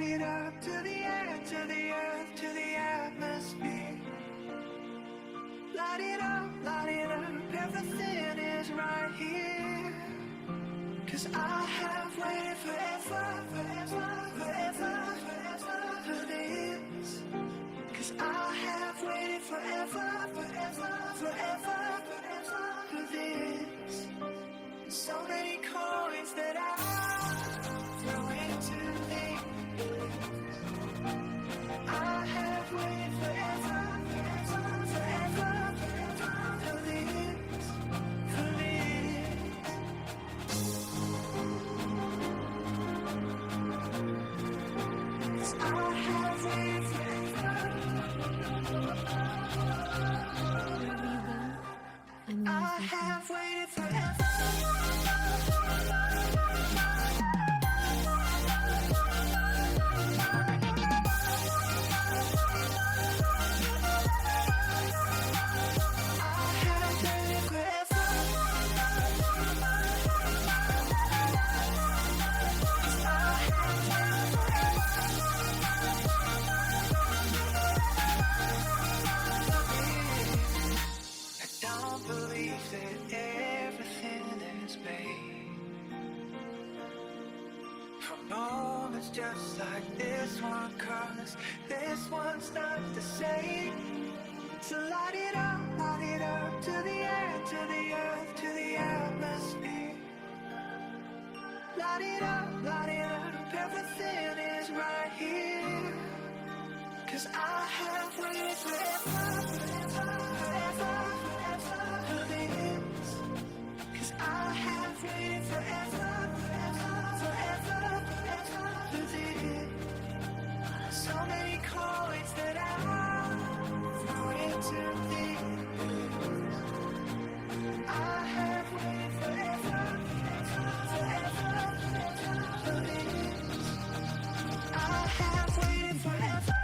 light it up to the air, to the earth, to the atmosphere. Light it up, everything is right here. 'Cause I have waited forever, forever, forever, forever for this. 'Cause I have waited forever, forever, forever, forever for this. So many coins that I throw into the I have waited forever, forever, forever, forever for this, for this. I have waited forever. I have waited forever. Just like this one, 'cause this one's not the same. So light it up to the air, to the earth, to the atmosphere. Light it up, everything is right here. 'Cause I have waited forever, forever, forever, forever for this. 'Cause I have waited forever, forever, forever, forever for this. So many coins that I throw into this. I have waited forever, forever, forever for this. I have waited forever.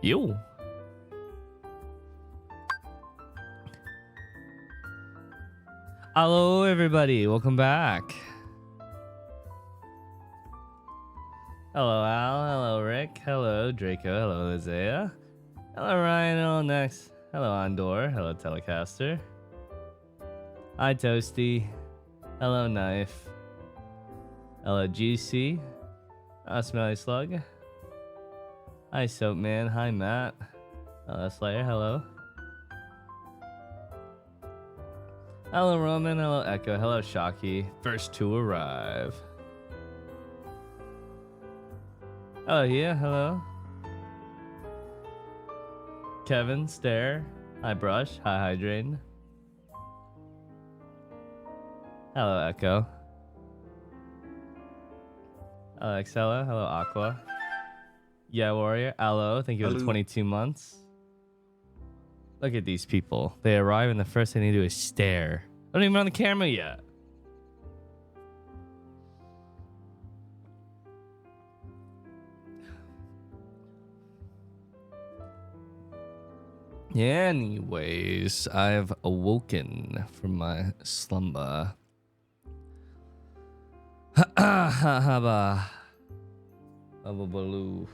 Yo. Hello, everybody. Welcome back. Hello, Al. Hello, Rick. Hello, Draco. Hello, Isaiah. Hello, Ryan. Hello, Next. Hello, Andor. Hello, Telecaster. Hi, Toasty. Hello, Knife. Hello, GC. Smelly Slug. Hi, Soapman. Hi, Matt. Hello, Slayer. Hello. Hello, Roman. Hello, Echo. Hello, Shocky. First to arrive. Oh, yeah, hello. Kevin, Stare. Hi, Brush. Hi, Hydrain. Hello, Echo. Hello, Excella. Hello, Aqua. Yeah, Warrior. Hello. Thank you for the 22 months. Look at these people. They arrive and the first thing they do is stare. I don't even on the camera yet. Anyways, I've awoken from my slumber. Haba. Haba baloo.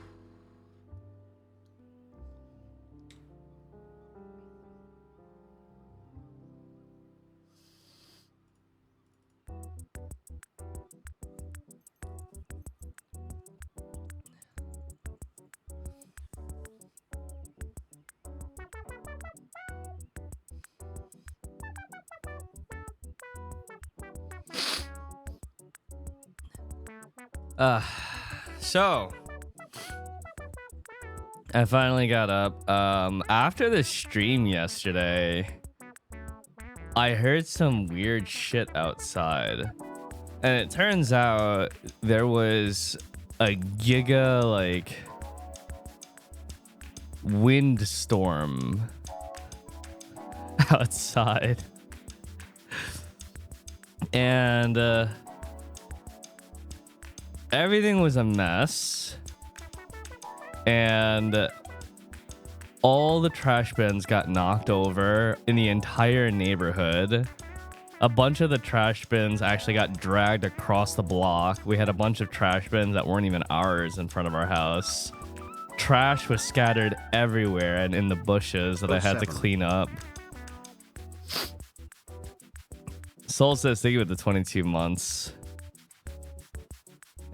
So I finally got up. After the stream yesterday, I heard some weird shit outside. And it turns out there was a giga, like, windstorm outside. And everything was a mess. And all the trash bins got knocked over in the entire neighborhood. A bunch of the trash bins actually got dragged across the block. We had a bunch of trash bins that weren't even ours in front of our house. Trash was scattered everywhere and in the bushes that I had to clean up. Soul says, thank you with the 22 months.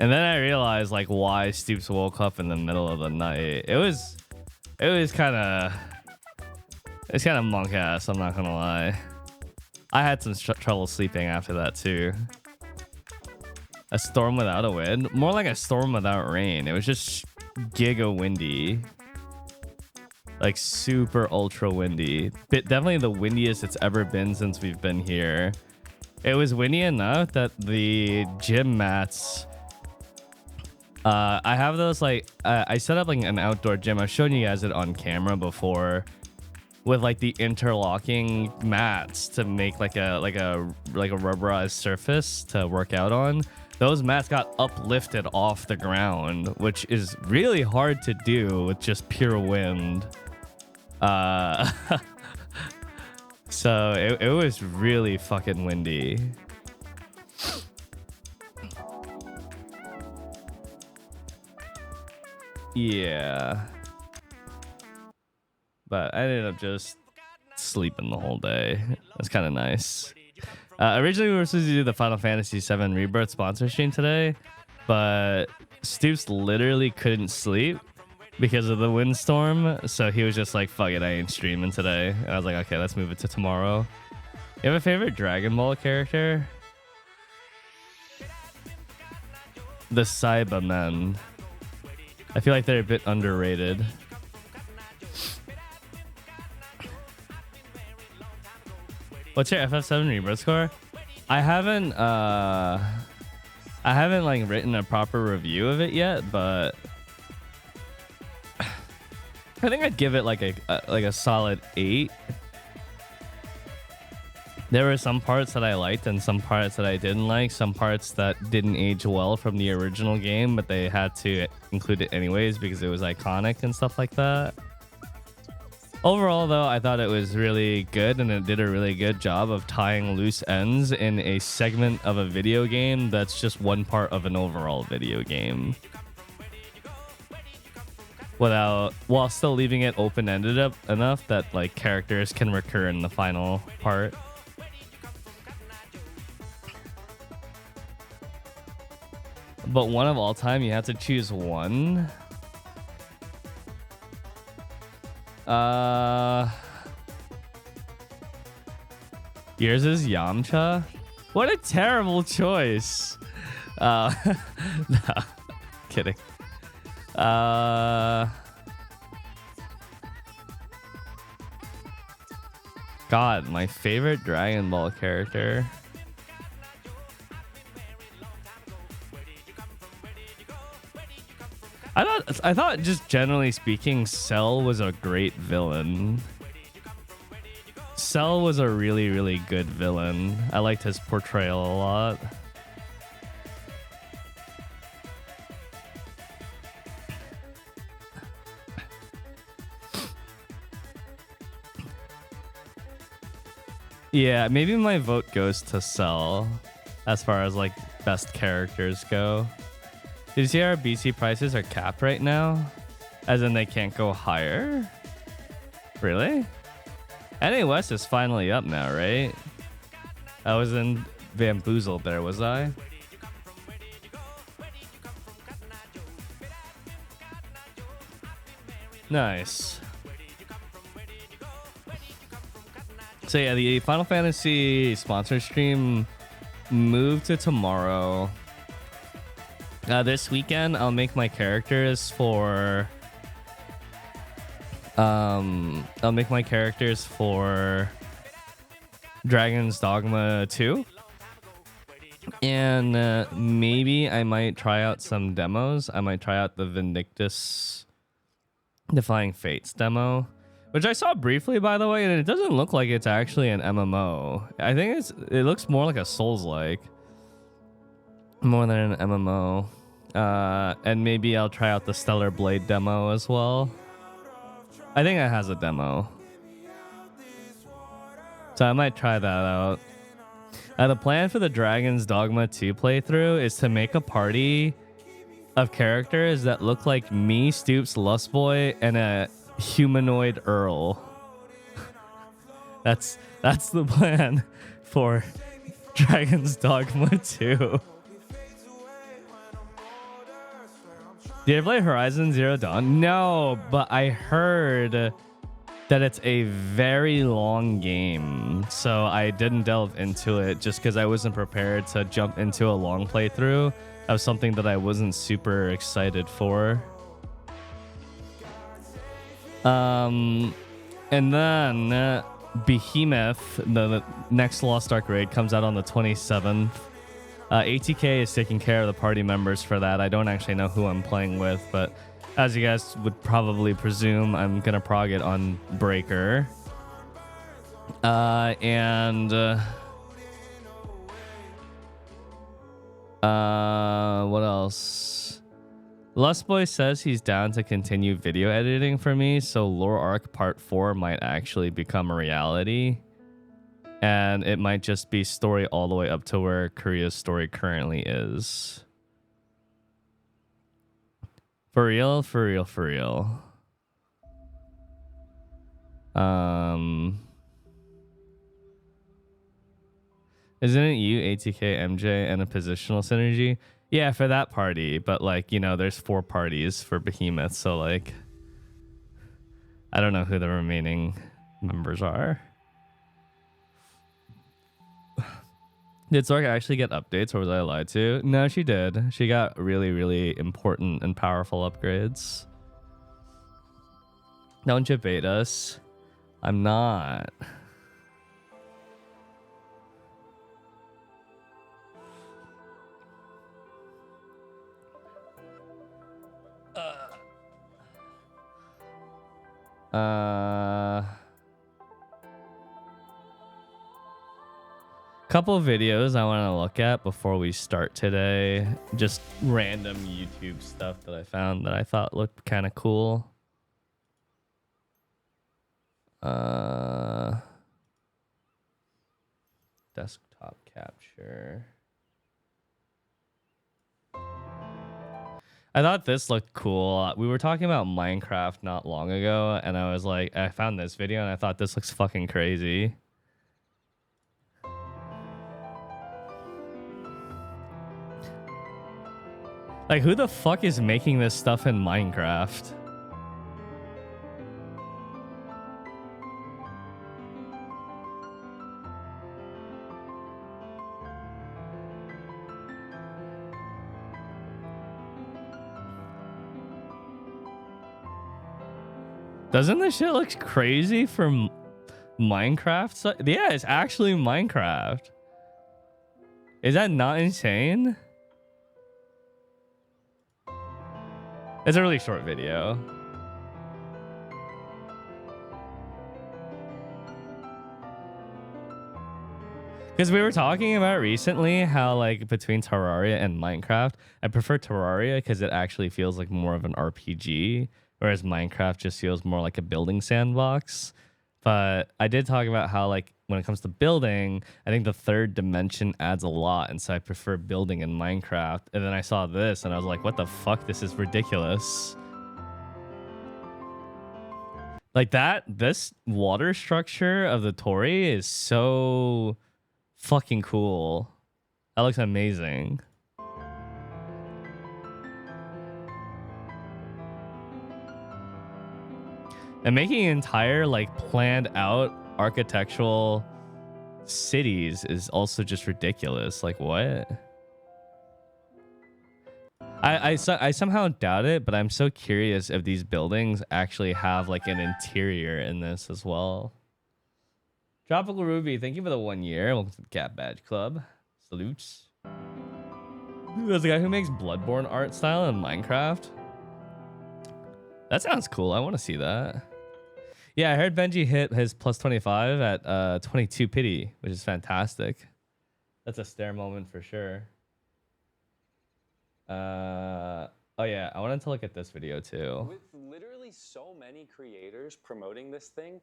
And then I realized like why Stoops woke up in the middle of the night. It was kind of monk ass, I'm not gonna lie. I had some trouble sleeping after that too. A storm without a wind? More like a storm without rain. It was just giga windy. Like super ultra windy. Definitely the windiest it's ever been since we've been here. It was windy enough that the gym mats... I have those like... I set up like an outdoor gym. I've shown you guys it on camera before. With like the interlocking mats to make like a rubberized surface to work out on. Those mats got uplifted off the ground, which is really hard to do with just pure wind. So it was really fucking windy. Yeah. But I ended up just sleeping the whole day. That's kind of nice. Originally, we were supposed to do the Final Fantasy VII Rebirth sponsor stream today, but Stoops literally couldn't sleep because of the windstorm. So he was just like, fuck it, I ain't streaming today. And I was like, okay, let's move it to tomorrow. You have a favorite Dragon Ball character? The Cybermen. I feel like they're a bit underrated. What's your FF7 Rebirth score? I haven't like written a proper review of it yet, but I think I'd give it like a solid 8. There were some parts that I liked and some parts that I didn't like, some parts that didn't age well from the original game, but they had to include it anyways because it was iconic and stuff like that. Overall, though, I thought it was really good, and it did a really good job of tying loose ends in a segment of a video game that's just one part of an overall video game. While still leaving it open-ended enough that like characters can recur in the final part. But one of all time, you have to choose one. Yours is Yamcha? What a terrible choice. No, kidding. God, my favorite Dragon Ball character. I thought just generally speaking, Cell was a great villain. Cell was a really, really good villain. I liked his portrayal a lot. Yeah, maybe my vote goes to Cell as far as like best characters go. Did you see our BC prices are capped right now? As in they can't go higher? Really? NA West is finally up now, right? I was in bamboozled there, was I? Nice. So yeah, the Final Fantasy sponsor stream moved to tomorrow. This weekend, I'll make my characters for... I'll make my characters for Dragon's Dogma 2. And maybe I might try out some demos. I might try out the Vindictus Defying Fates demo, which I saw briefly, by the way, and it doesn't look like it's actually an MMO. I think it looks more like a Souls-like, more than an MMO. And maybe I'll try out the Stellar Blade demo as well. I think it has a demo, so I might try that out. The plan for the Dragon's Dogma 2 playthrough is to make a party of characters that look like me, Stoops, Lustboy, and a humanoid Earl. That's the plan for Dragon's Dogma 2. Did you ever play Horizon Zero Dawn? No, but I heard that it's a very long game, so I didn't delve into it just because I wasn't prepared to jump into a long playthrough of something that I wasn't super excited for. And then Behemoth, the next Lost Ark raid, comes out on the 27th. ATK is taking care of the party members for that. I don't actually know who I'm playing with, but as you guys would probably presume, I'm gonna prog it on Breaker. What else? Lustboy says he's down to continue video editing for me, so Lore Arc Part 4 might actually become a reality. And it might just be story all the way up to where Korea's story currently is. For real, for real, for real. Isn't it you, ATK, MJ, and a positional synergy? Yeah, for that party, but like, you know, there's 4 parties for Behemoth, so like, I don't know who the remaining members are. Did Zork actually get updates, or was I lied to? No, she did. She got really, really important and powerful upgrades. Don't you bait us? I'm not. Couple videos I want to look at before we start today. Just random YouTube stuff that I found that I thought looked kind of cool. Desktop capture. I thought this looked cool. We were talking about Minecraft not long ago, and I was like, I found this video and I thought this looks fucking crazy. Like, who the fuck is making this stuff in Minecraft? Doesn't this shit look crazy for Minecraft? So yeah, it's actually Minecraft. Is that not insane? It's a really short video. Because we were talking about recently how like between Terraria and Minecraft, I prefer Terraria because it actually feels like more of an RPG, whereas Minecraft just feels more like a building sandbox. But I did talk about how like when it comes to building, I think the third dimension adds a lot, and so I prefer building in Minecraft. And then I saw this and I was like, what the fuck? This is ridiculous. Like this water structure of the Torii is so fucking cool. That looks amazing. And making entire like planned out architectural cities is also just ridiculous. Like what? I somehow doubt it, but I'm so curious if these buildings actually have like an interior in this as well. Tropical Ruby, thank you for the 1 year. Welcome to the Cat Badge Club. Salutes. There's a guy who makes Bloodborne art style in Minecraft. That sounds cool. I want to see that. Yeah, I heard Benji hit his plus 25 at 22 pity, which is fantastic. That's a stare moment for sure. Oh yeah, I wanted to look at this video too. With literally so many creators promoting this thing.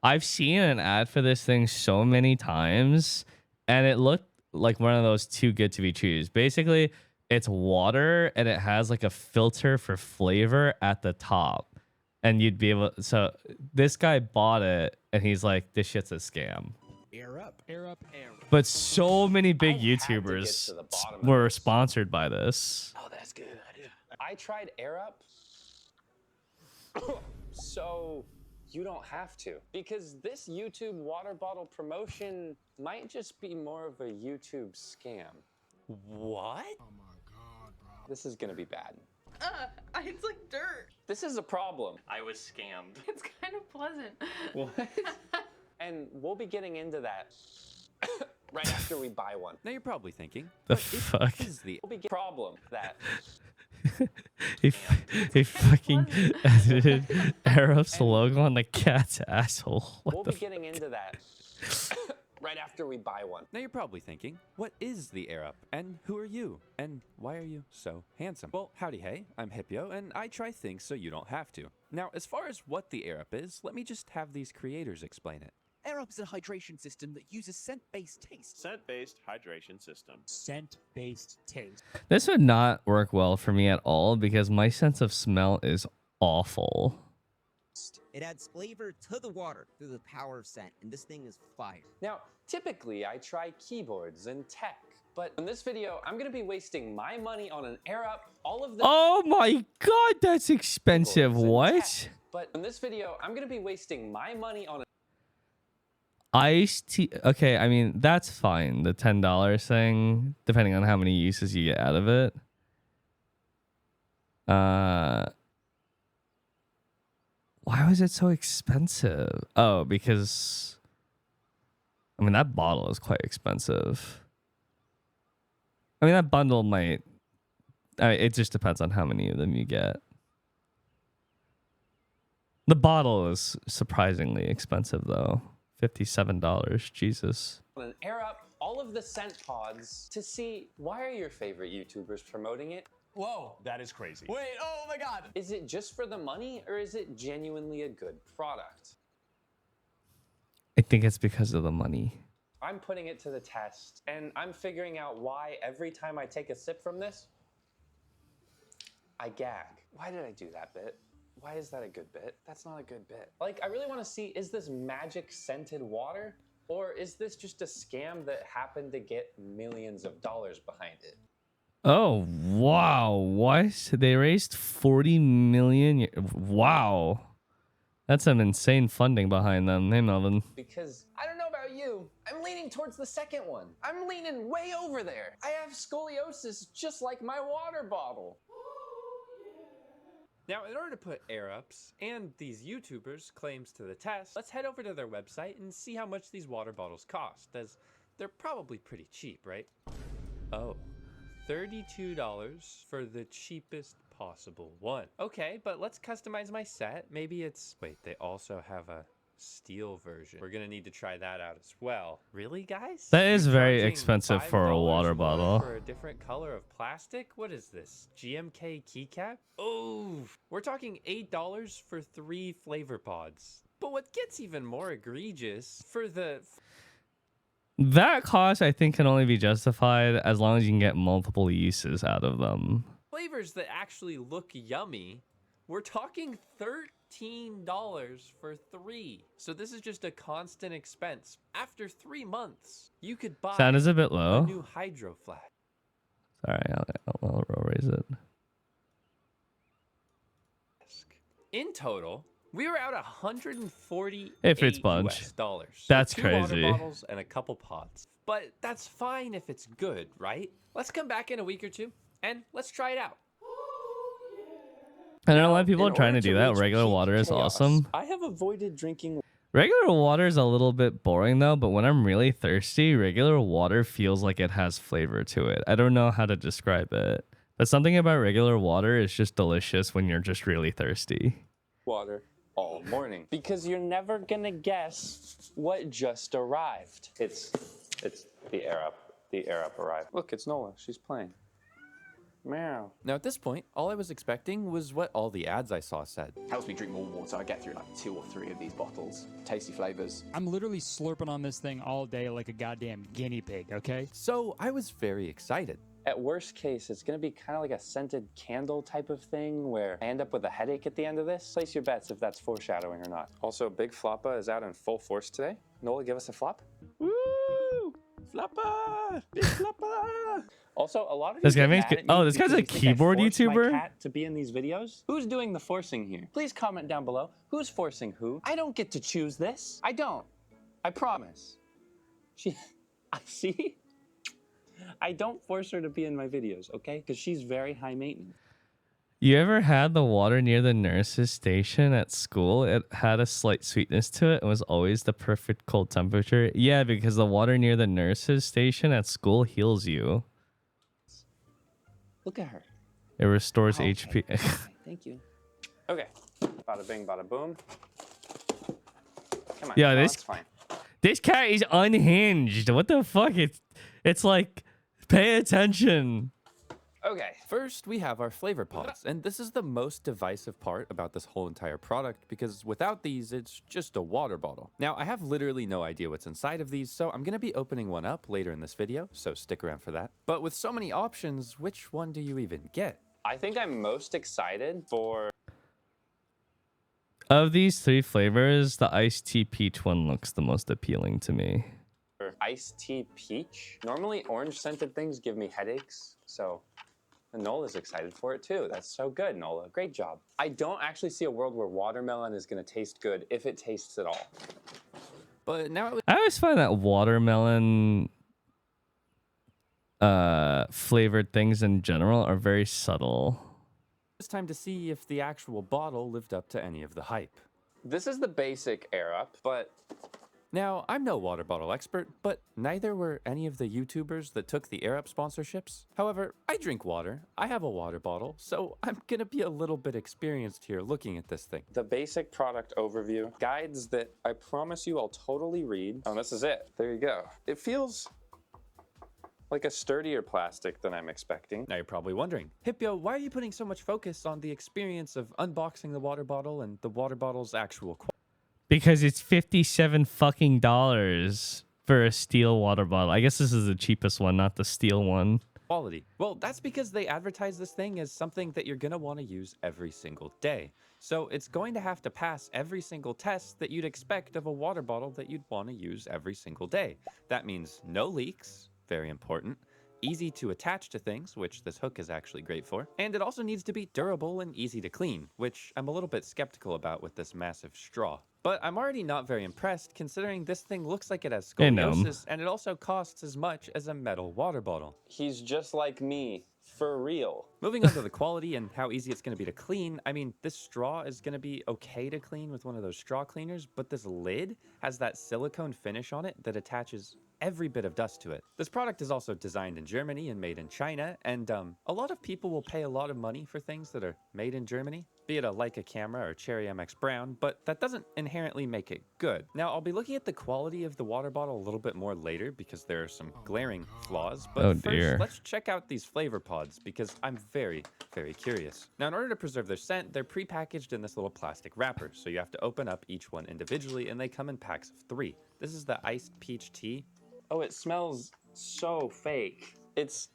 I've seen an ad for this thing so many times, and it looked like one of those too good to be true. Basically, it's water and it has like a filter for flavor at the top. And you'd be able, so this guy bought it and he's like, this shit's a scam. Air up, air up, air up. But so many big I had to get YouTubers to the bottom of were this. sponsored by this. Oh, that's good. I tried Air Up. So you don't have to. Because this YouTube water bottle promotion might just be more of a YouTube scam. What? Oh my god, bro. This is gonna be bad. It's like dirt. This is a problem. I was scammed. It's kind of pleasant. What? And we'll be getting into that right after we buy one. Now you're probably thinking, The what fuck? is the We'll be problem that he fucking edited Arab's logo on the cat's asshole. What we'll the be getting into that right after we buy one. Now you're probably thinking, what is the Air Up? And who are you? And why are you so handsome? Well, howdy hey, I'm Hippio, and I try things so you don't have to. Now, as far as what the Air Up is, let me just have these creators explain it. Air Up is a hydration system that uses scent-based taste. Scent-based hydration system. Scent-based taste. This would not work well for me at all because my sense of smell is awful. It adds flavor to the water through the power of scent, and this thing is fire. Now, typically I try keyboards and tech, but in this video, I'm gonna be wasting my money on an Air Up, all of the Oh my god, that's expensive. keyboards and What? tech. But in this video, I'm gonna be wasting my money on Iced tea. Okay, I mean, that's fine. The $10 thing, depending on how many uses you get out of it. Why was it so expensive? Oh, because I mean that bottle is quite expensive. I mean that bundle might. It just depends on how many of them you get. The bottle is surprisingly expensive though. $57. Jesus. an Air Up, all of the scent pods to see why are your favorite YouTubers promoting it? Whoa, that is crazy. Wait, oh my god! Is it just for the money or is it genuinely a good product? I think it's because of the money. I'm putting it to the test and I'm figuring out why every time I take a sip from this, I gag. Why did I do that bit? Why is that a good bit? That's not a good bit. Like, I really want to see, is this magic scented water? Or is this just a scam that happened to get millions of dollars behind it? Oh, wow. What? They raised 40 million. Wow. That's some insane funding behind them. Hey, Melvin. Because I don't know about you, I'm leaning towards the second one. I'm leaning way over there. I have scoliosis just like my water bottle. Now, in order to put air ups and these YouTubers' claims to the test, let's head over to their website and see how much these water bottles cost, as they're probably pretty cheap, right? Oh, $32 for the cheapest possible one. Okay, but let's customize my set. Maybe it's... Wait, they also have a steel version. We're gonna need to try that out as well. Really, guys? That is You're very charging expensive for a $5 water more bottle. for a different color of plastic? What is this? GMK keycap? Oh, we're talking $8 for 3 flavor pods. But what gets even more egregious, for the... That cost, I think, can only be justified as long as you can get multiple uses out of them. flavors that actually look yummy, we're talking $13 for 3. So this is just a constant expense. After 3 months, you could buy Sound is a bit a low. new hydro flask. Sorry, I'll raise it. In total, we were out $148 If it's budge. US dollars. So That's 2 crazy. water bottles and a couple pods. But that's fine if it's good, right? Let's come back in a week or two and let's try it out. I don't know why people In are trying to order do that. reach Regular peak water is chaos, awesome. I have avoided drinking Regular water is a little bit boring though, but when I'm really thirsty, regular water feels like it has flavor to it. I don't know how to describe it, but something about regular water is just delicious when you're just really thirsty. water all morning because you're never gonna guess what just arrived. It's the air up. The air up arrived. Look, it's Nola. She's playing. Meow. Now at this point, all I was expecting was what all the ads I saw said. Helps me drink more water. I get through like 2 or 3 of these bottles. Tasty flavors. I'm literally slurping on this thing all day like a goddamn guinea pig, okay? So I was very excited. At worst case, it's gonna be kind of like a scented candle type of thing where I end up with a headache at the end of this. Place your bets if that's foreshadowing or not. Also, Big Floppa is out in full force today. Nola, give us a flop. Woo! Floppa! Big Floppa! Also, a lot of This you guy get makes mad good- at me oh, this guy's because a you think I keyboard forced my YouTuber? cat to be in these videos. Who's doing the forcing here? Please comment down below. Who's forcing who? I don't get to choose this. I don't. I promise. I see. I don't force her to be in my videos, okay? Because she's very high maintenance. You ever had the water near the nurse's station at school? It had a slight sweetness to it. It was always the perfect cold temperature. Yeah, because the water near the nurse's station at school heals you. Look at her. It restores Okay. HP. Okay, thank you. Okay. Bada bing, bada boom. Come on. Yeah, no, this- it's fine. This cat is unhinged. What the fuck? It's like, pay attention. Okay. First, we have our flavor pods, and this is the most divisive part about this whole entire product because without these, it's just a water bottle. Now, I have literally no idea what's inside of these, so I'm going to be opening one up later in this video, so stick around for that. But with so many options, which one do you even get? I think I'm most excited for Of these 3 flavors, the iced tea peach one looks the most appealing to me. iced tea peach. Normally, orange scented things give me headaches, so Nola's excited for it too. That's so good, Nola. Great job. I don't actually see a world where watermelon is going to taste good if it tastes at all. But now it I always find that watermelon flavored things in general are very subtle. was time to see if the actual bottle lived up to any of the hype. This is the basic air up, but Now, I'm no water bottle expert, but neither were any of the YouTubers that took the Air Up sponsorships. However, I drink water, I have a water bottle, so I'm gonna be a little bit experienced here looking at this thing. the basic product overview, guides that I promise you I'll totally read. Oh, this is it. There you go. It feels like a sturdier plastic than I'm expecting. Now you're probably wondering, Hippio, why are you putting so much focus on the experience of unboxing the water bottle and the water bottle's actual quality? Because it's $57 fucking dollars for a steel water bottle. I guess this is the cheapest one, not the steel one. Well, that's because they advertise this thing as something that you're gonna wanna use every single day. So it's going to have to pass every single test that you'd expect of a water bottle that you'd wanna use every single day. That means no leaks, very important, easy to attach to things, which this hook is actually great for, and it also needs to be durable and easy to clean, which I'm a little bit skeptical about with this massive straw. But I'm already not very impressed considering this thing looks like it has Hey, Gnome. scoliosis and it also costs as much as a metal water bottle. He's just like me, For real. Moving on to the quality and how easy it's going to be to clean, I mean, this straw is going to be okay to clean with one of those straw cleaners, but this lid has that silicone finish on it that attaches every bit of dust to it. This product is also designed in Germany and made in China, and a lot of people will pay a lot of money for things that are made in Germany, be it a Leica camera or Cherry MX Brown, but that doesn't inherently make it good. Now, I'll be looking at the quality of the water bottle a little bit more later because there are some glaring flaws, but Oh, first, dear. let's check out these flavor pods because I'm very, very curious. Now, in order to preserve their scent, they're pre-packaged in this little plastic wrapper, so you have to open up each one individually, and they come in packs of 3. This is the iced peach tea. Oh, it smells so fake. It's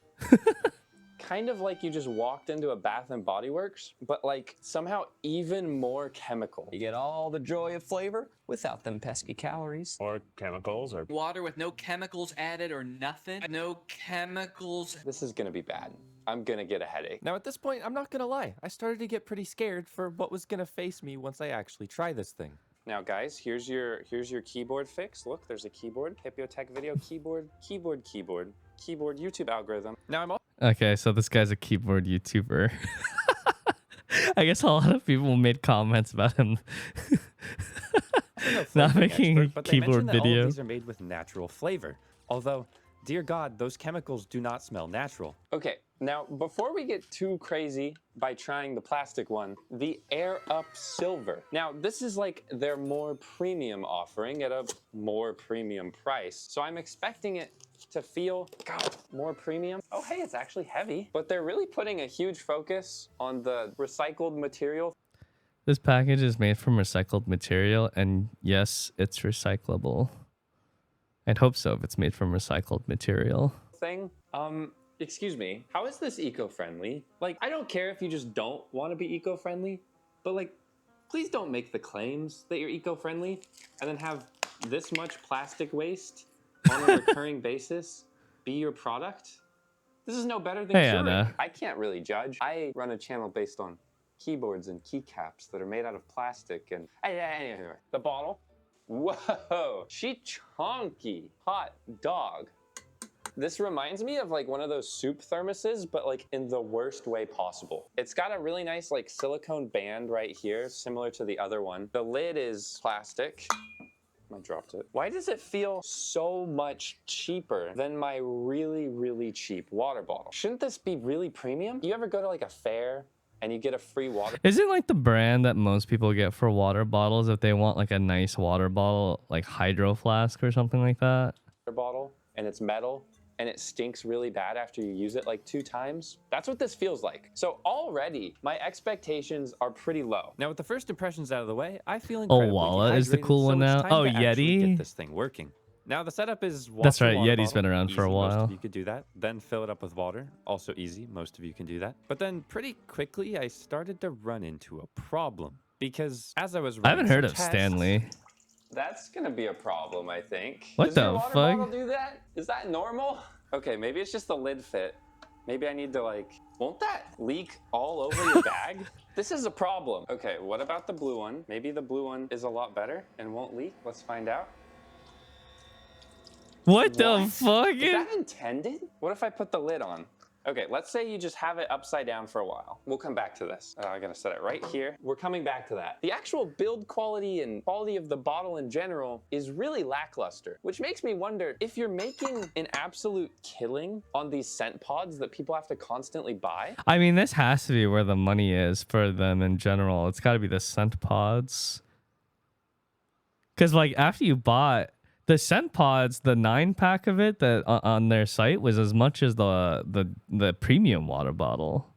kind of like you just walked into a Bath and Body Works, but like somehow even more chemical. You get all the joy of flavor without them pesky calories. Or chemicals or Water with no chemicals added or nothing. No chemicals. This is gonna be bad. I'm gonna get a headache. Now at this point, I'm not gonna lie, I started to get pretty scared for what was gonna face me once I actually try this thing. Now guys, here's your keyboard fix. Look, there's a keyboard. Hippotech video keyboard, keyboard YouTube algorithm. Now I'm Okay, so this guy's a keyboard YouTuber. I guess a lot of people made comments about him not making a but they keyboard mention that all video. of these are made with natural flavor. Although, dear God, those chemicals do not smell natural. Okay, now before we get too crazy by trying the plastic one, the Air Up Silver. Now this is like their more premium offering at a more premium price. So I'm expecting it to feel, God, more premium. Oh hey, it's actually heavy. But they're really putting a huge focus on the recycled material. This package is made from recycled material, and yes, it's recyclable. I'd hope so if it's made from recycled material. Thing. Excuse me, how is this eco-friendly? Like, I don't care if you just don't want to be eco-friendly, but like, please don't make the claims that you're eco-friendly and then have this much plastic waste on a recurring basis be your product. This is no better than Hey, Keurig. Anna. I can't really judge. I run a channel based on keyboards and keycaps that are made out of plastic and anyway, the bottle. Whoa, she chonky, hot dog. This reminds me of like one of those soup thermoses, but like in the worst way possible. It's got a really nice like silicone band right here, similar to the other one. The lid is plastic. I dropped it. Why does it feel so much cheaper than my really, really cheap water bottle? Shouldn't this be really premium? You ever go to like a fair and you get a free water Is it like the brand that most people get for water bottles if they want like a nice water bottle, like Hydro Flask or something like that? bottle and it's metal and it stinks really bad after you use it like 2 times? That's what this feels like. So already my expectations are pretty low. Now with the first impressions out of the way, I feel Oh, incredibly Wallet is the dehydrated, cool so one it's now. time Oh, to actually Yeti? get this thing working. Now the setup is That's wash right, your water Yeti's been bottle. around for a Easy, most while. of you could do that. Then fill it up with water. Also easy, most of you can do that. But then pretty quickly I started to run into a problem because as I was I haven't running heard some of tests- Stanley. That's gonna be a problem, I think. What Does the your water fuck? bottle do that? Is that normal? Okay, maybe it's just the lid fit. Maybe I need to like, won't that leak all over your bag? This is a problem. Okay, what about the blue one? Maybe the blue one is a lot better and won't leak. Let's find out. What the fuck? Is that intended? What if I put the lid on? Okay, let's say you just have it upside down for a while. We'll come back to this. I'm gonna set it right here. We're coming back to that. The actual build quality and quality of the bottle in general is really lackluster, which makes me wonder if you're making an absolute killing on these scent pods that people have to constantly buy. I mean, this has to be where the money is for them in general. It's got to be the scent pods. Because, like, after you bought the scent pods, the 9-pack of it that on their site was as much as the premium water bottle.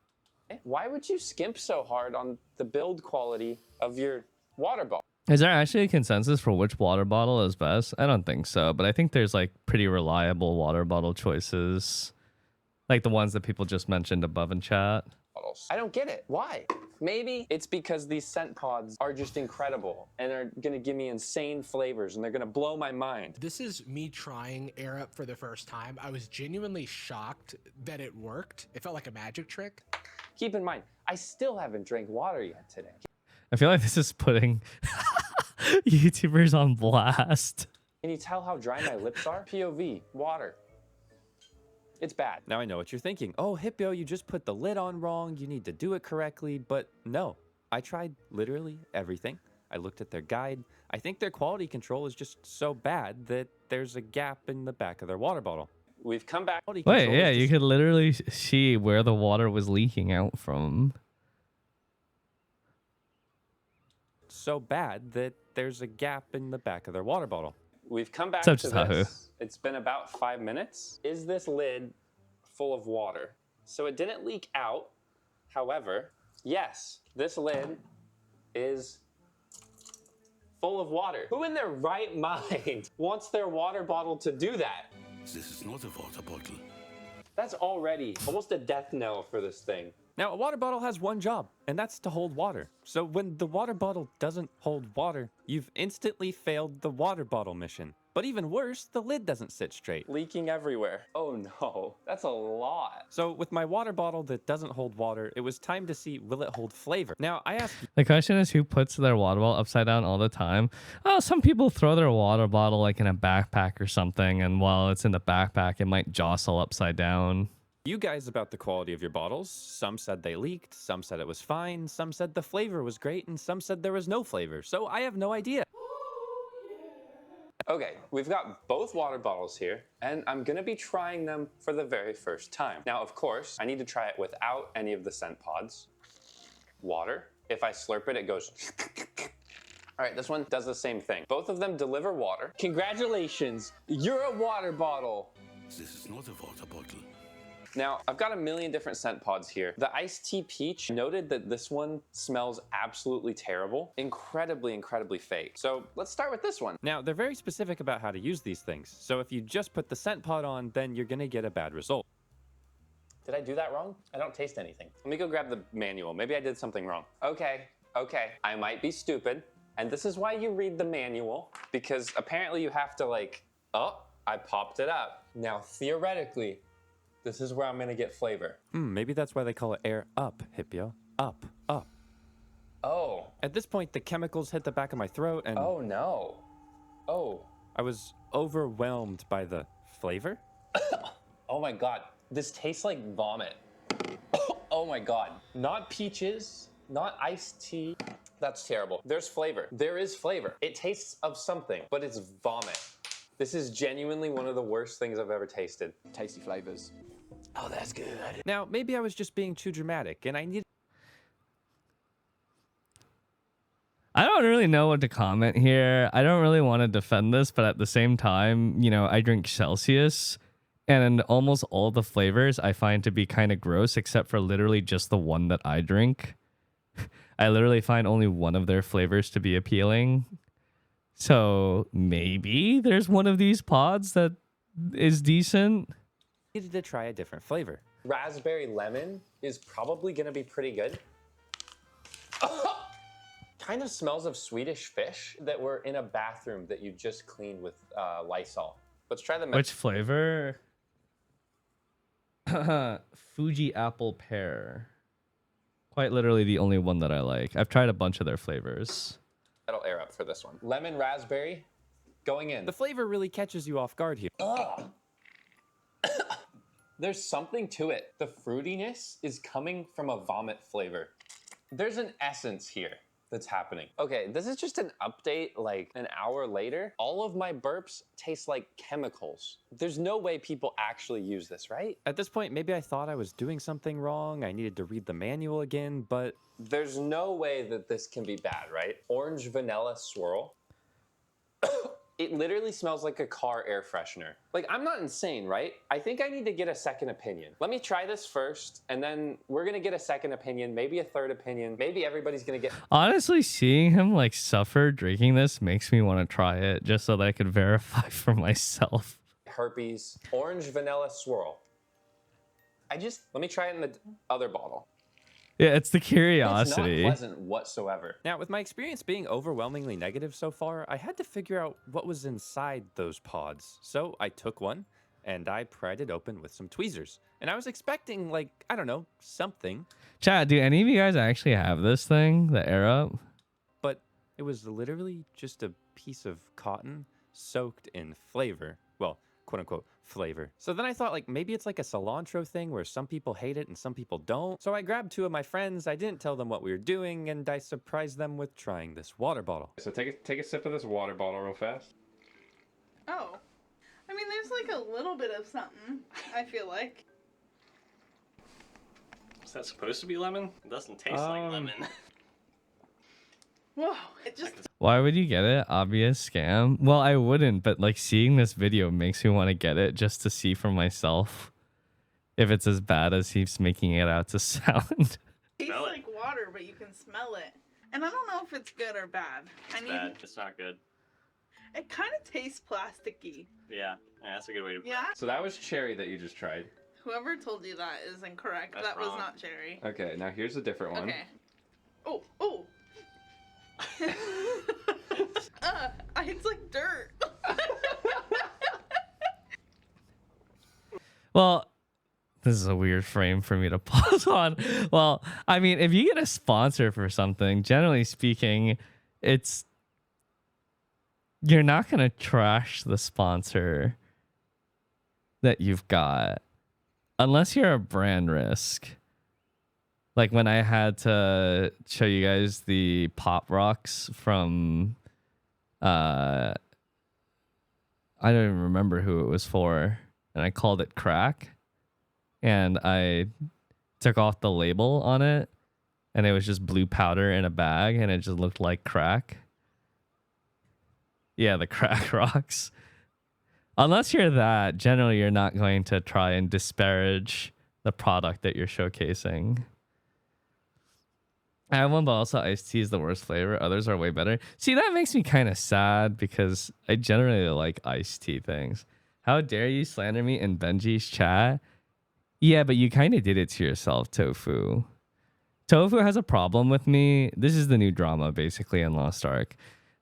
Why would you skimp so hard on the build quality of your water bottle? Is there actually a consensus for which water bottle is best? I don't think so, but I think there's like pretty reliable water bottle choices, like the ones that people just mentioned above in chat. I don't get it. Why? Maybe it's because these scent pods are just incredible and are gonna give me insane flavors and they're gonna blow my mind. This is me trying Air Up for the first time. I was genuinely shocked that it worked. It felt like a magic trick. Keep in mind, I still haven't drank water yet today. I feel like this is putting YouTubers on blast. Can you tell how dry my lips are? POV, water. It's bad. Now I know what you're thinking. Oh, Hippo, you just put the lid on wrong. You need to do it correctly. But no, I tried literally everything. I looked at their guide. I think their quality control is just so bad that there's a gap in the back of their water bottle. We've come back. Wait, yeah, you could literally see where the water was leaking out from. So bad that there's a gap in the back of their water bottle. We've come back Such to as Tahoe. this. It's been about 5 minutes. Is this lid full of water? So it didn't leak out. However, yes, this lid is full of water. Who in their right mind wants their water bottle to do that? This is not a water bottle. That's already almost a death knell for this thing. Now, a water bottle has one job, and that's to hold water. So when the water bottle doesn't hold water, you've instantly failed the water bottle mission. But even worse, the lid doesn't sit straight. Leaking everywhere. Oh no, that's a lot. So with my water bottle that doesn't hold water, it was time to see, will it hold flavor? Now, I asked... The question is, who puts their water bottle upside down all the time? Oh, some people throw their water bottle like in a backpack or something, and while it's in the backpack, it might jostle upside down. You guys about the quality of your bottles. Some said they leaked, some said it was fine, some said the flavor was great, and some said there was no flavor. So I have no idea. Okay, we've got both water bottles here, and I'm gonna be trying them for the very first time. Now, of course, I need to try it without any of the scent pods. Water. If I slurp it, it goes... All right, this one does the same thing. Both of them deliver water. Congratulations, you're a water bottle. This is not a water bottle. Now, I've got a million different scent pods here. The iced tea peach noted that this one smells absolutely terrible. Incredibly, incredibly fake. So let's start with this one. Now, they're very specific about how to use these things. So if you just put the scent pod on, then you're gonna get a bad result. Did I do that wrong? I don't taste anything. Let me go grab the manual. Maybe I did something wrong. Okay, I might be stupid. And this is why you read the manual, because apparently you have to like, oh, I popped it up. Now, theoretically, this is where I'm gonna get flavor. Maybe that's why they call it air up, Hippo. Up, up. Oh. At this point, the chemicals hit the back of my throat and... Oh no. Oh. I was overwhelmed by the flavor. Oh my God. This tastes like vomit. Oh my God. Not peaches, not iced tea. That's terrible. There's flavor. There is flavor. It tastes of something, but it's vomit. This is genuinely one of the worst things I've ever tasted. Tasty flavors. Oh, that's good. Now, maybe I was just being too dramatic, and I need... I don't really know what to comment here. I don't really want to defend this, but at the same time, you know, I drink Celsius, and almost all the flavors I find to be kind of gross, except for literally just the one that I drink. I literally find only one of their flavors to be appealing. So maybe there's one of these pods that is decent. Needed to try a different flavor. Raspberry lemon is probably gonna be pretty good. Kind of smells of Swedish fish that were in a bathroom that you just cleaned with Lysol. Let's try the... Which flavor? Fuji apple pear. Quite literally the only one that I like. I've tried a bunch of their flavors. That'll air up for this one. Lemon raspberry going in. The flavor really catches you off guard here. Ugh. There's something to it. The fruitiness is coming from a vomit flavor. There's an essence here that's happening. Okay, this is just an update like an hour later. All of my burps taste like chemicals. There's no way people actually use this, right? At this point, maybe I thought I was doing something wrong. I needed to read the manual again, but... There's no way that this can be bad, right? Orange vanilla swirl. It literally smells like a car air freshener. Like, I'm not insane, right? I think I need to get a second opinion. Let me try this first, and then we're gonna get a second opinion, maybe a third opinion. Maybe everybody's gonna get... Honestly, seeing him like suffer drinking this makes me want to try it just so that I could verify for myself. Herpes. Orange vanilla swirl. Let me try it in the other bottle. Yeah, it's the curiosity. It's not pleasant whatsoever. Now, with my experience being overwhelmingly negative so far, I had to figure out what was inside those pods. So I took one, and I pried it open with some tweezers. And I was expecting, like, I don't know, something. Chat, do any of you guys actually have this thing, the Air Up? But it was literally just a piece of cotton soaked in flavor. Well, quote-unquote flavor. So then I thought like maybe it's like a cilantro thing where some people hate it and some people don't. So I grabbed 2 of my friends, I didn't tell them what we were doing, and I surprised them with trying this water bottle. So take a sip of this water bottle real fast. Oh. I mean, there's like a little bit of something, I feel like. Is that supposed to be lemon? It doesn't taste like lemon. Whoa, it just... Why would you get it? Obvious scam. Well, I wouldn't, but like seeing this video makes me want to get it just to see for myself if it's as bad as he's making it out to sound. Tastes like water, but you can smell it. And I don't know if it's good or bad. I mean, Bad. It's not good. it kind of tastes plasticky. Yeah, that's a good way to put it. Yeah? So that was cherry that you just tried. Whoever told you that is incorrect. That's that was wrong. not cherry. Okay, now here's a different one. Okay. Oh, oh. It's like dirt. Well, this is a weird frame for me to pause on. Well, I mean, if you get a sponsor for something, generally speaking, you're not going to trash the sponsor that you've got unless you're a brand risk. Like when I had to show you guys the Pop Rocks from I don't even remember who it was for, and I called it crack, and I took off the label on it, and it was just blue powder in a bag, and it just looked like crack. Yeah, the crack rocks. Unless you're that, generally you're not going to try and disparage the product that you're showcasing. I have one, but also iced tea is the worst flavor. Others are way better. See, that makes me kind of sad because I generally like iced tea things. How dare you slander me in Benji's chat? Yeah, but you kind of did it to yourself, Tofu. Tofu has a problem with me. This is the new drama, basically, in Lost Ark.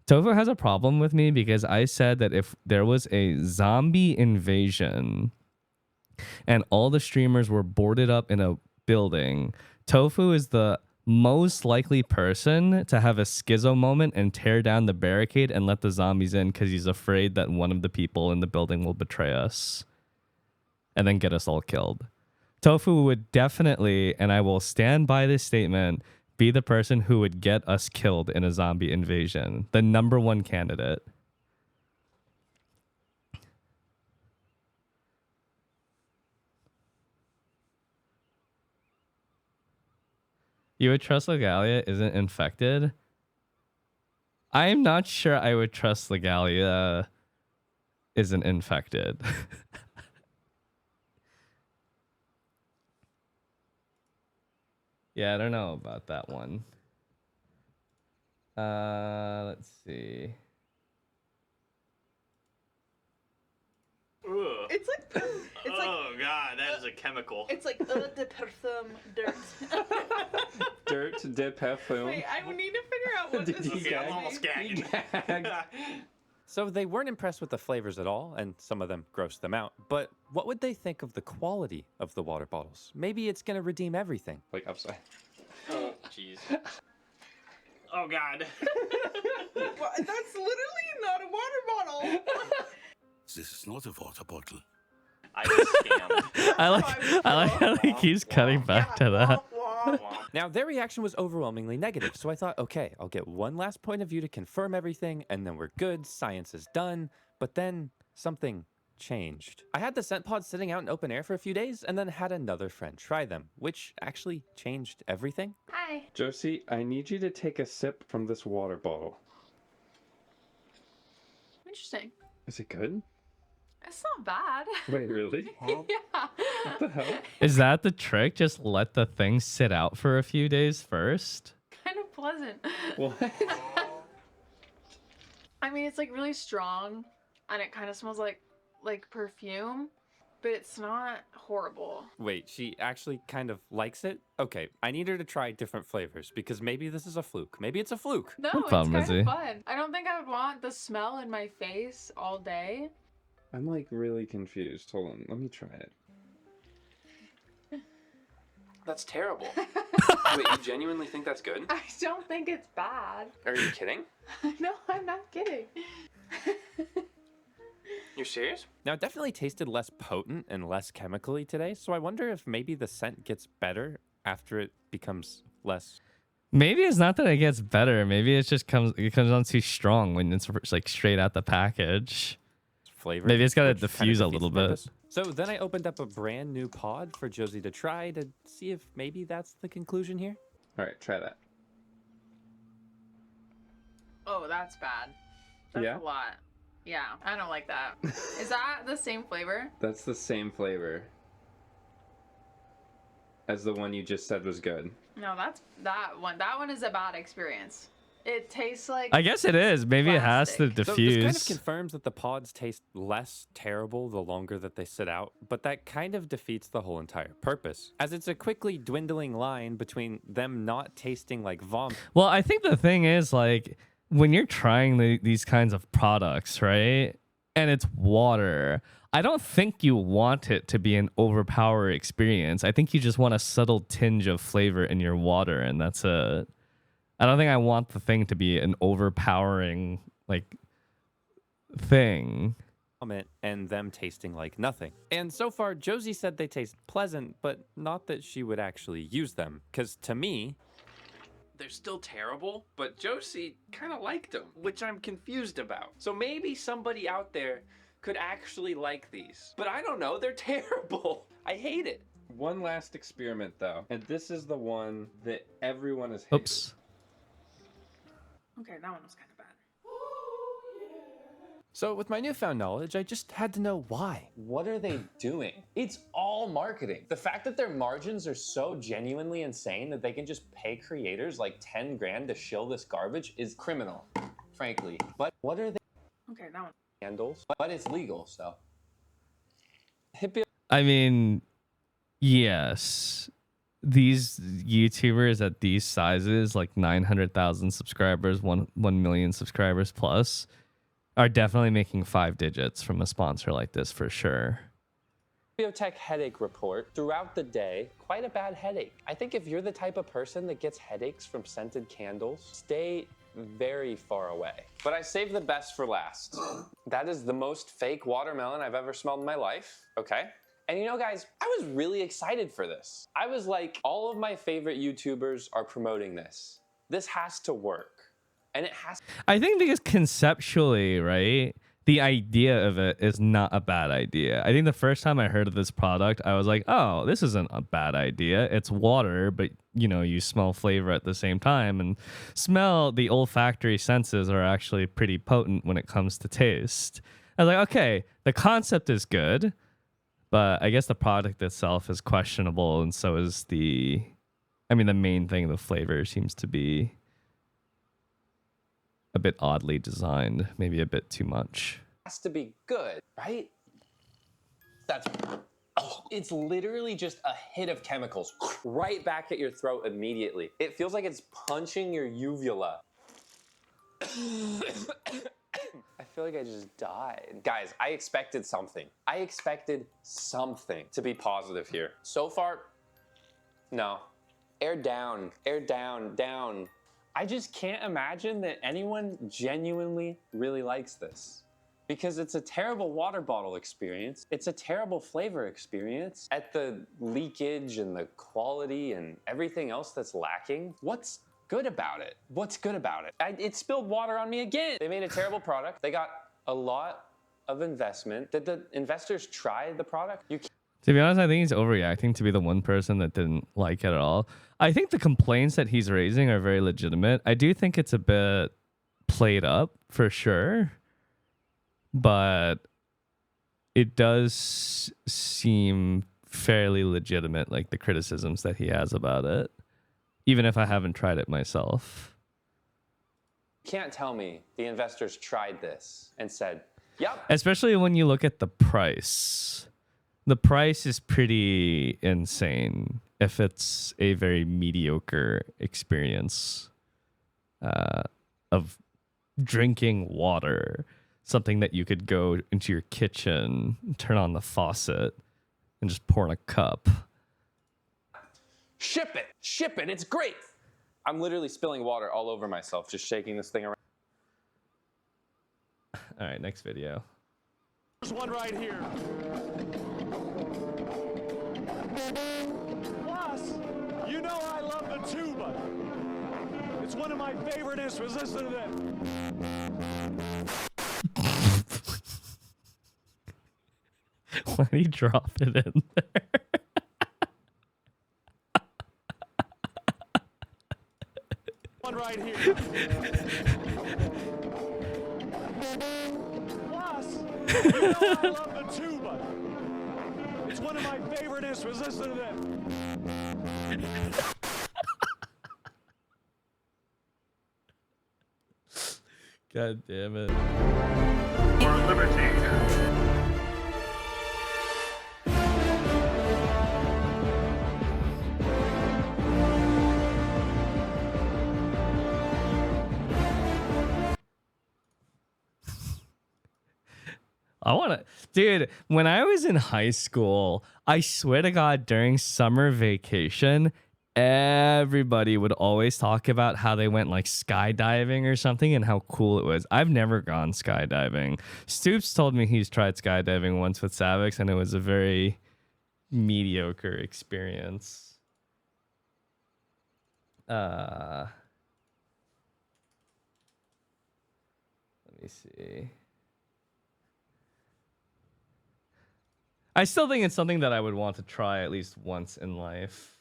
Tofu has a problem with me because I said that if there was a zombie invasion and all the streamers were boarded up in a building, Tofu is the most likely person to have a schizo moment and tear down the barricade and let the zombies in because he's afraid that one of the people in the building will betray us and then get us all killed. Tofu would definitely, and I will stand by this statement, be the person who would get us killed in a zombie invasion. The #1 candidate. You would trust Legalia isn't infected? I'm not sure I would trust Legalia isn't infected. Yeah, I don't know about that one. Let's see. Ugh. It's like Oh god, that is a chemical. it's like de parfum dirt. Dirt de parfum. Wait, I would need to figure out what this is. Okay, I'm almost gagging. So they weren't impressed with the flavors at all, and some of them grossed them out. But what would they think of the quality of the water bottles? Maybe it's gonna redeem everything. Like upside. Oh, jeez. Oh god. That's literally not a water bottle. This is not a water bottle. I was scammed. I like how he keeps cutting back to that. Now, their reaction was overwhelmingly negative, so I thought, okay, I'll get one last point of view to confirm everything, and then we're good, science is done. But then something changed. I had the scent pods sitting out in open air for a few days, and then had another friend try them, which actually changed everything. Hi. Josie, I need you to take a sip from this water bottle. Interesting. Is it good? It's not bad. Wait, really? Yeah. What the hell? Is that the trick? Just let the thing sit out for a few days first? Kind of pleasant. What? I mean, it's like really strong, and it kind of smells like perfume, but it's not horrible. Wait, she actually kind of likes it? Okay, I need her to try different flavors, because maybe this is a fluke. Maybe it's a fluke. No, What it's fun, kind Mizzy? of fun. I don't think I would want the smell in my face all day. I'm like really confused. Hold on, let me try it. That's terrible. Wait, you genuinely think that's good? I don't think it's bad. Are you kidding? No, I'm not kidding. You serious? Now, it definitely tasted less potent and less chemically today, so I wonder if maybe the scent gets better after it becomes less. Maybe it's not that it gets better. Maybe it comes on too strong when it's like straight out the package. Flavor. Maybe it's got to which kinda diffuse a defeats little the bit. purpose. So then I opened up a brand new pod for Josie to try to see if maybe that's the conclusion here. All right, try that. Oh, that's bad. That's Yeah? a lot. Yeah, I don't like that. Is that the same flavor? That's the same flavor as the one you just said was good. No, that's that one. That one is a bad experience. It tastes like. I guess it is. Maybe it has to So this diffuse. kind of confirms that the pods taste less terrible the longer that they sit out, but that kind of defeats the whole entire purpose, as it's a quickly dwindling line between them not tasting like vomit. Well, I think the thing is, like, when you're trying these kinds of products, right, and it's water, I don't think you want it to be an overpower experience. I think you just want a subtle tinge of flavor in your water, and that's it. I don't think I want the thing to be an overpowering, like, thing. And them tasting like nothing. And so far, Josie said they taste pleasant, but not that she would actually use them. Because to me, They're still terrible, but Josie kind of liked them, which I'm confused about. So maybe somebody out there could actually like these. But I don't know, they're terrible. I hate it. One last experiment, though, and this is the one that everyone is hating. Oops. Okay, that one was kind of bad. so with my newfound knowledge, I just had to know why. What are they doing? It's all marketing. The fact that their margins are so genuinely insane that they can just pay creators like 10 grand to shill this garbage is criminal, frankly. But what are they? Okay, that one. Candles, but it's legal, so. Hippie. I mean, yes. These YouTubers at these sizes, like 900,000 subscribers, 1 million subscribers plus, are definitely making 5 digits from a sponsor like this for sure. Biotech headache report throughout the day. Quite a bad headache. I think if you're the type of person that gets headaches from scented candles, stay very far away. But I saved the best for last. That is the most fake watermelon I've ever smelled in my life. Okay. And you know, guys, I was really excited for this. I was like, all of my favorite YouTubers are promoting this. This has to work. And it has. I think because conceptually, right, the idea of it is not a bad idea. I think the first time I heard of this product, I was like, oh, this isn't a bad idea. It's water, but, you know, you smell flavor at the same time. And smell, the olfactory senses are actually pretty potent when it comes to taste. I was like, okay, the concept is good, but I guess the product itself is questionable. And so is the main thing, the flavor seems to be a bit oddly designed, maybe a bit too much. Has to be good, right? That's. Oh, it's literally just a hit of chemicals right back at your throat immediately. It feels like it's punching your uvula. I feel like I just died. Guys, I expected something. I expected something to be positive here. So far, no. Air down, down. I just can't imagine that anyone genuinely really likes this. Because it's a terrible water bottle experience. It's a terrible flavor experience. At the leakage and the quality and everything else that's lacking, what's good about it? What's good about it? It spilled water on me again. They made a terrible product. They got a lot of investment. Did the investors try the product? To be honest, I think he's overreacting to be the one person that didn't like it at all. I think the complaints that he's raising are very legitimate. I do think it's a bit played up for sure, but it does seem fairly legitimate, like the criticisms that he has about it, even if I haven't tried it myself. Can't tell me the investors tried this and said, yep. Especially when you look at the price. The price is pretty insane if it's a very mediocre experience of drinking water, something that you could go into your kitchen, turn on the faucet, and just pour in a cup. Ship it, it's great. I'm literally spilling water all over myself, just shaking this thing around. All right, next video. There's one right here. Plus, you know I love the tuba. It's one of my favorite instruments. Listen to this. Why did he drop it in there? One right here. Plus, you know I love the tuba. It's one of my favorite instruments. Listen to this. God damn it. For liberty. I want to, dude, when I was in high school, I swear to God, during summer vacation, everybody would always talk about how they went like skydiving or something and how cool it was. I've never gone skydiving. Stoops told me he's tried skydiving once with Savix and it was a very mediocre experience. Let me see. I still think it's something that I would want to try at least once in life.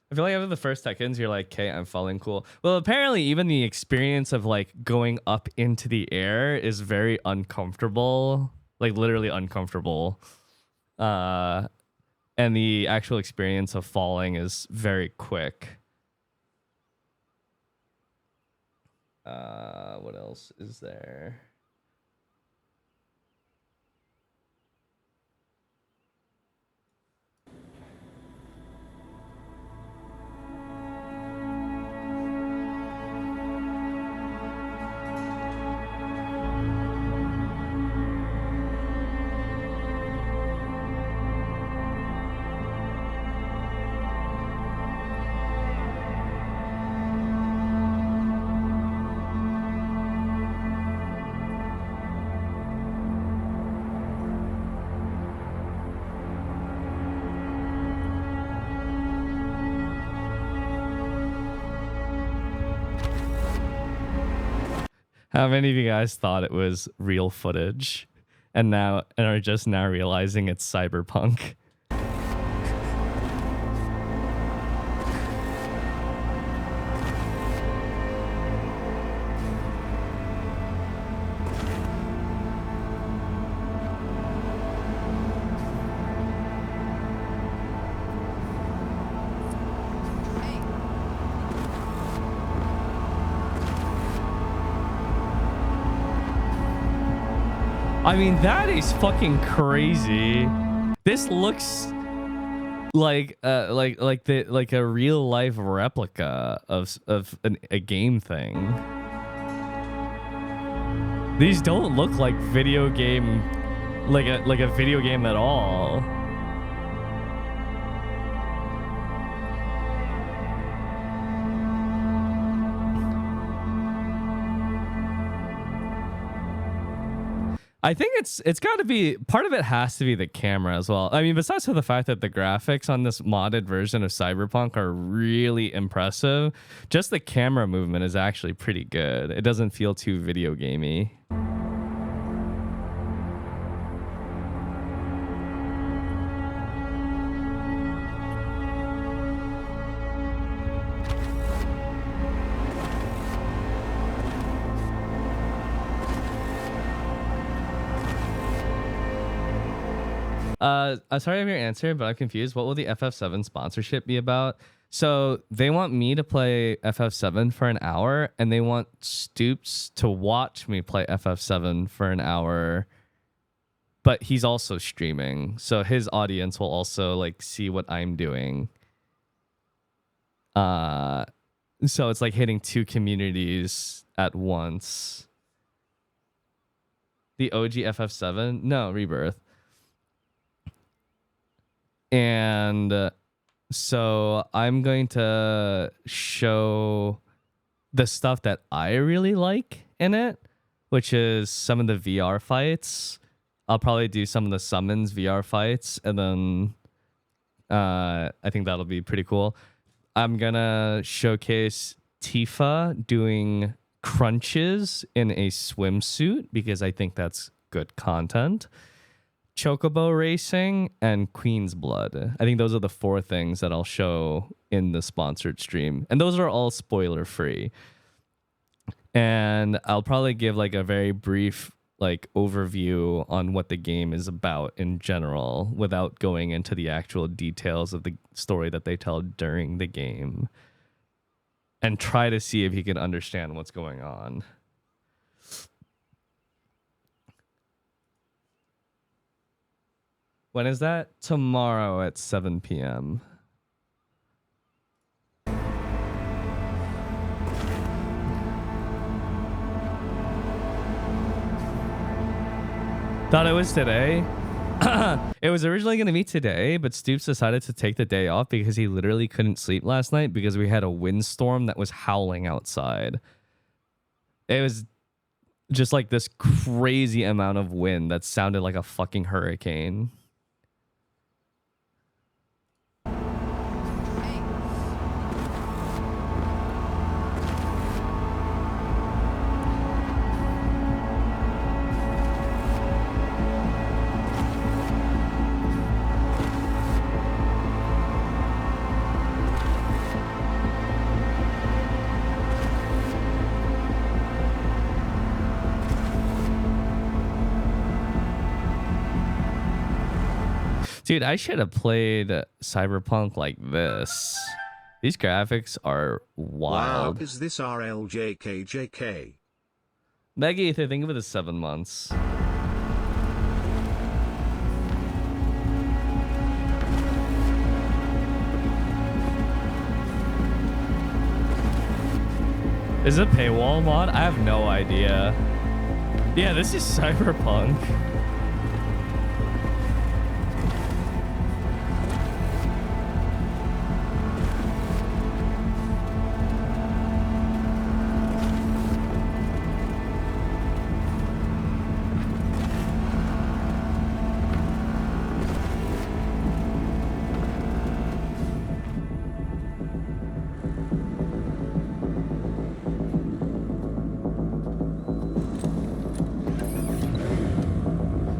I feel like after the first seconds, you're like, okay, I'm falling cool. Well, apparently even the experience of like going up into the air is very uncomfortable, like literally uncomfortable. And the actual experience of falling is very quick. What else is there? How many of you guys thought it was real footage and are just now realizing it's cyberpunk? I mean, that is fucking crazy. This looks like a real life replica of a game thing. These don't look like video game, like a video game at all. I think it's got to be, part of it has to be the camera as well. I mean, besides for the fact that the graphics on this modded version of Cyberpunk are really impressive, just the camera movement is actually pretty good. It doesn't feel too video gamey. Sorry if your answer, but I'm confused. What will the FF7 sponsorship be about? So they want me to play FF7 for an hour, and they want Stoops to watch me play FF7 for an hour. But he's also streaming, so his audience will also like see what I'm doing. So it's like hitting two communities at once. The OG FF7? No, Rebirth. And so I'm going to show the stuff that I really like in it. which is some of the VR fights. I'll probably do some of the summons VR fights, and then I think that'll be pretty cool. I'm gonna showcase Tifa doing crunches in a swimsuit because I think that's good content. Chocobo racing and Queen's Blood. I think those are the 4 things that I'll show in the sponsored stream. And those are all spoiler free. And I'll probably give like a very brief like overview on what the game is about in general without going into the actual details of the story that they tell during the game. And try to see if you can understand what's going on. When is that? Tomorrow at 7 p.m. Thought it was today. It was originally going to be today, but Stoops decided to take the day off because he literally couldn't sleep last night because we had a windstorm that was howling outside. It was just like this crazy amount of wind that sounded like a fucking hurricane. Dude, I should have played Cyberpunk like this. These graphics are wild. Wow, is this RLJKJK? Maggie, if you think of it as 7 months. Is it paywall mod? I have no idea. Yeah, this is Cyberpunk.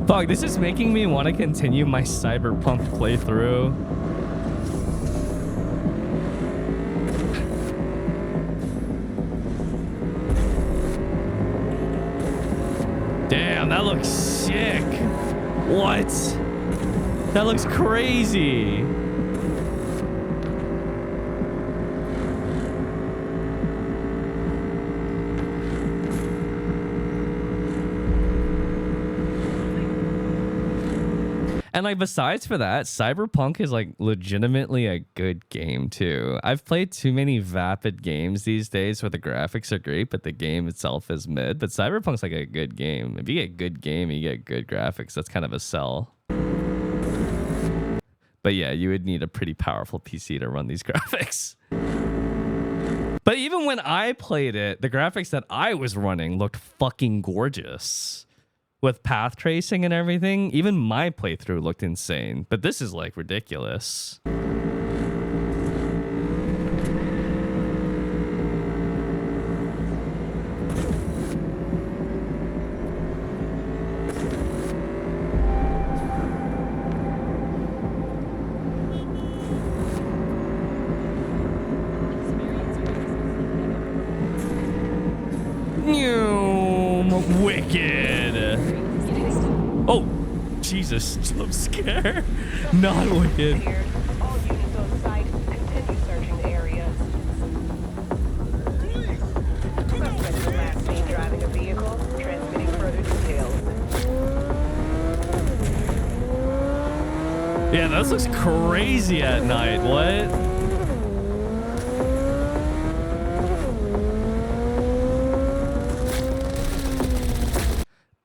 Fuck, this is making me want to continue my Cyberpunk playthrough. Damn, that looks sick. What? That looks crazy. And like besides for that, Cyberpunk is like legitimately a good game too. I've played too many vapid games these days where the graphics are great, but the game itself is mid. But Cyberpunk's like a good game. If you get a good game, you get good graphics. That's kind of a sell. But yeah, you would need a pretty powerful PC to run these graphics. But even when I played it, the graphics that I was running looked fucking gorgeous. With path tracing and everything, even my playthrough looked insane. But this is like ridiculous. Wicked. Oh, Jesus, jump scare. Not wicked. All units on site, continue searching areas. Suspect was last seen driving a vehicle, transmitting further details. Yeah, that looks crazy at night. What?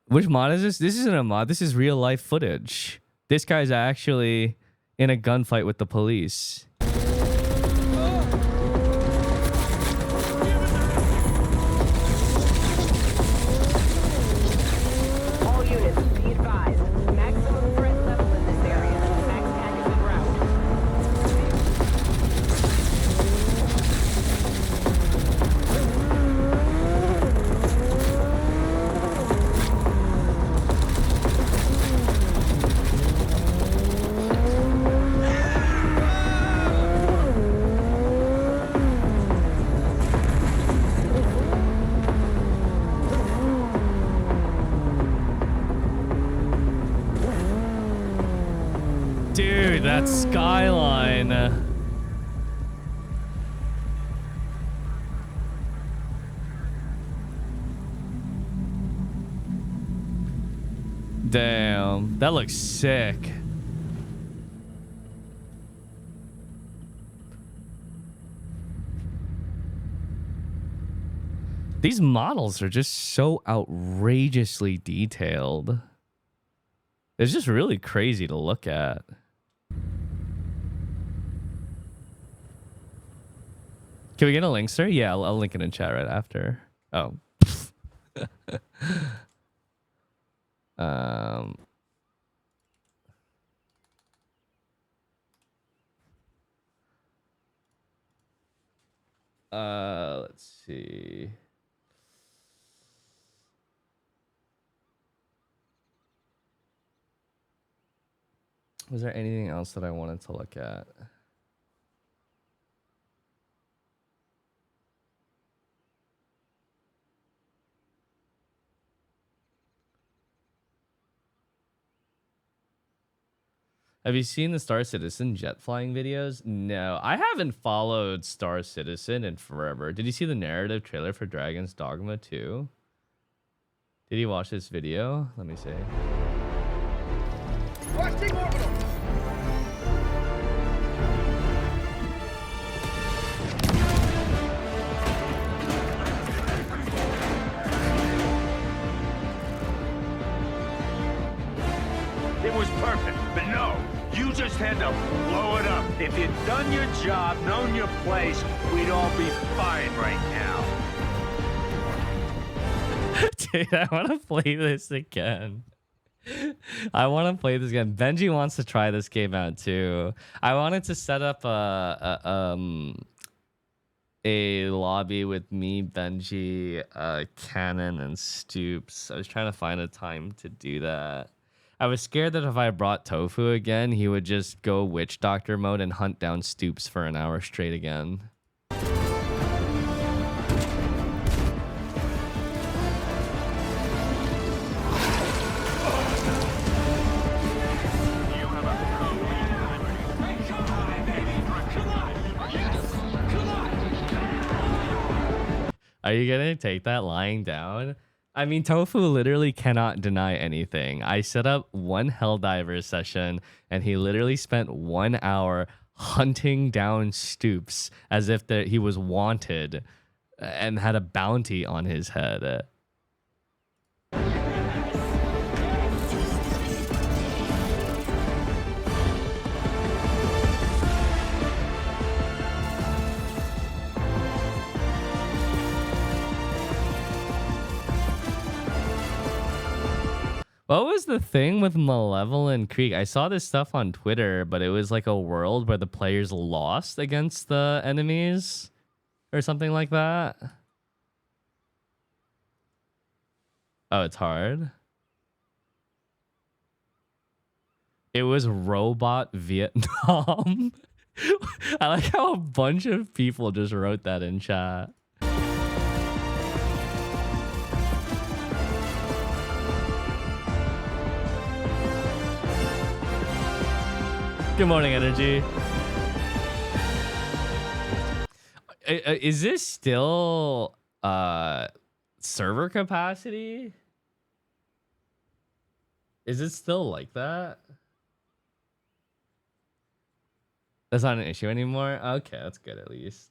Which mod is this? This isn't a mod. This is real life footage. This guy's actually in a gunfight with the police. that skyline. Damn, that looks sick. These models are just so outrageously detailed. It's just really crazy to look at. Can we get a link, sir? Yeah, I'll link it in chat right after. Oh. Let's see. Was there anything else that I wanted to look at? Have you seen the Star Citizen jet flying videos? No, I haven't followed Star Citizen in forever. Did you see the narrative trailer for Dragon's Dogma 2? Did you watch this video? Let me see. Watching orbital. It was perfect, but no, you just had to blow it up. If you'd done your job, known your place, we'd all be fine right now. Dude, I want to play this again. I want to play this again. Benji wants to try this game out too. I wanted to set up a lobby with me, Benji, Cannon, and Stoops. I was trying to find a time to do that. I was scared that if I brought Tofu again, he would just go witch doctor mode and hunt down Stoops for an hour straight again. Are you gonna take that lying down? I mean, Tofu literally cannot deny anything. I set up one Helldiver session, and he literally spent 1 hour hunting down Stoops as if he was wanted and had a bounty on his head. What was the thing with Malevolent Creek? I saw this stuff on Twitter, but it was like a world where the players lost against the enemies or something like that. Oh, it's hard. It was Robot Vietnam. I like how a bunch of people just wrote that in chat. Good morning, Energy. Is this still server capacity? Is it still like that? That's not an issue anymore? Okay, that's good at least.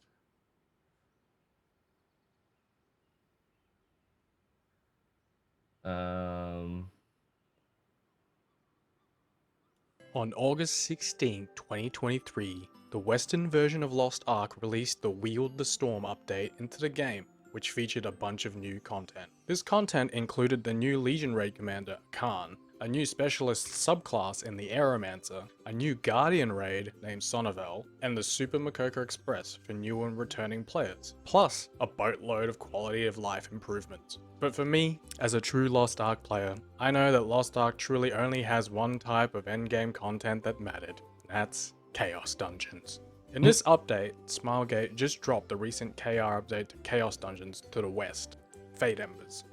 On August 16, 2023, the Western version of Lost Ark released the Wield the Storm update into the game, which featured a bunch of new content. This content included the new Legion Raid Commander, Khan, a new specialist subclass in the Aeromancer, a new Guardian raid named Sonnevel, and the Super Makoko Express for new and returning players, plus a boatload of quality of life improvements. But for me, as a true Lost Ark player, I know that Lost Ark truly only has one type of endgame content that mattered, and that's Chaos Dungeons. In this update, Smilegate just dropped the recent KR update to Chaos Dungeons to the west, Fate Embers.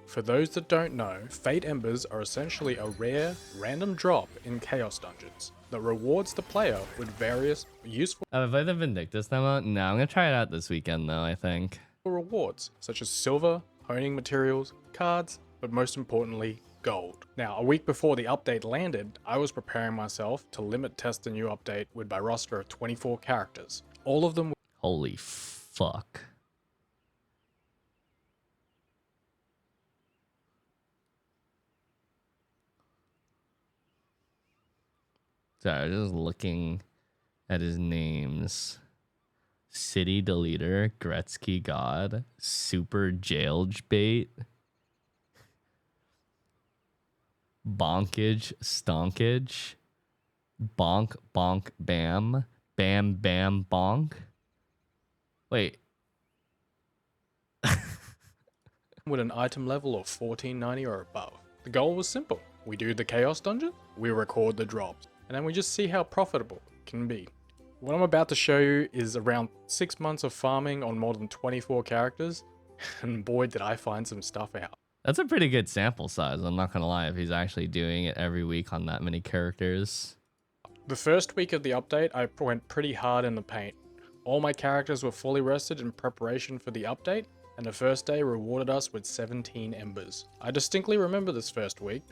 For those that don't know, Fate Embers are essentially a rare, random drop in Chaos Dungeons. that rewards the player with various useful Have I played the Vindictus demo? No, I'm gonna try it out this weekend though, I think. rewards, such as silver, honing materials, cards, but most importantly, gold. Now, a week before the update landed, I was preparing myself to limit test the new update with my roster of 24 characters. All of them. Holy fuck. Sorry, just looking at his names. City Deleter, Gretzky God, Super Jailge Bait, Bonkage Stonkage, Bonk Bonk Bam, Bam Bam Bonk. Wait. With an item level of 1490 or above. The goal was simple. We do the Chaos Dungeon, we record the drops, and then we just see how profitable it can be. What I'm about to show you is around 6 months of farming on more than 24 characters, and boy did I find some stuff out. That's a pretty good sample size, I'm not gonna lie, if he's actually doing it every week on that many characters. The first week of the update, I went pretty hard in the paint. All my characters were fully rested in preparation for the update, and the first day rewarded us with 17 embers. I distinctly remember this first week.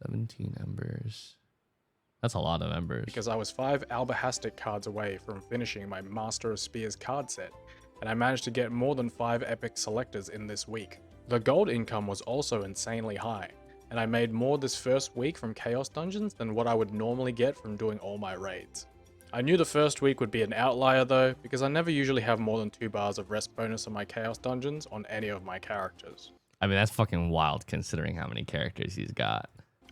17 embers. That's a lot of embers. Because I was 5 Albahastic cards away from finishing my Master of Spears card set, and I managed to get more than 5 epic selectors in this week. The gold income was also insanely high, and I made more this first week from Chaos Dungeons than what I would normally get from doing all my raids. I knew the first week would be an outlier though, because I never usually have more than 2 bars of rest bonus on my Chaos Dungeons on any of my characters. I mean, that's fucking wild considering how many characters he's got.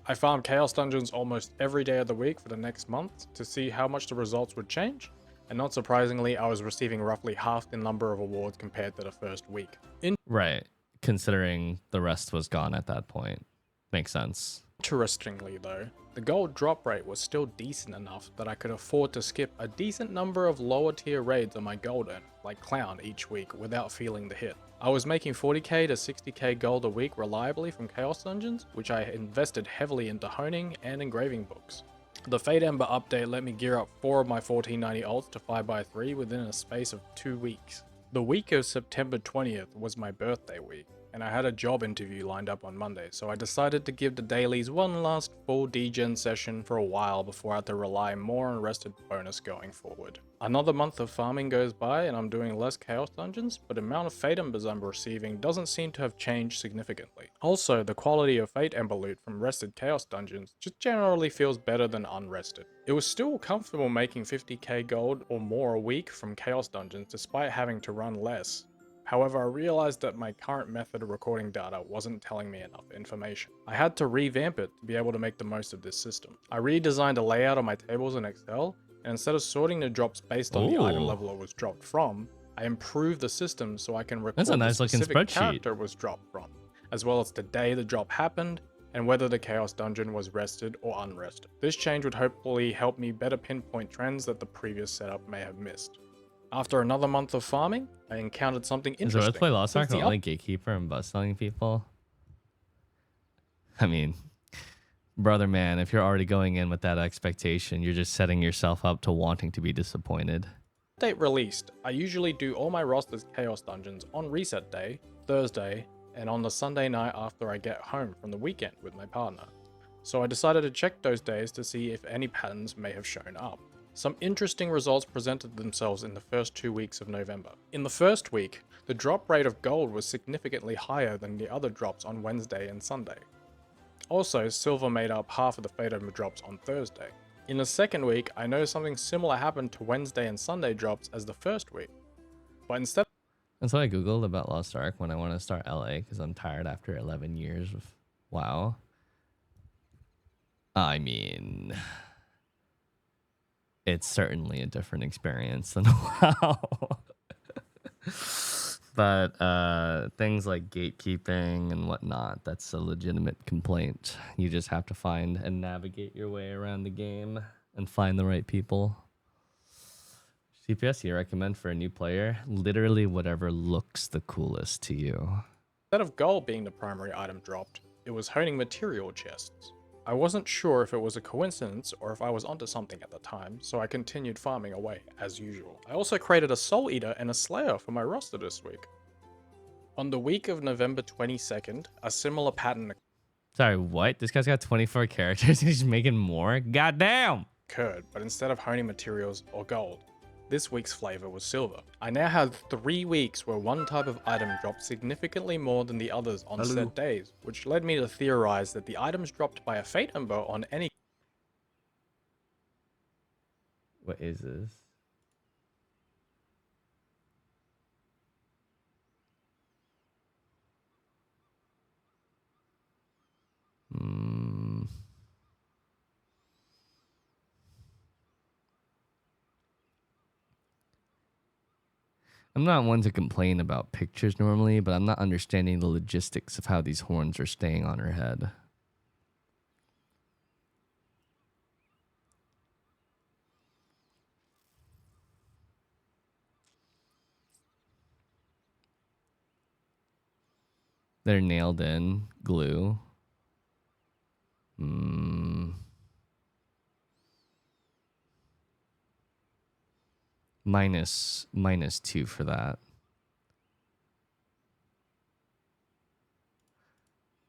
I farmed Chaos Dungeons almost every day of the week for the next month to see how much the results would change, and not surprisingly, I was receiving roughly half the number of awards compared to the first week. Right, considering the rest was gone at that point. Makes sense. Interestingly though, the gold drop rate was still decent enough that I could afford to skip a decent number of lower tier raids on my gold earn, like Clown, each week without feeling the hit. I was making 40k to 60k gold a week reliably from Chaos Dungeons, which I invested heavily into honing and engraving books. The Fate Ember update let me gear up 4 of my 1490 alts to 5x3 within a space of 2 weeks. The week of September 20th was my birthday week, and I had a job interview lined up on Monday, so I decided to give the dailies one last full degen session for a while before I had to rely more on rested bonus going forward. Another month of farming goes by and I'm doing less Chaos Dungeons, but the amount of Fate Embers I'm receiving doesn't seem to have changed significantly. Also, the quality of Fate Ember loot from rested Chaos Dungeons just generally feels better than unrested. It was still comfortable making 50k gold or more a week from Chaos Dungeons despite having to run less. However, I realized that my current method of recording data wasn't telling me enough information. I had to revamp it to be able to make the most of this system. I redesigned a layout of my tables in Excel, and instead of sorting the drops based on the item level it was dropped from, I improved the system so I can record That's a nice the looking specific spreadsheet. character was dropped from, as well as the day the drop happened, and whether the Chaos Dungeon was rested or unrested. This change would hopefully help me better pinpoint trends that the previous setup may have missed. After another month of farming, I encountered something Is it interesting. worth play Lost Since Ark the on only Gatekeeper and bus selling people? I mean, brother man, if you're already going in with that expectation, you're just setting yourself up to wanting to be disappointed. Update released, I usually do all my roster's Chaos Dungeons on reset day, Thursday, and on the Sunday night after I get home from the weekend with my partner. So I decided to check those days to see if any patterns may have shown up. Some interesting results presented themselves in the first 2 weeks of November. In the first week, the drop rate of gold was significantly higher than the other drops on Wednesday and Sunday. Also, silver made up half of the Fate Ember drops on Thursday. In the second week, I noticed something similar happened to Wednesday and Sunday drops as the first week. But instead, That's what I googled about Lost Ark when I want to start LA because I'm tired after 11 years of WoW. I mean, it's certainly a different experience than WoW. But things like gatekeeping and whatnot, that's a legitimate complaint. You just have to find and navigate your way around the game and find the right people. CPS you recommend for a new player? Literally whatever looks the coolest to you. instead of gold being the primary item dropped, it was honing material chests. I wasn't sure if it was a coincidence or if I was onto something at the time, so I continued farming away as usual. I also created a Soul Eater and a Slayer for my roster this week. On the week of November 22nd, a similar pattern Sorry, what? This guy's got 24 characters and he's making more? Goddamn! occurred, but instead of honing materials or gold, this week's flavor was silver. I now have 3 weeks where one type of item dropped significantly more than the others on set days, which led me to theorize that the items dropped by a Fate Ember on any... What is this? I'm not one to complain about pictures normally, but I'm not understanding the logistics of how these horns are staying on her head. They're nailed in glue. -2 for that.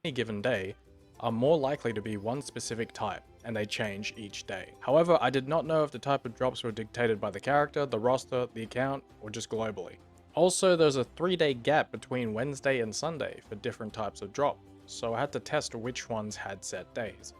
Any given day are more likely to be one specific type, and they change each day. However, I did not know if the type of drops were dictated by the character, the roster, the account, or just globally. Also, there's a 3-day gap between Wednesday and Sunday for different types of drop, so I had to test which ones had set days.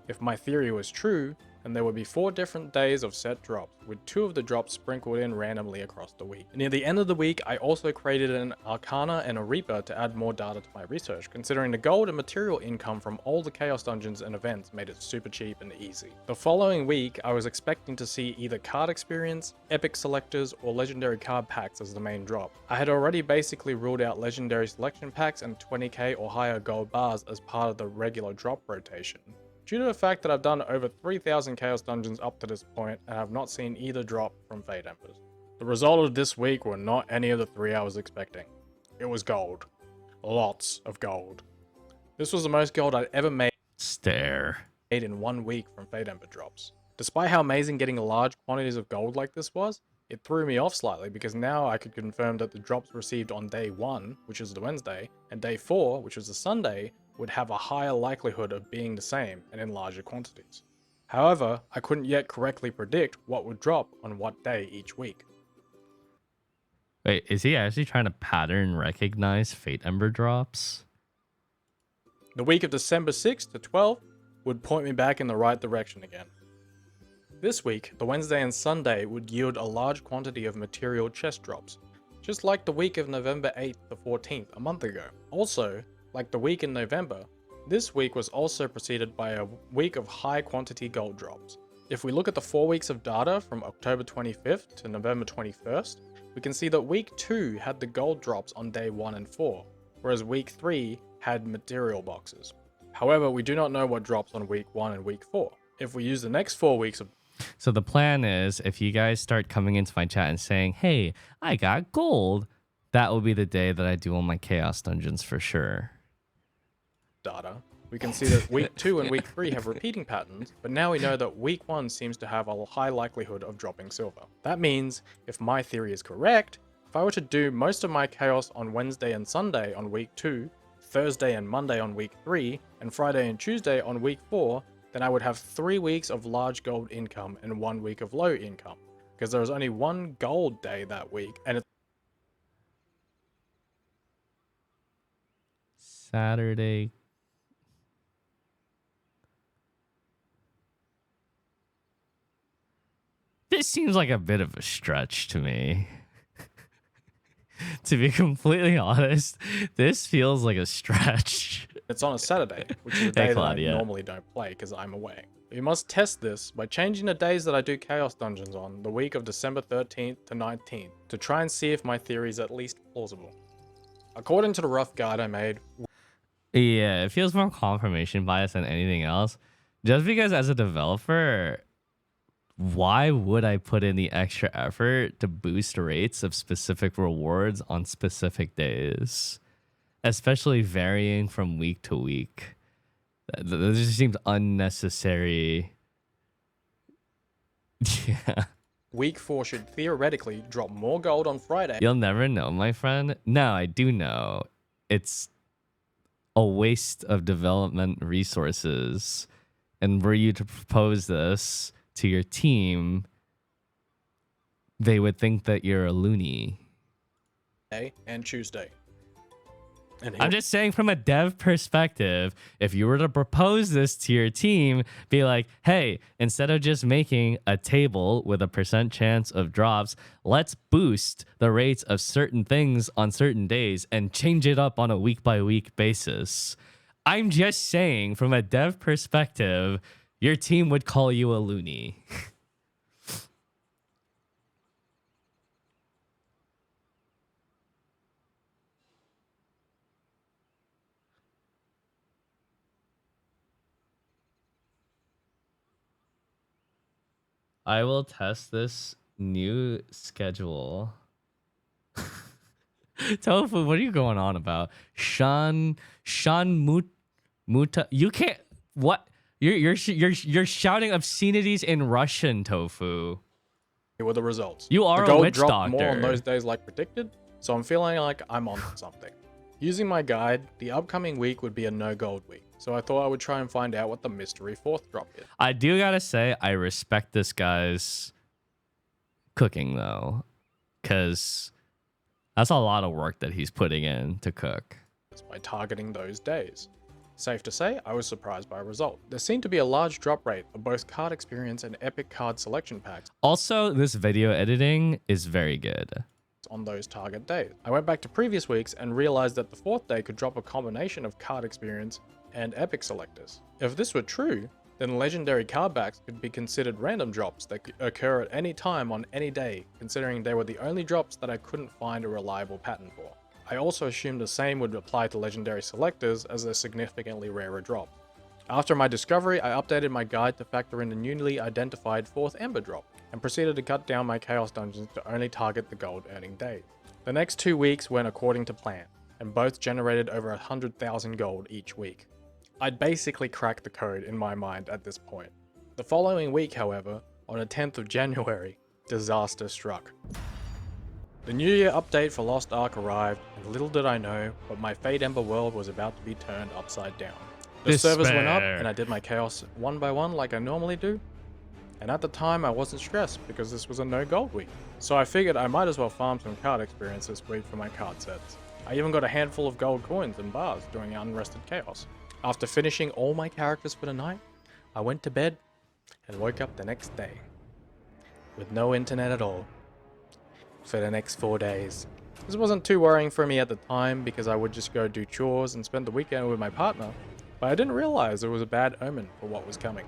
If my theory was true, then there would be 4 different days of set drops, with 2 of the drops sprinkled in randomly across the week. Near the end of the week, I also created an Arcana and a Reaper to add more data to my research, considering the gold and material income from all the Chaos Dungeons and events made it super cheap and easy. The following week, I was expecting to see either card experience, epic selectors, or legendary card packs as the main drop. I had already basically ruled out legendary selection packs and 20k or higher gold bars as part of the regular drop rotation, due to the fact that I've done over 3,000 Chaos Dungeons up to this point and have not seen either drop from Fate Embers. The result of this week were not any of the 3 I was expecting. It was gold. Lots of gold. This was the most gold I'd ever made in 1 week from Fate Ember drops. Despite how amazing getting large quantities of gold like this was, it threw me off slightly because now I could confirm that the drops received on day 1, which is the Wednesday, and day 4, which was the Sunday, would have a higher likelihood of being the same and in larger quantities. However, I couldn't yet correctly predict what would drop on what day each week. Wait, is he actually trying to pattern recognize Fate Ember drops? The week of December 6th to 12th would point me back in the right direction again. This week, the Wednesday and Sunday would yield a large quantity of material chest drops, just like the week of November 8th to 14th a month ago. Also, like the week in November, this week was also preceded by a week of high quantity gold drops. If we look at the 4 weeks of data from October 25th to November 21st, we can see that week 2 had the gold drops on day 1 and 4, whereas week 3 had material boxes. However, we do not know what drops on week 1 and week 4. If we use the next 4 weeks of... So the plan is, if you guys start coming into my chat and saying, hey, I got gold, that will be the day that I do all my Chaos Dungeons for sure. Data, we can see that week 2 and week 3 have repeating patterns, but now we know that week 1 seems to have a high likelihood of dropping silver. That means, if my theory is correct, if I were to do most of my chaos on Wednesday and Sunday on week 2, Thursday and Monday on week 3, and Friday and Tuesday on week 4, then I would have 3 weeks of large gold income and 1 week of low income, because there was only 1 gold day that week, and it's Saturday. This seems like a bit of a stretch to me. To be completely honest, this feels like a stretch. It's on a Saturday, which is a day that I normally don't play because I'm away. You must test this by changing the days that I do Chaos Dungeons on the week of December 13th to 19th to try and see if my theory is at least plausible. According to the rough guide I made... Yeah, it feels more confirmation bias than anything else. Just because as a developer, why would I put in the extra effort to boost rates of specific rewards on specific days? Especially varying from week to week. This just seems unnecessary. Yeah. Week 4 should theoretically drop more gold on Friday. You'll never know, my friend. No, I do know. It's a waste of development resources. And were you to propose this to your team, they would think that you're a loony. And Tuesday. And I'm just saying from a dev perspective, if you were to propose this to your team, be like, hey, instead of just making a table with a % chance of drops, let's boost the rates of certain things on certain days and change it up on a week by week basis. I'm just saying from a dev perspective, your team would call you a loony. I will test this new schedule. Tofu, what are you going on about? Sean Muta. You can't. What? You're shouting obscenities in Russian, Tofu. Here were the results. You are the a gold witch dropped doctor. more on those days like predicted, so I'm feeling like I'm on something. Using my guide, the upcoming week would be a no gold week, so I thought I would try and find out what the mystery 4th drop is. I do gotta say, I respect this guy's cooking though, because that's a lot of work that he's putting in to cook. By targeting those days. Safe to say, I was surprised by a result. There seemed to be a large drop rate of both card experience and epic card selection packs. Also, this video editing is very good. On those target days. I went back to previous weeks and realized that the 4th day could drop a combination of card experience and epic selectors. If this were true, then legendary card backs could be considered random drops that could occur at any time on any day, considering they were the only drops that I couldn't find a reliable pattern for. I also assumed the same would apply to legendary selectors as they're significantly rarer drops. After my discovery, I updated my guide to factor in the newly identified 4th Ember drop, and proceeded to cut down my Chaos Dungeons to only target the gold earning days. The next 2 weeks went according to plan, and both generated over 100,000 gold each week. I'd basically cracked the code in my mind at this point. The following week, however, on the 10th of January, disaster struck. The New Year update for Lost Ark arrived, and little did I know, but my Fate Ember world was about to be turned upside down. The servers went up, and I did my chaos one by one like I normally do. And at the time, I wasn't stressed because this was a no gold week. So I figured I might as well farm some card experience this week for my card sets. I even got a handful of gold coins and bars during Unrested Chaos. After finishing all my characters for the night, I went to bed and woke up the next day with no internet at all for the next 4 days. This wasn't too worrying for me at the time because I would just go do chores and spend the weekend with my partner, but I didn't realize it was a bad omen for what was coming.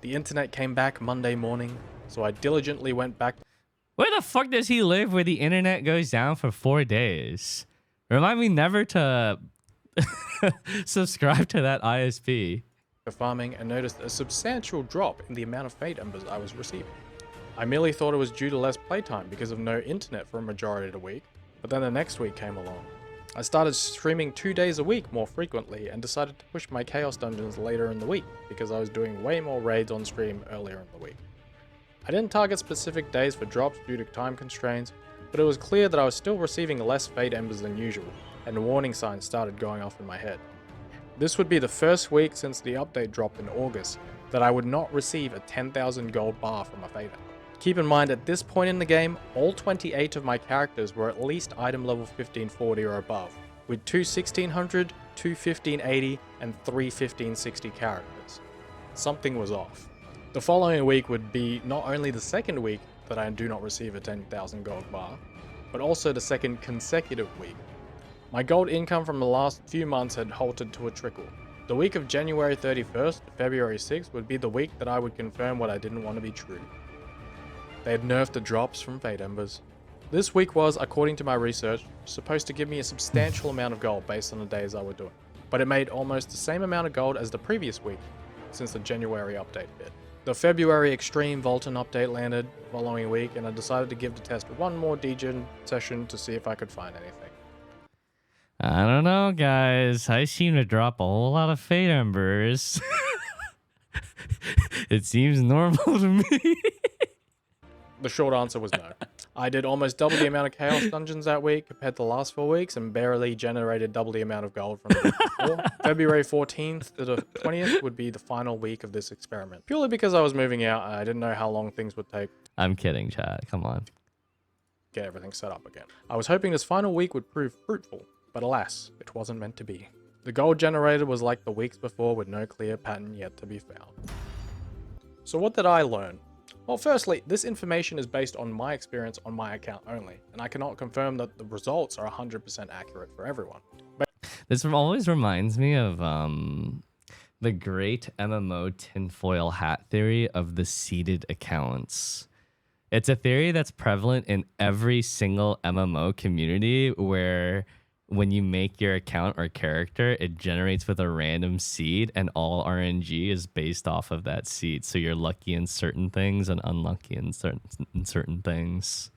The internet came back Monday morning, so I diligently went back. Where the fuck does he live where the internet goes down for 4 days? Remind me never to subscribe to that ISP. For farming and noticed a substantial drop in the amount of Fate Embers I was receiving. I merely thought it was due to less playtime because of no internet for a majority of the week, but then the next week came along. I started streaming 2 days a week more frequently and decided to push my Chaos Dungeons later in the week because I was doing way more raids on stream earlier in the week. I didn't target specific days for drops due to time constraints, but it was clear that I was still receiving less Fate Embers than usual, and warning signs started going off in my head. This would be the first week since the update dropped in August that I would not receive a 10,000 gold bar from a Fate Ember. Keep in mind, at this point in the game, all 28 of my characters were at least item level 1540 or above, with 2 1600, 2 1580, and 3 1560 characters. Something was off. The following week would be not only the second week that I do not receive a 10,000 gold bar, but also the second consecutive week. My gold income from the last few months had halted to a trickle. The week of January 31st to February 6th would be the week that I would confirm what I didn't want to be true. They had nerfed the drops from Fate Embers. This week was, according to my research, supposed to give me a substantial amount of gold based on the days I were doing, but it made almost the same amount of gold as the previous week since the January update hit. The February Extreme Volton update landed the following week, and I decided to give the test one more degen session to see if I could find anything. I don't know, guys. I seem to drop a whole lot of fate embers. It seems normal to me. The short answer was no. I did almost double the amount of Chaos Dungeons that week compared to the last 4 weeks and barely generated double the amount of gold from the week before. February 14th to the 20th would be the final week of this experiment. Purely because I was moving out and I didn't know how long things would take to I'm kidding, chat. Come on. get everything set up again. I was hoping this final week would prove fruitful, but alas, it wasn't meant to be. The gold generated was like the weeks before with no clear pattern yet to be found. So what did I learn? Well, firstly, this information is based on my experience on my account only, and I cannot confirm that the results are 100% accurate for everyone. But This always reminds me of the great MMO tinfoil hat theory of the seeded accounts. It's a theory that's prevalent in every single MMO community where when you make your account or character, it generates with a random seed and all RNG is based off of that seed. So you're lucky in certain things and unlucky in certain things.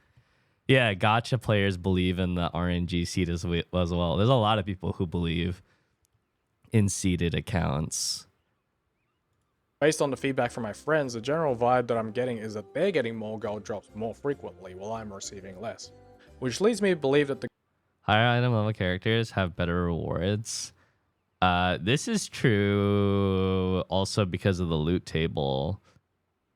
Yeah, gacha players believe in the RNG seed as well. There's a lot of people who believe in seeded accounts. based on the feedback from my friends, the general vibe that I'm getting is that they're getting more gold drops more frequently while I'm receiving less. Which leads me to believe that the Higher item level characters have better rewards. This is true also because of the loot table.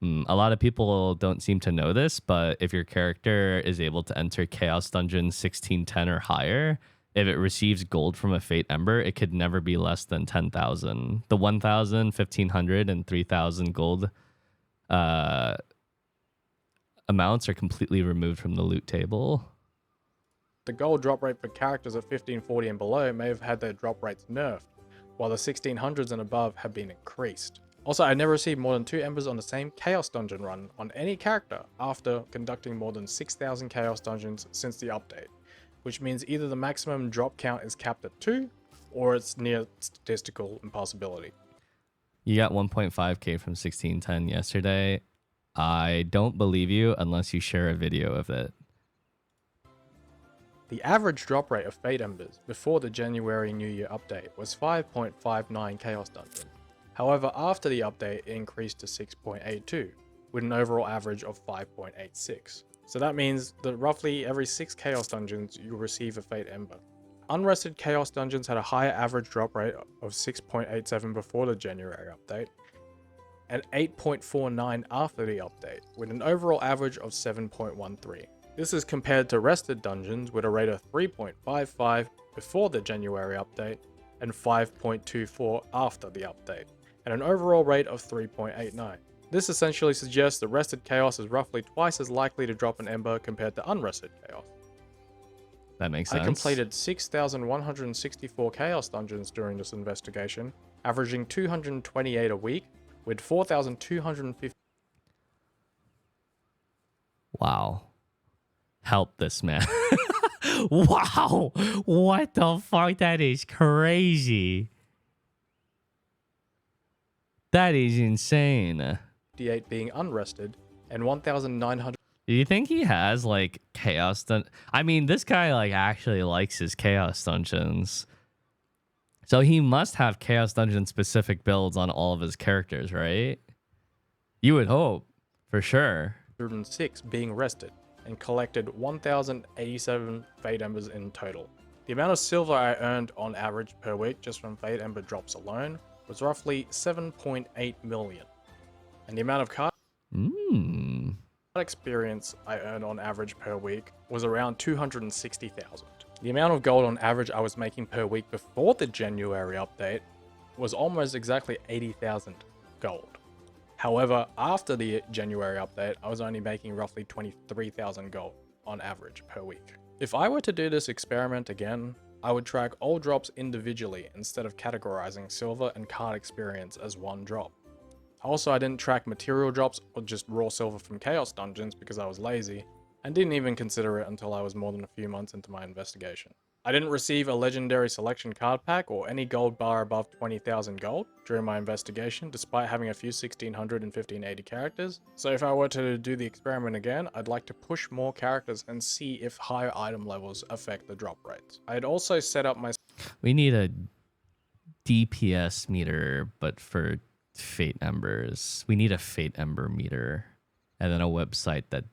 A lot of people don't seem to know this, but if your character is able to enter Chaos Dungeon 1610 or higher, if it receives gold from a Fate Ember, it could never be less than 10,000. The 1,000, 1,500, and 3,000 gold amounts are completely removed from the loot table. the gold drop rate for characters at 1540 and below may have had their drop rates nerfed, while the 1600s and above have been increased. Also, I never received more than 2 embers on the same Chaos Dungeon run on any character after conducting more than 6,000 Chaos Dungeons since the update, which means either the maximum drop count is capped at 2, or it's near statistical impossibility. You got 1.5k from 1610 yesterday. I don't believe you unless you share a video of it. The average drop rate of Fate Embers before the January New Year update was 5.59 Chaos Dungeon. However, after the update, it increased to 6.82, with an overall average of 5.86. So that means that roughly every 6 Chaos Dungeons, you'll receive a Fate Ember. Unrested Chaos Dungeons had a higher average drop rate of 6.87 before the January update, and 8.49 after the update, with an overall average of 7.13. This is compared to rested dungeons with a rate of 3.55 before the January update and 5.24 after the update, and an overall rate of 3.89. This essentially suggests that rested chaos is roughly twice as likely to drop an ember compared to unrested chaos. That makes sense. I completed 6,164 chaos dungeons during this investigation, averaging 228 a week, with 4,250. Wow. Help this man. Wow. What the fuck? That is crazy. That is insane. 58 being unrested, and 1,900. Do you think he has like chaos I mean, this guy like actually likes his chaos dungeons. So he must have chaos dungeon specific builds on all of his characters, right? You would hope, for sure. 106 being rested, and collected 1,087 Fate Embers in total. The amount of silver I earned on average per week just from Fate Ember drops alone was roughly 7.8 million. And the amount of card experience I earned on average per week was around 260,000. The amount of gold on average I was making per week before the January update was almost exactly 80,000 gold. However, after the January update, I was only making roughly 23,000 gold on average per week. If I were to do this experiment again, I would track all drops individually instead of categorizing silver and card experience as one drop. Also, I didn't track material drops or just raw silver from Chaos Dungeons because I was lazy, and didn't even consider it until I was more than a few months into my investigation. I didn't receive a legendary selection card pack or any gold bar above 20,000 gold during my investigation, despite having a few 1600 and 1580 characters. So if I were to do the experiment again, I'd like to push more characters and see if higher item levels affect the drop rates. I had also set up my... We need a DPS meter, but for Fate Embers. We need a Fate Ember meter and then a website that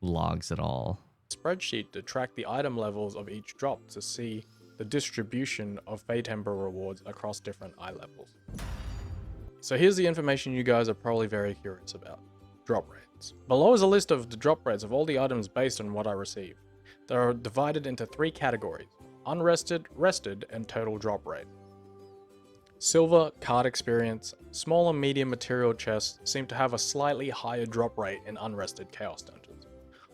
logs it all. Spreadsheet to track the item levels of each drop to see the distribution of Fate Ember rewards across different eye levels. So here's the information you guys are probably very curious about. Drop rates. Below is a list of the drop rates of all the items based on what I received. They are divided into 3 categories: unrested, rested, and total drop rate. Silver, card experience, small and medium material chests seem to have a slightly higher drop rate in unrested Chaos Dungeons,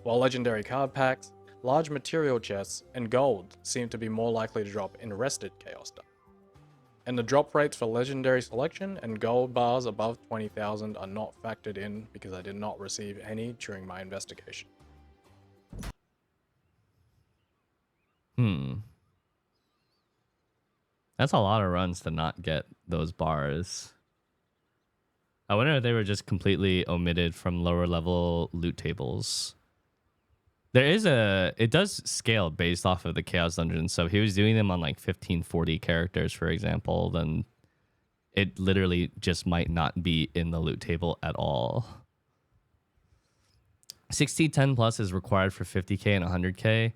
while legendary card packs, large material chests, and gold seem to be more likely to drop in rested Chaos Dungeons. And the drop rates for legendary selection and gold bars above 20,000 are not factored in because I did not receive any during my investigation. That's a lot of runs to not get those bars. I wonder if they were just completely omitted from lower level loot tables. It does scale based off of the Chaos Dungeon. So if he was doing them on like 1540 characters, for example, then it literally just might not be in the loot table at all. 1610 plus is required for 50k and 100k.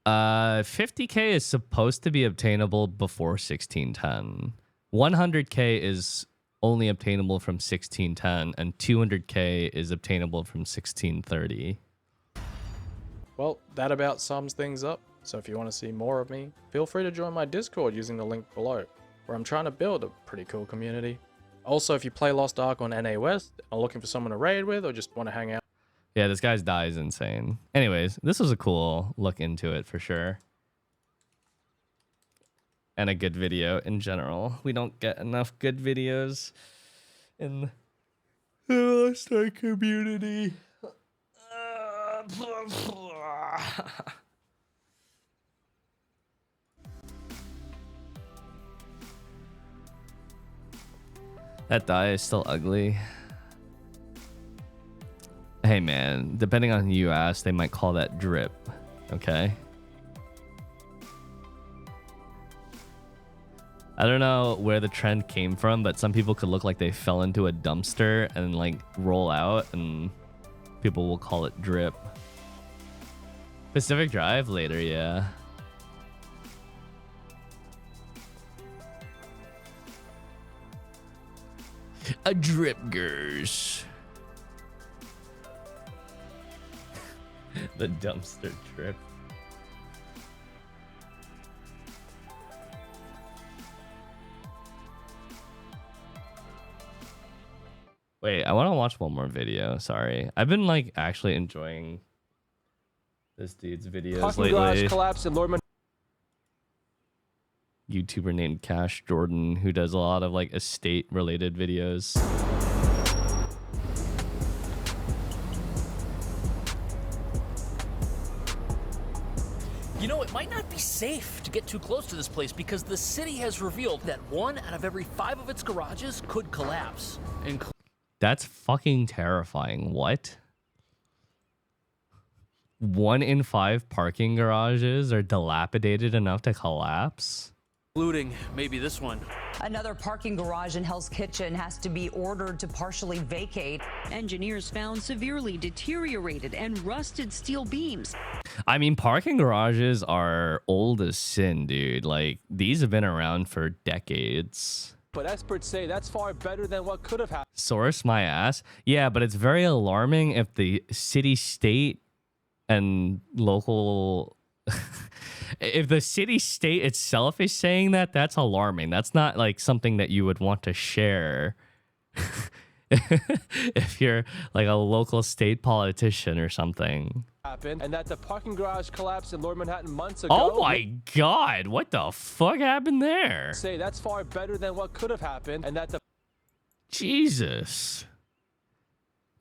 50k is supposed to be obtainable before 1610. 100k is only obtainable from 1610, and 200k is obtainable from 1630. Well, that about sums things up. So if you want to see more of me, feel free to join my Discord using the link below, where I'm trying to build a pretty cool community. Also, if you play Lost Ark on NA West, are looking for someone to raid with, or just want to hang out. Yeah, this guy's die is insane. Anyways, this was a cool look into it for sure. And a good video in general. We don't get enough good videos in the Lost Ark community. That die is still ugly. Hey man, depending on who you ask, they might call that drip. Okay. I don't know where the trend came from, but some people could look like they fell into a dumpster and like roll out, and people will call it drip. Pacific Drive later, yeah. A drip gers. The dumpster trip. Wait, I want to watch one more video. Sorry. I've been like actually enjoying this dude's videos Parking lately. garage collapse in Lordman. YouTuber named Cash Jordan, who does a lot of like estate related videos. You know, it might not be safe to get too close to this place because the city has revealed that 1 out of every 5 of its garages could collapse. That's fucking terrifying. What? 1 in 5 parking garages are dilapidated enough to collapse? Including maybe this one. Another parking garage in Hell's Kitchen has to be ordered to partially vacate. Engineers found severely deteriorated and rusted steel beams. I mean, parking garages are old as sin, dude. Like, these have been around for decades. But experts say that's far better than what could have happened. Source my ass. Yeah, but it's very alarming if the city, state, and local... If the city state itself is saying that, that's alarming. That's not like something that you would want to share if you're like a local state politician or something. And that the parking garage collapsed in Lower Manhattan months ago. Oh my god, what the fuck happened there? Say that's far better than what could have happened, and that the Jesus.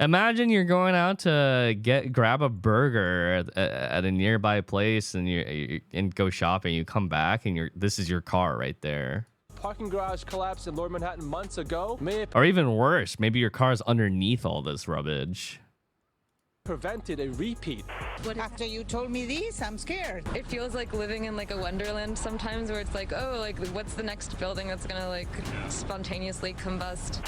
Imagine you're going out to grab a burger at a nearby place, and you go shopping. You come back, and this is your car right there. Parking garage collapsed in Lower Manhattan months ago. May have Or even worse, maybe your car's underneath all this rubbish. prevented a repeat. After you told me this, I'm scared. It feels like living in like a wonderland sometimes, where it's like, oh, like what's the next building that's gonna like spontaneously combust?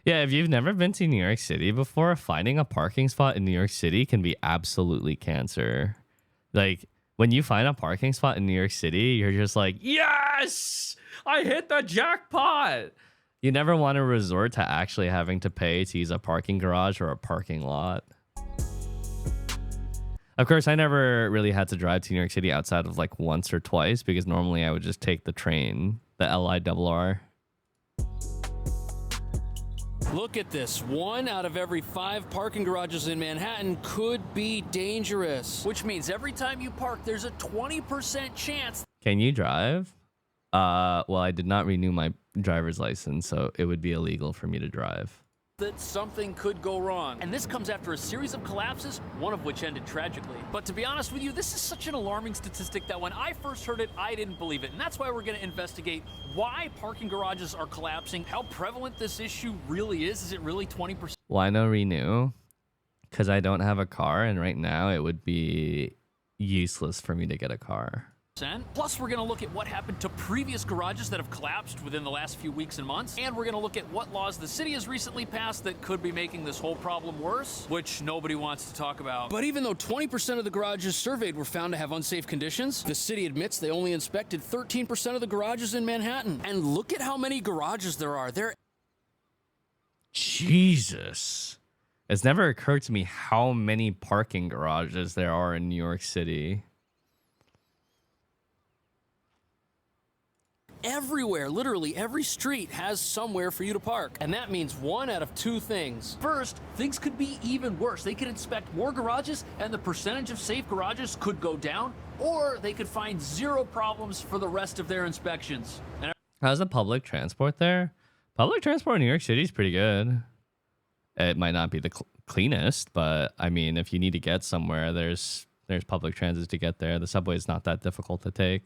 Yeah, if you've never been to New York City before, finding a parking spot in New York City can be absolutely cancer. Like, when you find a parking spot in New York City, you're just like, yes, I hit the jackpot. You never want to resort to actually having to pay to use a parking garage or a parking lot. Of course, I never really had to drive to New York City outside of like once or twice, because normally I would just take the train, the LIRR. Look at this. 1 out of every 5 parking garages in Manhattan could be dangerous, which means every time you park, there's a 20% chance. Can you drive? Well, I did not renew my driver's license, so it would be illegal for me to drive. That something could go wrong. And this comes after a series of collapses, one of which ended tragically. But to be honest with you, this is such an alarming statistic that when I first heard it, I didn't believe it. And that's why we're going to investigate why parking garages are collapsing, how prevalent this issue really is. Is it really 20%? Why no renew? Because I don't have a car, and right now it would be useless for me to get a car. Plus, we're going to look at what happened to previous garages that have collapsed within the last few weeks and months. And we're going to look at what laws the city has recently passed that could be making this whole problem worse, which nobody wants to talk about. But even though 20% of the garages surveyed were found to have unsafe conditions, the city admits they only inspected 13% of the garages in Manhattan. And look at how many garages there are. Jesus. It's never occurred to me how many parking garages there are in New York City. Everywhere, literally every street has somewhere for you to park. And that means 1 out of 2 things. First, things could be even worse. They could inspect more garages and the percentage of safe garages could go down, or they could find 0 problems for the rest of their inspections. And how's the public transport there? Public transport in New York City is pretty good. It might not be the cleanest, but I mean, if you need to get somewhere, there's public transit to get there. The subway is not that difficult to take.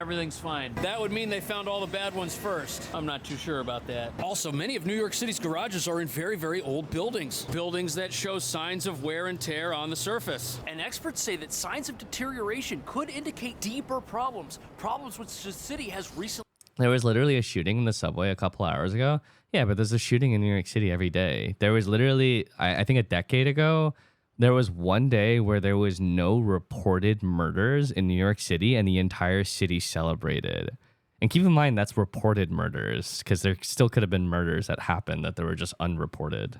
everything's fine. That would mean they found all the bad ones first. I'm not too sure about that. Also, many of New York City's garages are in very, very old buildings. Buildings that show signs of wear and tear on the surface. And experts say that signs of deterioration could indicate deeper problems. Problems which the city has recently... There was literally a shooting in the subway a couple hours ago. Yeah, but there's a shooting in New York City every day. There was literally, I think a decade ago, there was one day where there was no reported murders in New York City and the entire city celebrated. And keep in mind, that's reported murders, because there still could have been murders that happened that they were just unreported.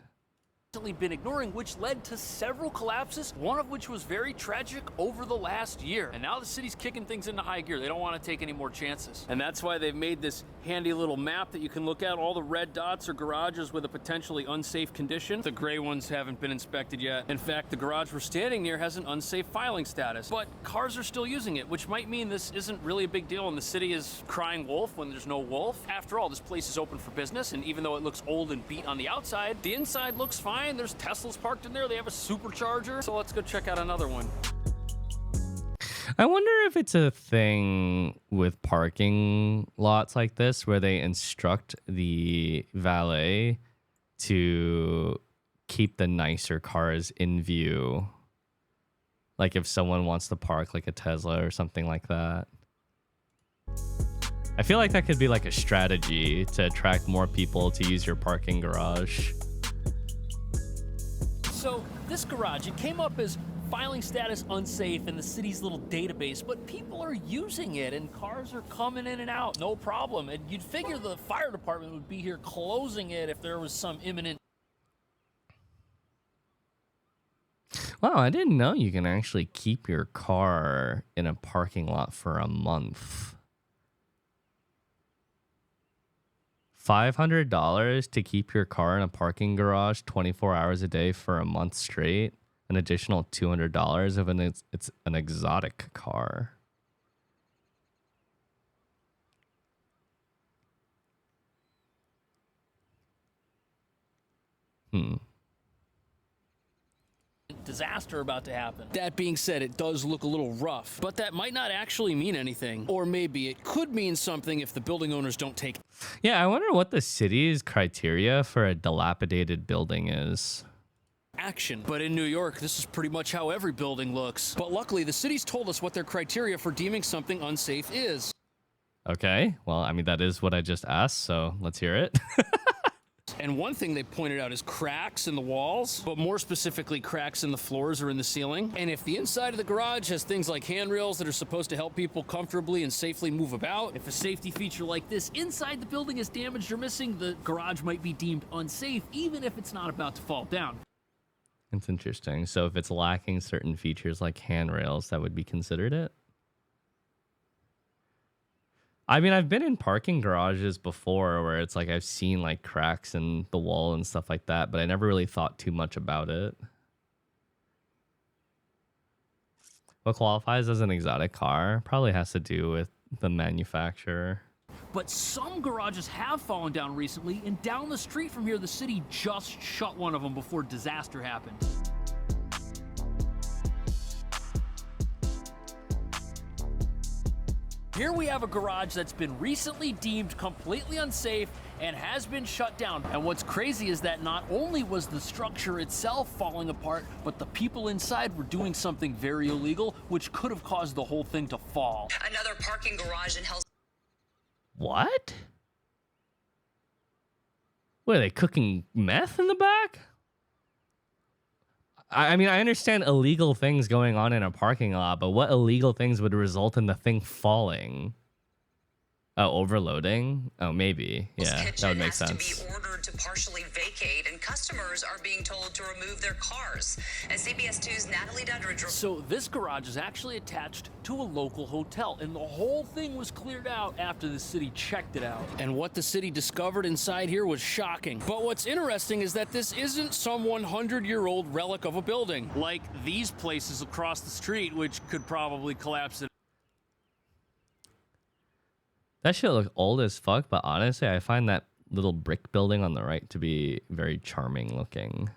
Been ignoring, which led to several collapses, one of which was very tragic over the last year. And now the city's kicking things into high gear. They don't want to take any more chances. And that's why they've made this handy little map that you can look at. All the red dots are garages with a potentially unsafe condition. The gray ones haven't been inspected yet. In fact, the garage we're standing near has an unsafe filing status, but cars are still using it, which might mean this isn't really a big deal and the city is crying wolf when there's no wolf. After all, this place is open for business, and even though it looks old and beat on the outside, the inside looks fine. There's Teslas parked in there. They have a supercharger. So let's go check out another one. I wonder if it's a thing with parking lots like this where they instruct the valet to keep the nicer cars in view. Like if someone wants to park like a Tesla or something like that. I feel like that could be like a strategy to attract more people to use your parking garage. So this garage, it came up as filing status unsafe in the city's little database, but people are using it and cars are coming in and out, no problem. And you'd figure the fire department would be here closing it if there was some imminent... Wow, I didn't know you can actually keep your car in a parking lot for a month. $500 to keep your car in a parking garage 24 hours a day for a month straight. An additional $200 if it's an exotic car. disaster about to happen. That being said, it does look a little rough, but that might not actually mean anything. Or maybe it could mean something if the building owners don't take it. Yeah, I wonder what the city's criteria for a dilapidated building is. Action. But in New York, this is pretty much how every building looks. But luckily, the city's told us what their criteria for deeming something unsafe is. Okay, well, I mean, that is what I just asked, so let's hear it. And one thing they pointed out is cracks in the walls, but more specifically, cracks in the floors or in the ceiling. And if the inside of the garage has things like handrails that are supposed to help people comfortably and safely move about, if a safety feature like this inside the building is damaged or missing, the garage might be deemed unsafe, even if it's not about to fall down. It's interesting. So if it's lacking certain features like handrails, that would be considered it? I mean, I've been in parking garages before where it's like I've seen like cracks in the wall and stuff like that, but I never really thought too much about it. What qualifies as an exotic car probably has to do with the manufacturer. But some garages have fallen down recently, and down the street from here, the city just shut one of them before disaster happened. Here we have a garage that's been recently deemed completely unsafe and has been shut down. And what's crazy is that not only was the structure itself falling apart, but the people inside were doing something very illegal, which could have caused the whole thing to fall. Another parking garage in Helsinki. What? What, are they cooking meth in the back? I mean, I understand illegal things going on in a parking lot, but what illegal things would result in the thing falling? Oh, overloading? Oh, maybe. Yeah, that would make sense. To be ordered to partially vacate, and customers are being told to remove their cars. As CBS 2's Natalie Duddridge. So this garage is actually attached to a local hotel, and the whole thing was cleared out after the city checked it out. And what the city discovered inside here was shocking. But what's interesting is that this isn't some 100-year-old relic of a building, like these places across the street, which could probably collapse. That shit look old as fuck, but honestly, I find that little brick building on the right to be very charming looking.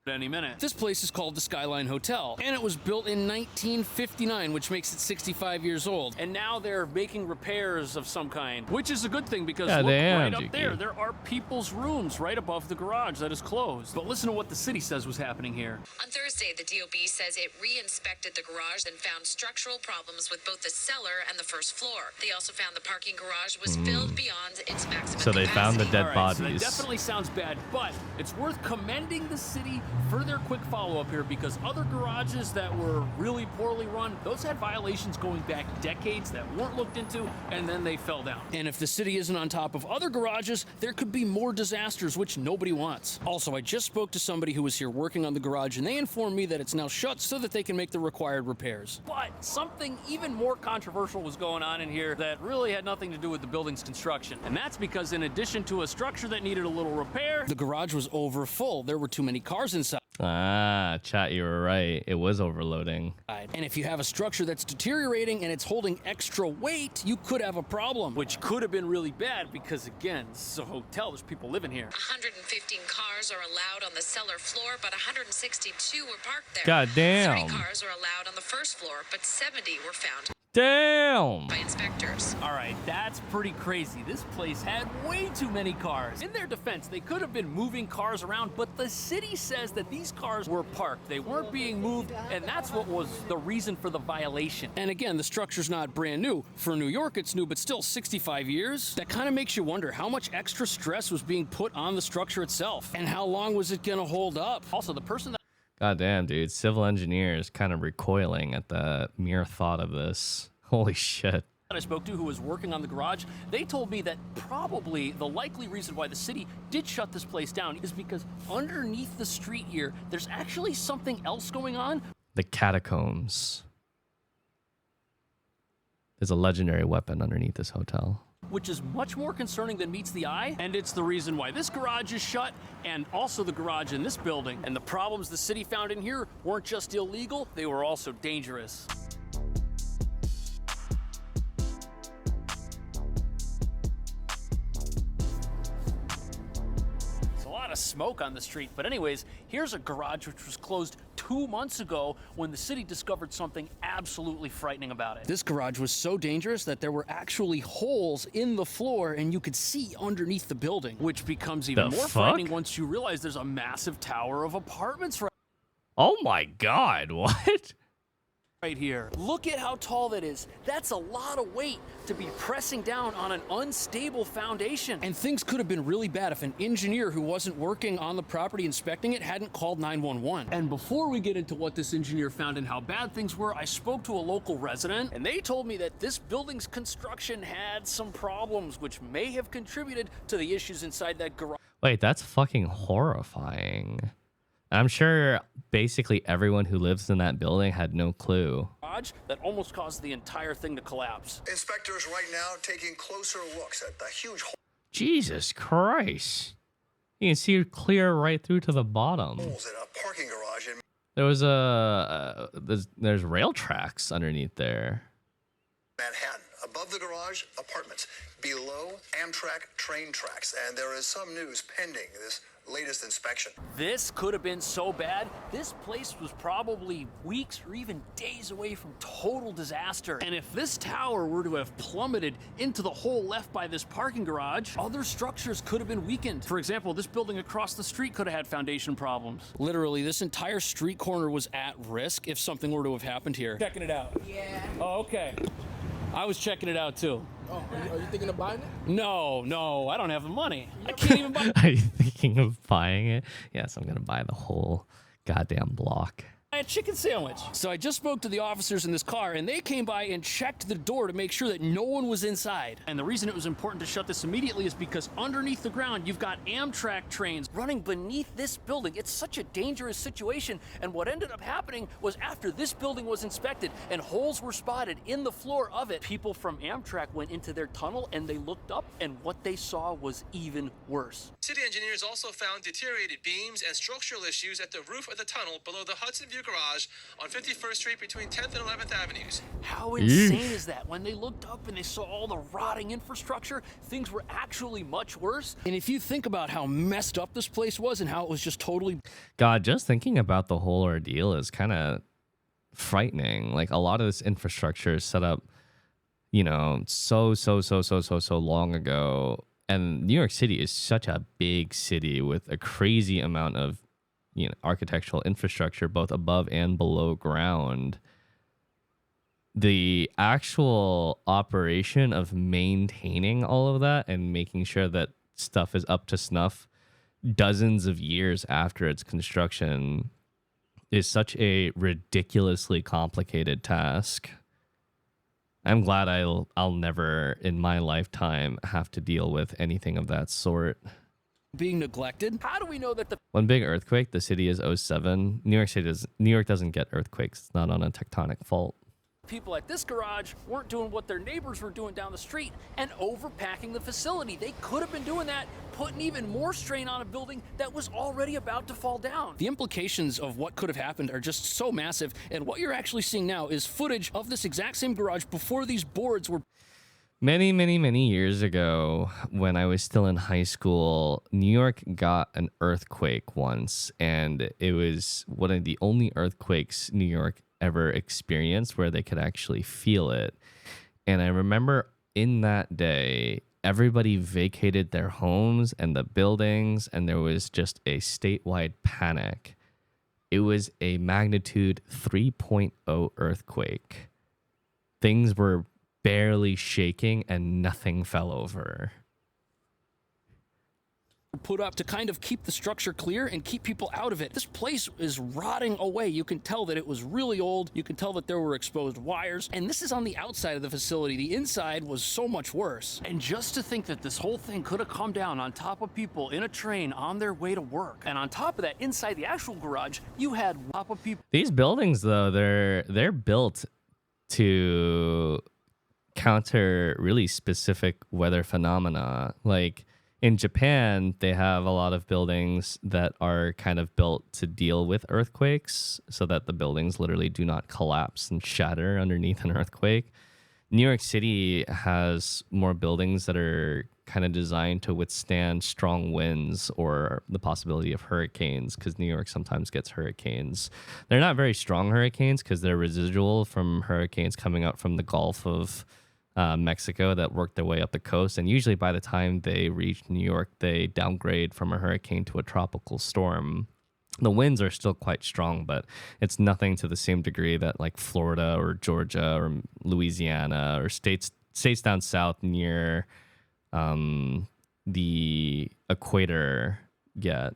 Any minute. This place is called the Skyline Hotel, and it was built in 1959, which makes it 65 years old. And now they're making repairs of some kind, which is a good thing because look, right up there are people's rooms right above the garage that is closed. But listen to what the city says was happening here. On Thursday, the DOB says it re-inspected the garage and found structural problems with both the cellar and the first floor. They also found the parking garage was filled beyond its maximum So they capacity. found the dead bodies. So that definitely sounds bad, but it's worth commending the city for their quick follow-up here, because other garages that were really poorly run, those had violations going back decades that weren't looked into, and then they fell down. And if the city isn't on top of other garages, there could be more disasters, which nobody wants. Also, I just spoke to somebody who was here working on the garage, and they informed me that it's now shut so that they can make the required repairs. But something even more controversial was going on in here that really had nothing to do with the building's construction. And that's because in addition to a structure that needed a little repair, the garage was over full. There were too many cars inside. Ah, chat, you were right. It was overloading. And if you have a structure that's deteriorating and it's holding extra weight, you could have a problem, which could have been really bad because, again, this is a hotel. There's people living here. 115 cars are allowed on the cellar floor, but 162 were parked there. God damn. 3 cars are allowed on the first floor, but 70 were found. Damn! By inspectors. All right, that's pretty crazy. This place had way too many cars. In their defense, they could have been moving cars around, but the city says that these cars were parked. They weren't being moved, and that's what was the reason for the violation. And again, the structure's not brand new. For New York, it's new, but still 65 years. That kind of makes you wonder how much extra stress was being put on the structure itself, and how long was it gonna hold up? Also, the person that God damn, dude. Civil engineers kind of recoiling at the mere thought of this. Holy shit. I spoke to who was working on the garage, they told me that probably the likely reason why the city did shut this place down is because underneath the street here, there's actually something else going on. The catacombs. There's a legendary weapon underneath this hotel, Which is much more concerning than meets the eye, and it's the reason why this garage is shut, and also the garage in this building. And the problems the city found in here weren't just illegal, they were also dangerous. of smoke on the street. But anyways, here's a garage which was closed 2 months ago when the city discovered something absolutely frightening about it. This garage was so dangerous that there were actually holes in the floor and you could see underneath the building, which becomes even more frightening once you realize there's a massive tower of apartments Oh my God, what? right here. Look at how tall that is. That's a lot of weight to be pressing down on an unstable foundation. And things could have been really bad if an engineer who wasn't working on the property inspecting it hadn't called 911. And before we get into what this engineer found and how bad things were, I spoke to a local resident and they told me that this building's construction had some problems which may have contributed to the issues inside that garage. Wait, that's fucking horrifying. I'm sure basically everyone who lives in that building had no clue. That almost caused the entire thing to collapse. Inspectors right now taking closer looks at the huge Jesus Christ. You can see clear right through to the bottom. holes in a parking garage in There was there's rail tracks underneath there. Manhattan. Above the garage, apartments. Below, Amtrak train tracks. And there is some news pending this latest inspection. This could have been so bad. This place was probably weeks or even days away from total disaster. And if this tower were to have plummeted into the hole left by this parking garage, other structures could have been weakened. For example, this building across the street could have had foundation problems. Literally, this entire street corner was at risk if something were to have happened here. Checking it out. Yeah. Oh, okay. I was checking it out too. Oh, are you thinking of buying it? No, I don't have the money. I can't even buy Are you thinking of buying it? Yes, I'm gonna buy the whole goddamn block. a chicken sandwich. So I just spoke to the officers in this car and they came by and checked the door to make sure that no one was inside. And the reason it was important to shut this immediately is because underneath the ground, you've got Amtrak trains running beneath this building. It's such a dangerous situation. And what ended up happening was after this building was inspected and holes were spotted in the floor of it, people from Amtrak went into their tunnel and they looked up and what they saw was even worse. City engineers also found deteriorated beams and structural issues at the roof of the tunnel below the Hudson View Garage on 51st Street between 10th and 11th Avenues. How insane is that? When they looked up and they saw all the rotting infrastructure, things were actually much worse. And if you think about how messed up this place was and how it was just totally... God, just thinking about the whole ordeal is kind of frightening. Like, a lot of this infrastructure is set up, you know, so long ago. And New York City is such a big city with a crazy amount of, you know, architectural infrastructure both above and below ground. The actual operation of maintaining all of that and making sure that stuff is up to snuff dozens of years after its construction is such a ridiculously complicated task. I'm glad I'll never in my lifetime have to deal with anything of that sort. being neglected. How do we know that the One big earthquake, the city is 07. New York doesn't get earthquakes. It's not on a tectonic fault. people at this garage weren't doing what their neighbors were doing down the street and overpacking the facility? They could have been doing that, putting even more strain on a building that was already about to fall down. The implications of what could have happened are just so massive, and what you're actually seeing now is footage of this exact same garage before these boards were... Many years ago, when I was still in high school, New York got an earthquake once, and it was one of the only earthquakes New York ever experienced where they could actually feel it. And I remember in that day, everybody vacated their homes and the buildings, and there was just a statewide panic. It was a magnitude 3.0 earthquake. Things were barely shaking and nothing fell over. Put up to kind of keep the structure clear and keep people out of it. This place is rotting away. You can tell that it was really old. You can tell that there were exposed wires. And this is on the outside of the facility. The inside was so much worse. And just to think that this whole thing could have come down on top of people in a train on their way to work. And on top of that, inside the actual garage, you had top of people. These buildings, though, they're built to counter really specific weather phenomena. Like in Japan, they have a lot of buildings that are kind of built to deal with earthquakes so that the buildings literally do not collapse and shatter underneath an earthquake. New York City has more buildings that are kind of designed to withstand strong winds or the possibility of hurricanes, because New York sometimes gets hurricanes. They're not very strong hurricanes because they're residual from hurricanes coming out from the Gulf of Mexico that work their way up the coast. And usually by the time they reach New York, they downgrade from a hurricane to a tropical storm. The winds are still quite strong, but it's nothing to the same degree that like Florida or Georgia or Louisiana or states down south near the equator get.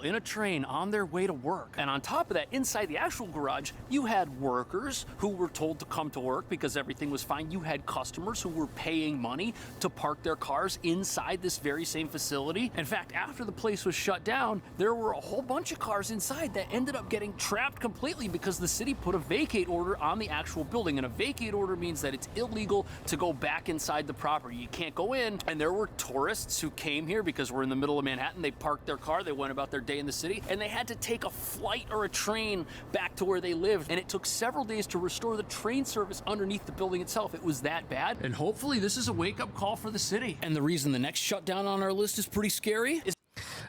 In a train on their way to work. And on top of that, inside the actual garage, you had workers who were told to come to work because everything was fine. You had customers who were paying money to park their cars inside this very same facility. In fact, after the place was shut down, there were a whole bunch of cars inside that ended up getting trapped completely because the city put a vacate order on the actual building. And a vacate order means that it's illegal to go back inside the property. You can't go in. And there were tourists who came here because we're in the middle of Manhattan. They parked their car, they went about their day in the city, and they had to take a flight or a train back to where they lived, and it took several days to restore the train service underneath the building itself. It was that bad, and hopefully this is a wake-up call for the city. And the reason the next shutdown on our list is pretty scary is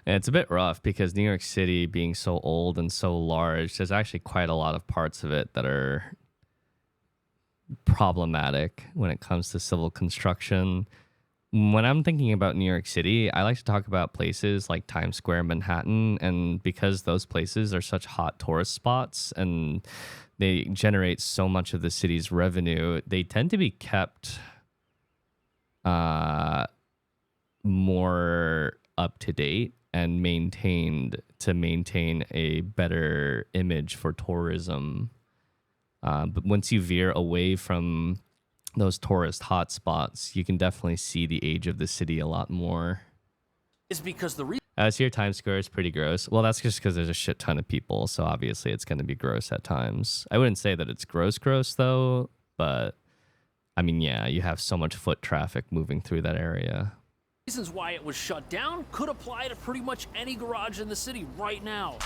it's a bit rough because New York City being so old and so large, there's actually quite a lot of parts of it that are problematic when it comes to civil construction. When I'm thinking about New York City, I like to talk about places like Times Square, Manhattan, and because those places are such hot tourist spots and they generate so much of the city's revenue, they tend to be kept more up to date and maintained to maintain a better image for tourism. But once you veer away from those tourist hotspots, you can definitely see the age of the city a lot more. Because the here Times Square is pretty gross. Well, that's just because there's a shit ton of people, so obviously it's going to be gross at times. I wouldn't say that it's gross though, but I mean, yeah, you have so much foot traffic moving through that area. reasons why it was shut down could apply to pretty much any garage in the city right now.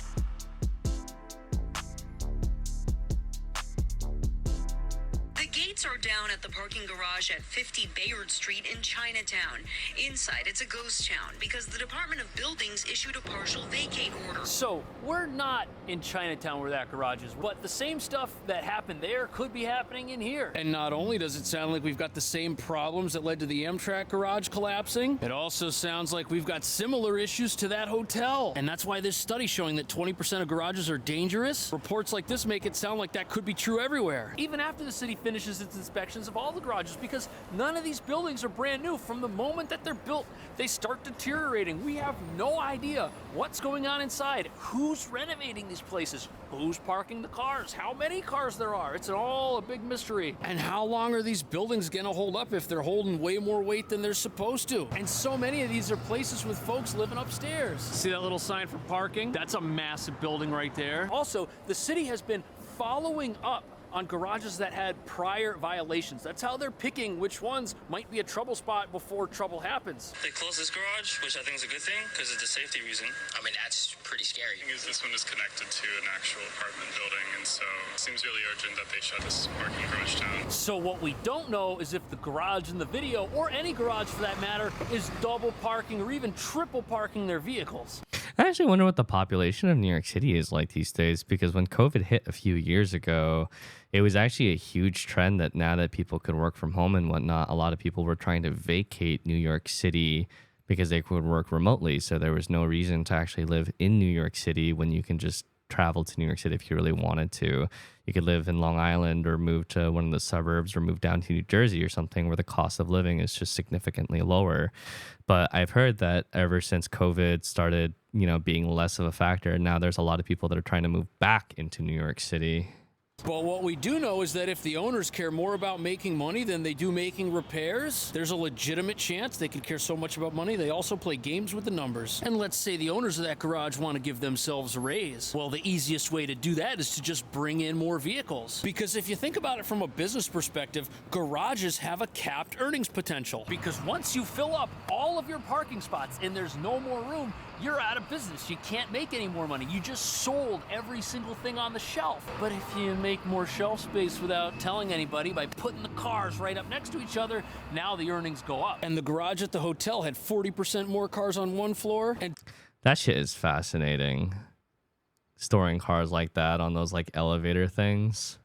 Gates are down at the parking garage at 50 Bayard Street in Chinatown. Inside, it's a ghost town because the Department of Buildings issued a partial vacate order. So we're not in Chinatown where that garage is, but the same stuff that happened there could be happening in here. And not only does it sound like we've got the same problems that led to the Amtrak garage collapsing, it also sounds like we've got similar issues to that hotel. And that's why this study showing that 20% of garages are dangerous. Reports like this make it sound like that could be true everywhere. Even after the city finishes its inspections of all the garages, because none of these buildings are brand new. From the moment that they're built, they start deteriorating. We have no idea what's going on inside, who's renovating these places, who's parking the cars, how many cars there are. It's all a big mystery. And how long are these buildings gonna hold up if they're holding way more weight than they're supposed to? And so many of these are places with folks living upstairs. See that little sign for parking? That's a massive building right there. Also, the city has been following up on garages that had prior violations. That's how they're picking which ones might be a trouble spot before trouble happens. They closed this garage, which I think is a good thing because it's a safety reason. I mean, that's pretty scary. The thing is, this one is connected to an actual apartment building, and so it seems really urgent that they shut this parking garage down. So what we don't know is if the garage in the video, or any garage for that matter, is double parking or even triple parking their vehicles. I actually wonder what the population of New York City is like these days, because when COVID hit a few years ago, it was actually a huge trend that now that people could work from home and whatnot, a lot of people were trying to vacate New York City because they could work remotely. So there was no reason to actually live in New York City when you can just travel to New York City if you really wanted to. You could live in Long Island or move to one of the suburbs or move down to New Jersey or something where the cost of living is just significantly lower. But I've heard that ever since COVID started, being less of a factor, now there's a lot of people that are trying to move back into New York City. But what we do know is that if the owners care more about making money than they do making repairs, there's a legitimate chance they could care so much about money they also play games with the numbers. And let's say the owners of that garage want to give themselves a raise. Well, the easiest way to do that is to just bring in more vehicles. Because if you think about it from a business perspective, garages have a capped earnings potential. Because once you fill up all of your parking spots and there's no more room, you're out of business. You can't make any more money. You just sold every single thing on the shelf. But if you make more shelf space without telling anybody by putting the cars right up next to each other, now the earnings go up. And the garage at the hotel had 40% more cars on one floor. And That shit is fascinating. Storing cars like that on those like elevator things.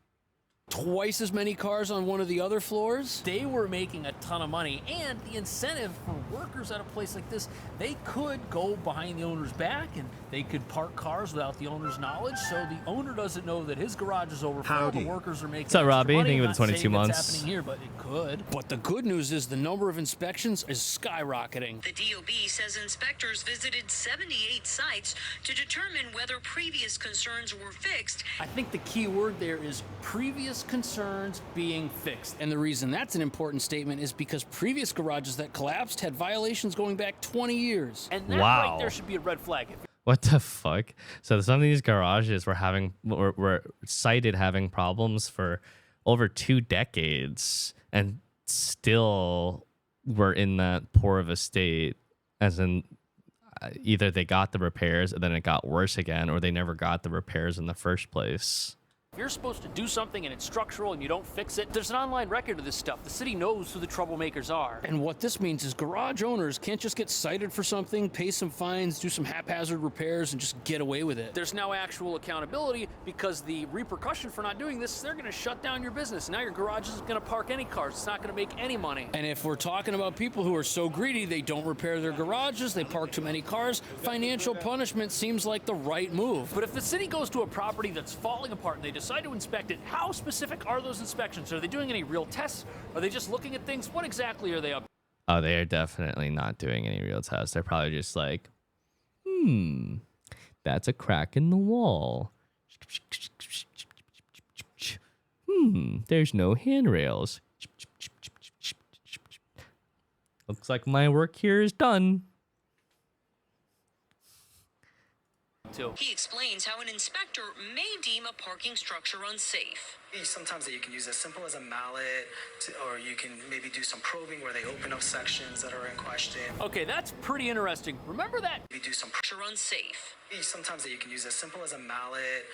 twice as many cars on one of the other floors. They were making a ton of money, and the incentive for workers at a place like this, they could go behind the owner's back and they could park cars without the owner's knowledge, so the owner doesn't know that his garage is overfilled. The workers are making What's up, Robbie? money. Thank you I'm for the not 22 saying months. It's happening here, but it could. But the good news is the number of inspections is skyrocketing. The DOB says inspectors visited 78 sites to determine whether previous concerns were fixed. I think the key word there is previous concerns being fixed. And the reason that's an important statement is because previous garages that collapsed had violations going back 20 years. And that Wow. right there should be a red flag. What the fuck? So some of these garages were cited having problems for over 2 decades and still were in that poor of a state, as in either they got the repairs and then it got worse again, or they never got the repairs in the first place. If you're supposed to do something and it's structural and you don't fix it, there's an online record of this stuff. The city knows who the troublemakers are. And what this means is garage owners can't just get cited for something, pay some fines, do some haphazard repairs, and just get away with it. There's now actual accountability because the repercussion for not doing this, they're going to shut down your business. Now your garage isn't going to park any cars. It's not going to make any money. And if we're talking about people who are so greedy they don't repair their garages, they park too many cars, financial punishment seems like the right move. But if the city goes to a property that's falling apart and they decide to inspect it, how specific are those inspections? Are they doing any real tests? Are they just looking at things? What exactly are they up? Oh, they are definitely not doing any real tests. They're probably just like, that's a crack in the wall. There's no handrails. Looks like my work here is done. He explains how an inspector may deem a parking structure unsafe. Sometimes you can use as simple as a mallet, or you can maybe do some probing where they open up sections that are in question. Okay, that's pretty interesting. Remember that? Maybe do some Structure unsafe. Sometimes you can use as simple as a mallet,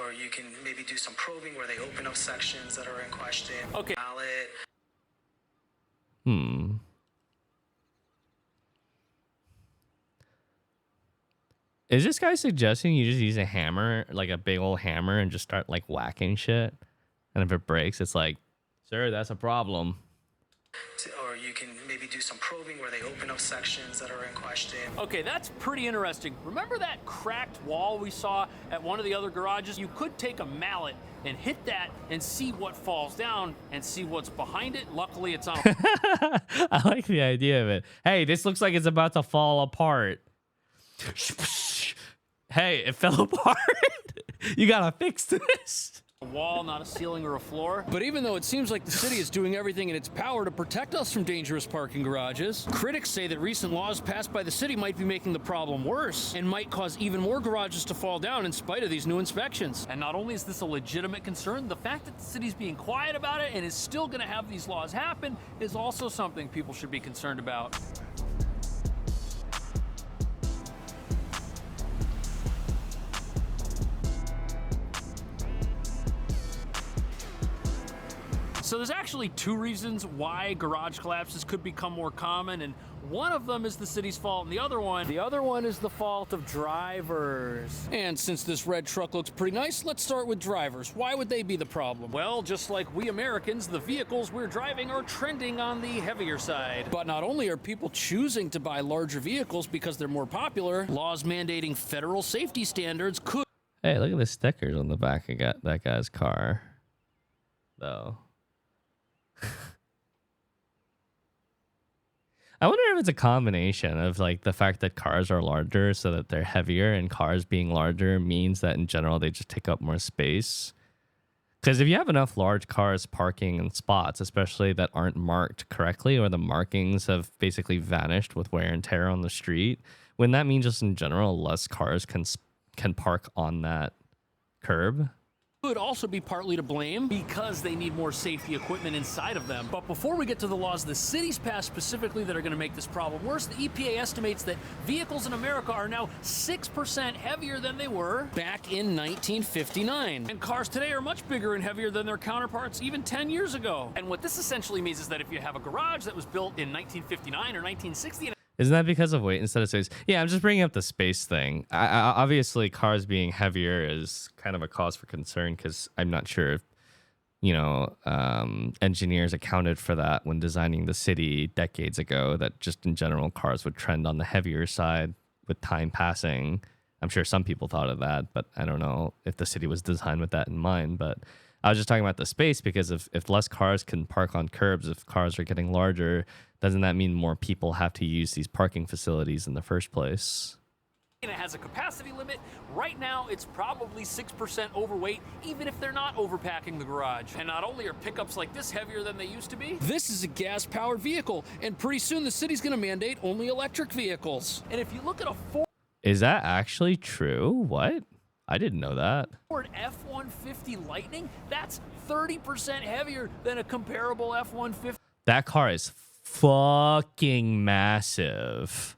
or you can maybe do some probing where they open up sections that are in question. Okay. Mallet. Is this guy suggesting you just use a hammer, like a big old hammer, and just start like whacking shit? And if it breaks, it's like, sir, that's a problem. Or you can maybe do some probing where they open up sections that are in question. Okay, that's pretty interesting. Remember that cracked wall we saw at one of the other garages? You could take a mallet and hit that and see what falls down and see what's behind it. Luckily, it's on. I like the idea of it. Hey, this looks like it's about to fall apart. Hey, it fell apart. You gotta fix this. A wall, not a ceiling or a floor. But even though it seems like the city is doing everything in its power to protect us from dangerous parking garages, critics say that recent laws passed by the city might be making the problem worse and might cause even more garages to fall down in spite of these new inspections. And not only is this a legitimate concern, the fact that the city's being quiet about it and is still going to have these laws happen is also something people should be concerned about. So there's actually 2 reasons why garage collapses could become more common, and one of them is the city's fault, and the other one is the fault of drivers. And since this red truck looks pretty nice, let's start with drivers. Why would they be the problem? Well, just like we Americans, the vehicles we're driving are trending on the heavier side. But not only are people choosing to buy larger vehicles because they're more popular, laws mandating federal safety standards could... Hey, look at the stickers on the back of that guy's car, though. I wonder if it's a combination of like the fact that cars are larger so that they're heavier, and cars being larger means that in general they just take up more space. Because if you have enough large cars parking in spots, especially that aren't marked correctly, or the markings have basically vanished with wear and tear on the street, wouldn't that mean just in general less cars can park on that curb? could also be partly to blame because they need more safety equipment inside of them. But before we get to the laws the cities passed specifically that are going to make this problem worse, the EPA estimates that vehicles in America are now 6% heavier than they were back in 1959. And cars today are much bigger and heavier than their counterparts even 10 years ago. And what this essentially means is that if you have a garage that was built in 1959 or 1960, Isn't that because of weight instead of space? Yeah, I'm just bringing up the space thing. Obviously, cars being heavier is kind of a cause for concern because I'm not sure if, engineers accounted for that when designing the city decades ago, that just in general, cars would trend on the heavier side with time passing. I'm sure some people thought of that, but I don't know if the city was designed with that in mind. But I was just talking about the space because if less cars can park on curbs, if cars are getting larger, doesn't that mean more people have to use these parking facilities in the first place? It has a capacity limit. Right now, it's probably 6% overweight, even if they're not overpacking the garage. And not only are pickups like this heavier than they used to be, this is a gas-powered vehicle, and pretty soon the city's going to mandate only electric vehicles. And if you look at a Ford... Is that actually true? What? I didn't know that. Ford F-150 Lightning, that's 30% heavier than a comparable F-150. That car is fucking massive.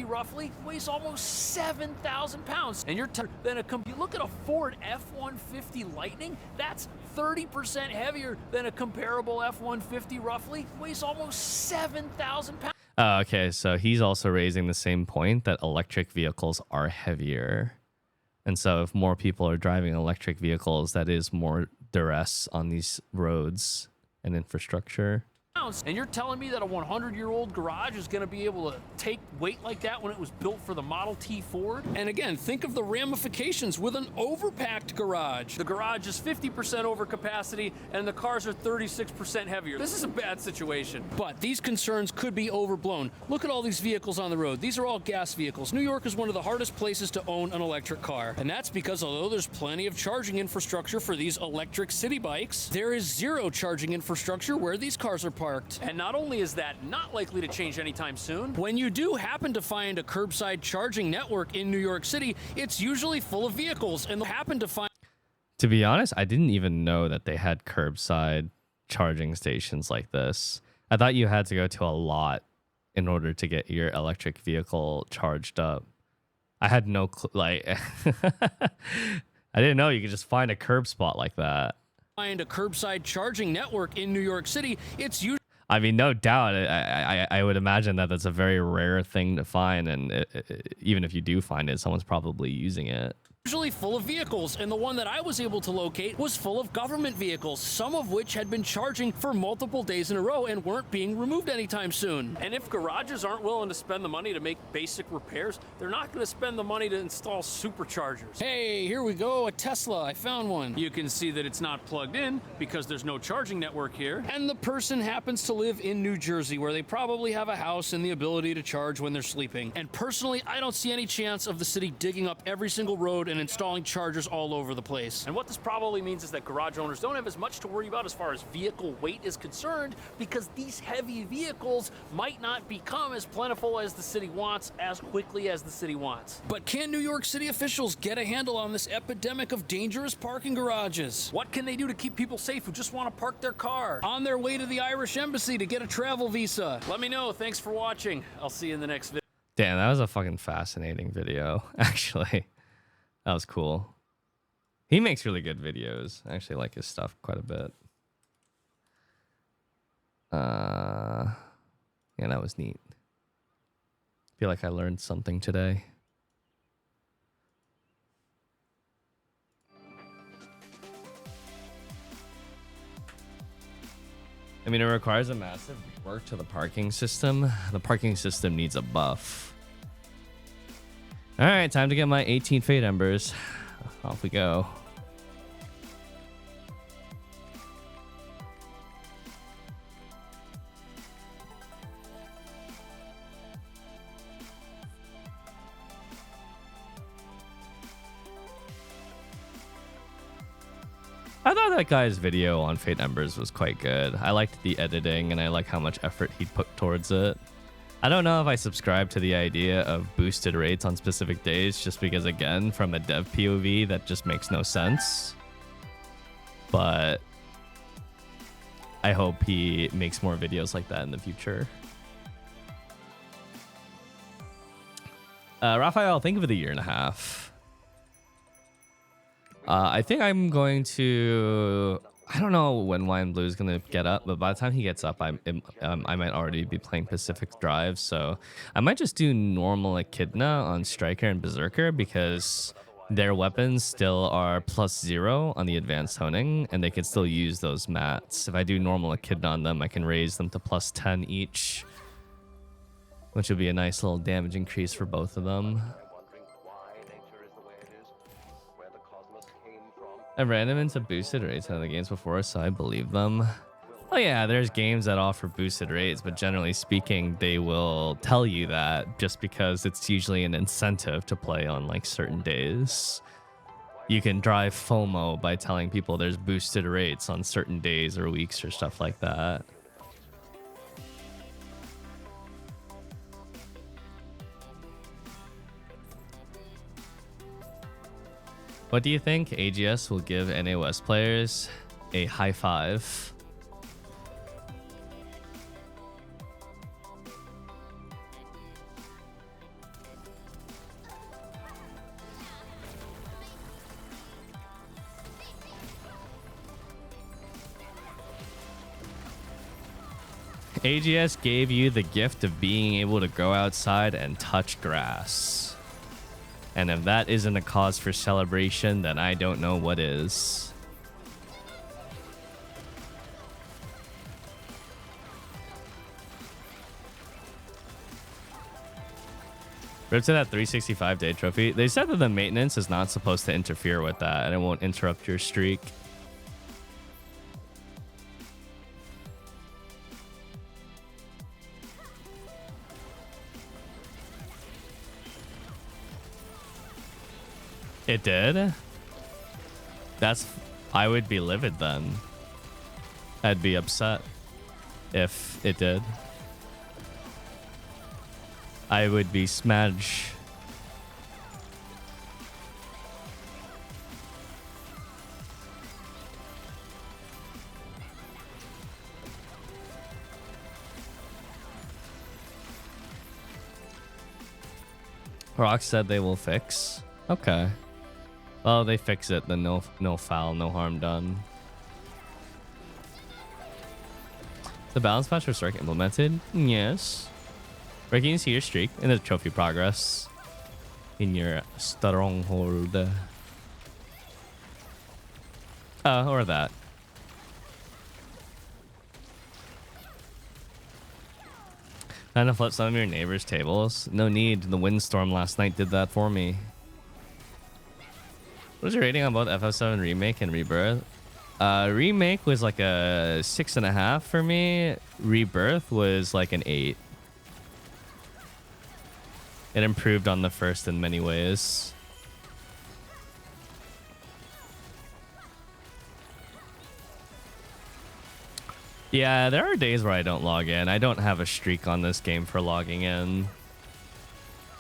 Roughly weighs almost 7,000 pounds. And you're than you look at a Ford F-150 Lightning, that's 30% heavier than a comparable F-150. Roughly weighs almost 7,000 pounds. Okay, so he's also raising the same point that electric vehicles are heavier. And so if more people are driving electric vehicles, that is more duress on these roads and infrastructure. And you're telling me that a 100-year-old garage is going to be able to take weight like that when it was built for the Model T Ford? And again, think of the ramifications with an overpacked garage. The garage is 50% over capacity, and the cars are 36% heavier. This is a bad situation. But these concerns could be overblown. Look at all these vehicles on the road. These are all gas vehicles. New York is one of the hardest places to own an electric car. And that's because although there's plenty of charging infrastructure for these electric city bikes, there is zero charging infrastructure where these cars are parked. And not only is that not likely to change anytime soon, when you do happen to find a curbside charging network in New York City, it's usually full of vehicles, and they'll happen to find... To be honest, I didn't even know that they had curbside charging stations like this. I thought you had to go to a lot in order to get your electric vehicle charged up. I had no clue, like... I didn't know you could just find a curb spot like that. Find a curbside charging network in New York City, it's usually... I mean, no doubt. I would imagine that that's a very rare thing to find, and even if you do find it, someone's probably using it. Usually full of vehicles, and the one that I was able to locate was full of government vehicles, some of which had been charging for multiple days in a row and weren't being removed anytime soon. And if garages aren't willing to spend the money to make basic repairs, they're not going to spend the money to install superchargers. Hey, here we go, a Tesla. I found one. You can see that it's not plugged in because there's no charging network here. And the person happens to live in New Jersey, where they probably have a house and the ability to charge when they're sleeping. And personally, I don't see any chance of the city digging up every single road and installing chargers all over the place. And what this probably means is that garage owners don't have as much to worry about as far as vehicle weight is concerned, because these heavy vehicles might not become as plentiful as the city wants as quickly as the city wants. But can New York City officials get a handle on this epidemic of dangerous parking garages? What can they do to keep people safe who just want to park their car on their way to the Irish embassy to get a travel visa? Let me know. Thanks for watching. I'll see you in the next video. Damn, that was a fucking fascinating video, actually. That was cool. He makes really good videos. I actually like his stuff quite a bit. Yeah, that was neat. Feel like I learned something today. I mean, it requires a massive rework to the parking system. The parking system needs a buff. All right, time to get my 18 Fate Embers. Off we go. I thought that guy's video on Fate Embers was quite good. I liked the editing, and I like how much effort he put towards it. I don't know if I subscribe to the idea of boosted rates on specific days, just because, again, from a dev POV, that just makes no sense. but I hope he makes more videos like that in the future. Raphael, thank you for the 1.5 years. I think I'm going to... I don't know when Wine Blue is going to get up, but by the time he gets up, I might already be playing Pacific Drive. So I might just do normal Echidna on Striker and Berserker because their weapons still are +0 on the advanced honing, and they can still use those mats. If I do normal Echidna on them, I can raise them to +10 each, which would be a nice little damage increase for both of them. I've ran them into boosted rates in the games before, so I believe them. Oh yeah, there's games that offer boosted rates, but generally speaking, they will tell you that just because it's usually an incentive to play on like certain days. You can drive FOMO by telling people there's boosted rates on certain days or weeks or stuff like that. What do you think AGS will give NA West players a high five? AGS gave you the gift of being able to go outside and touch grass. And if that isn't a cause for celebration, then I don't know what is. Rip to that 365-day trophy. They said that the maintenance is not supposed to interfere with that, and it won't interrupt your streak. It did? I would be livid then. I'd be upset if it did. I would be smudge. Rock said they will fix. Okay. Well, they fix it, then no foul, no harm done. The balance patch for Stark implemented? Yes. Where can you see your streak in the trophy progress in your stronghold? Or that. Trying to flip some of your neighbors' tables? No need. The windstorm last night did that for me. What was your rating on both FF7 Remake and Rebirth? Remake was like a 6.5 for me. Rebirth was like an 8. It improved on the first in many ways. Yeah, there are days where I don't log in. I don't have a streak on this game for logging in.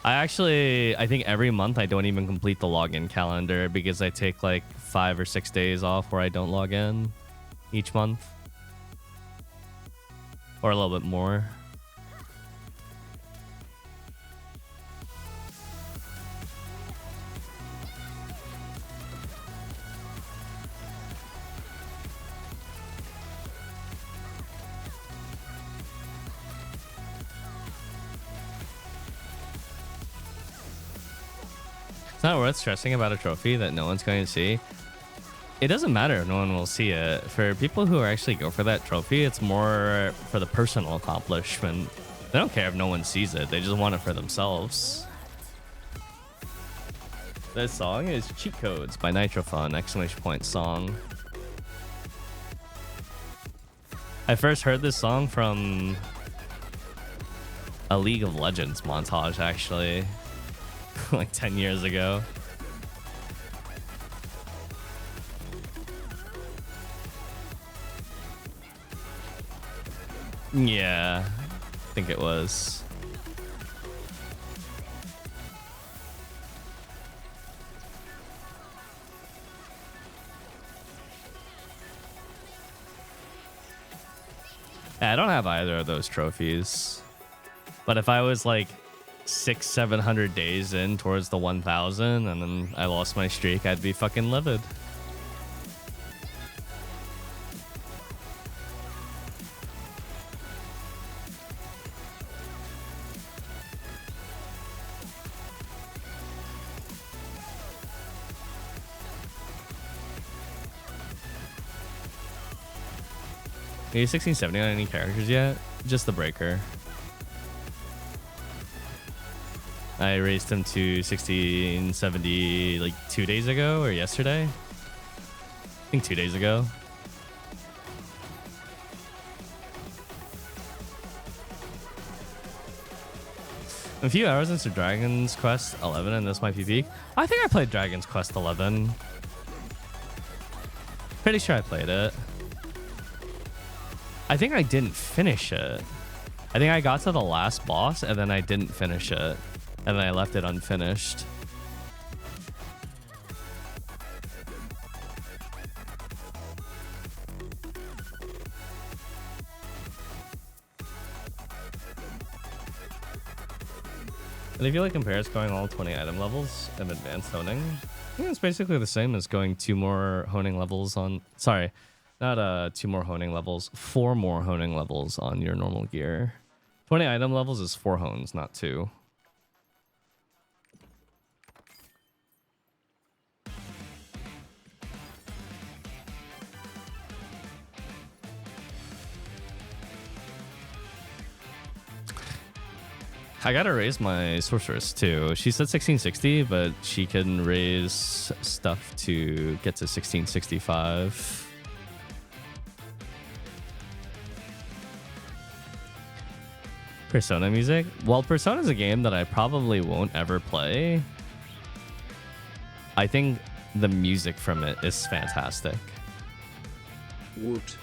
I think every month I don't even complete the login calendar because I take like 5 or 6 days off where I don't log in each month. Or a little bit more. It's not worth stressing about a trophy that no one's going to see. It doesn't matter if no one will see it. For people who actually go for that trophy, it's more for the personal accomplishment. They don't care if no one sees it. They just want it for themselves. This song is Cheat Codes by Nitrofun! Song. I first heard this song from a League of Legends montage, actually. Like 10 years ago. Yeah, I think it was. I don't have either of those trophies. But if I was like 600-700 days in towards the 1000 and then I lost my streak, I'd be fucking livid. Are you 1670 on any characters yet? Just the breaker. I raised him to 1670 like 2 days ago or yesterday. I think 2 days ago. A few hours into Dragon's Quest 11 and this might be peak. I think I played Dragon's Quest 11. Pretty sure I played it. I think I didn't finish it. I think I got to the last boss and then I didn't finish it. And then I left it unfinished. And if you like compares going all 20 item levels of advanced honing, I think it's basically the same as going 2 more honing levels on... Sorry, not 2 more honing levels, 4 more honing levels on your normal gear. 20 item levels is 4 hones, not 2. I gotta raise my sorceress too. She said 1660, but she can raise stuff to get to 1665. Persona music? Well, Persona is a game that I probably won't ever play. I think the music from it is fantastic. Whoops.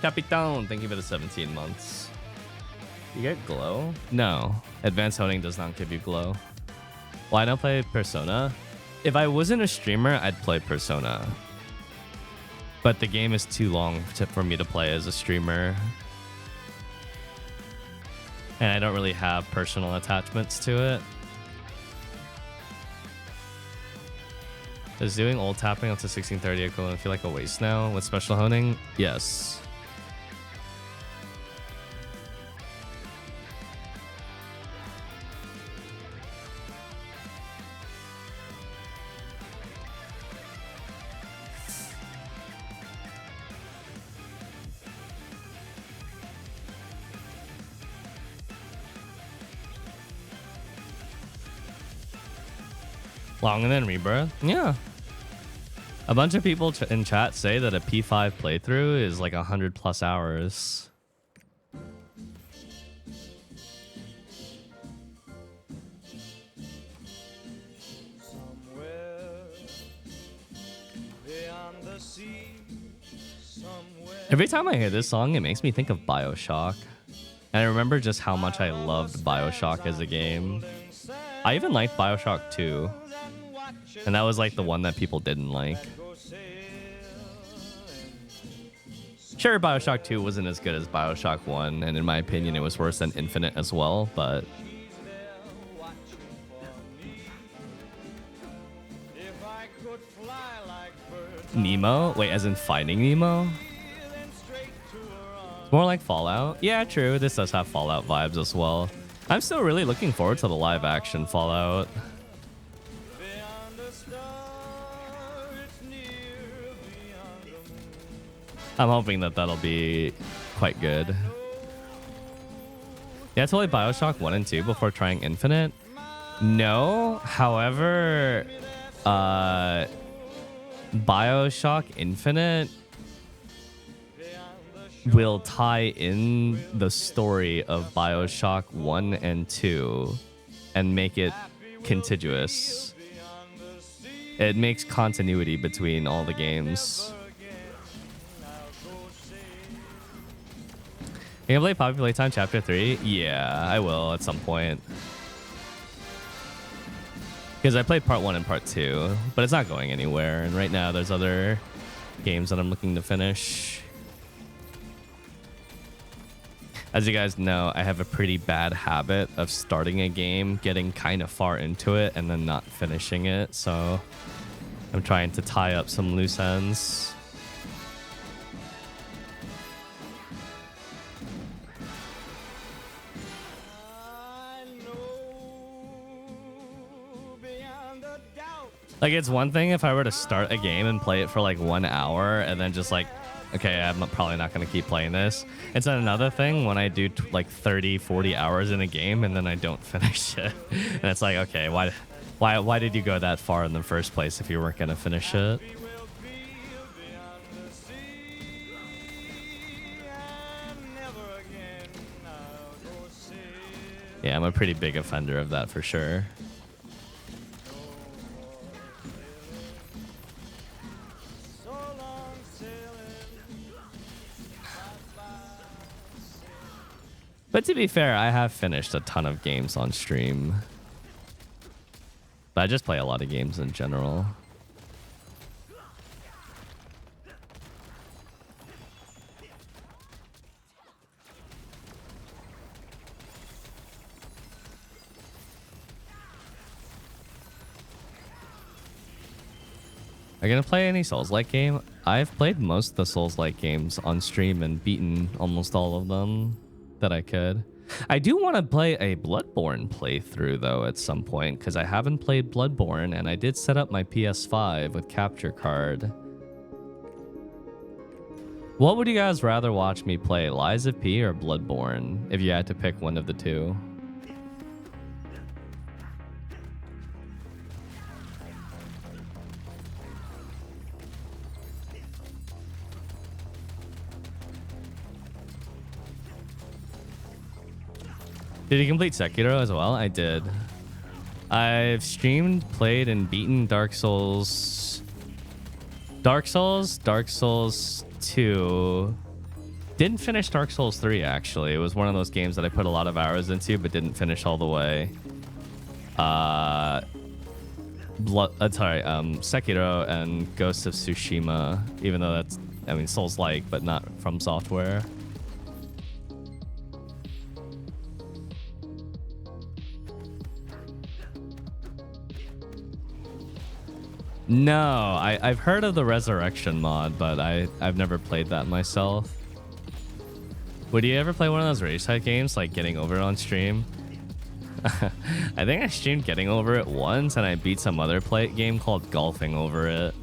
Capitan, thank you for the 17 months. You get glow? No. Advanced honing does not give you glow. Why not play Persona? If I wasn't a streamer, I'd play Persona. But the game is too long for me to play as a streamer. And I don't really have personal attachments to it. Is doing ult tapping up to 1630 equivalent feel like a waste now with special honing? Yes. Longer than Rebirth? Yeah. A bunch of people in chat say that a P5 playthrough is like 100+ hours. Every time I hear this song, it makes me think of BioShock. And I remember just how much I loved BioShock as a game. I even liked BioShock 2. And that was like the one that people didn't like. Sure, BioShock 2 wasn't as good as BioShock 1, and in my opinion, it was worse than Infinite as well, but... Nemo? Wait, as in Finding Nemo? More like Fallout? Yeah, true. This does have Fallout vibes as well. I'm still really looking forward to the live-action Fallout. I'm hoping that that'll be quite good. Yeah, totally BioShock 1 and 2 before trying Infinite. No, however, BioShock Infinite will tie in the story of BioShock 1 and 2 and make it contiguous. It makes continuity between all the games. You gonna play Poppy Playtime Chapter 3? Yeah, I will at some point. Because I played Part 1 and Part 2, but it's not going anywhere. And right now there's other games that I'm looking to finish. As you guys know, I have a pretty bad habit of starting a game, getting kind of far into it, and then not finishing it. So I'm trying to tie up some loose ends. Like, it's one thing if I were to start a game and play it for like 1 hour and then just like, okay, I'm probably not going to keep playing this. It's another thing when I do like 30, 40 hours in a game and then I don't finish it. And it's like, okay, why did you go that far in the first place if you weren't going to finish it? Yeah, I'm a pretty big offender of that for sure. But to be fair, I have finished a ton of games on stream. But I just play a lot of games in general. Are you gonna play any Souls-like game? I've played most of the Souls-like games on stream and beaten almost all of them that I could. I do want to play a Bloodborne playthrough though at some point because I haven't played Bloodborne and I did set up my PS5 with capture card. What would you guys rather watch me play, Lies of P or Bloodborne, if you had to pick one of the two? Did you complete Sekiro as well? I did. I've streamed, played, and beaten Dark Souls 2. Didn't finish Dark Souls 3, actually. It was one of those games that I put a lot of hours into, but didn't finish all the way. Sekiro and Ghost of Tsushima, even though that's, I mean, Souls-like, but not from Software. No, I've heard of the Resurrection mod, but I've never played that myself. Would you ever play one of those Rage type games, like Getting Over It on stream? I think I streamed Getting Over It once, and I beat some other game called Golfing Over It.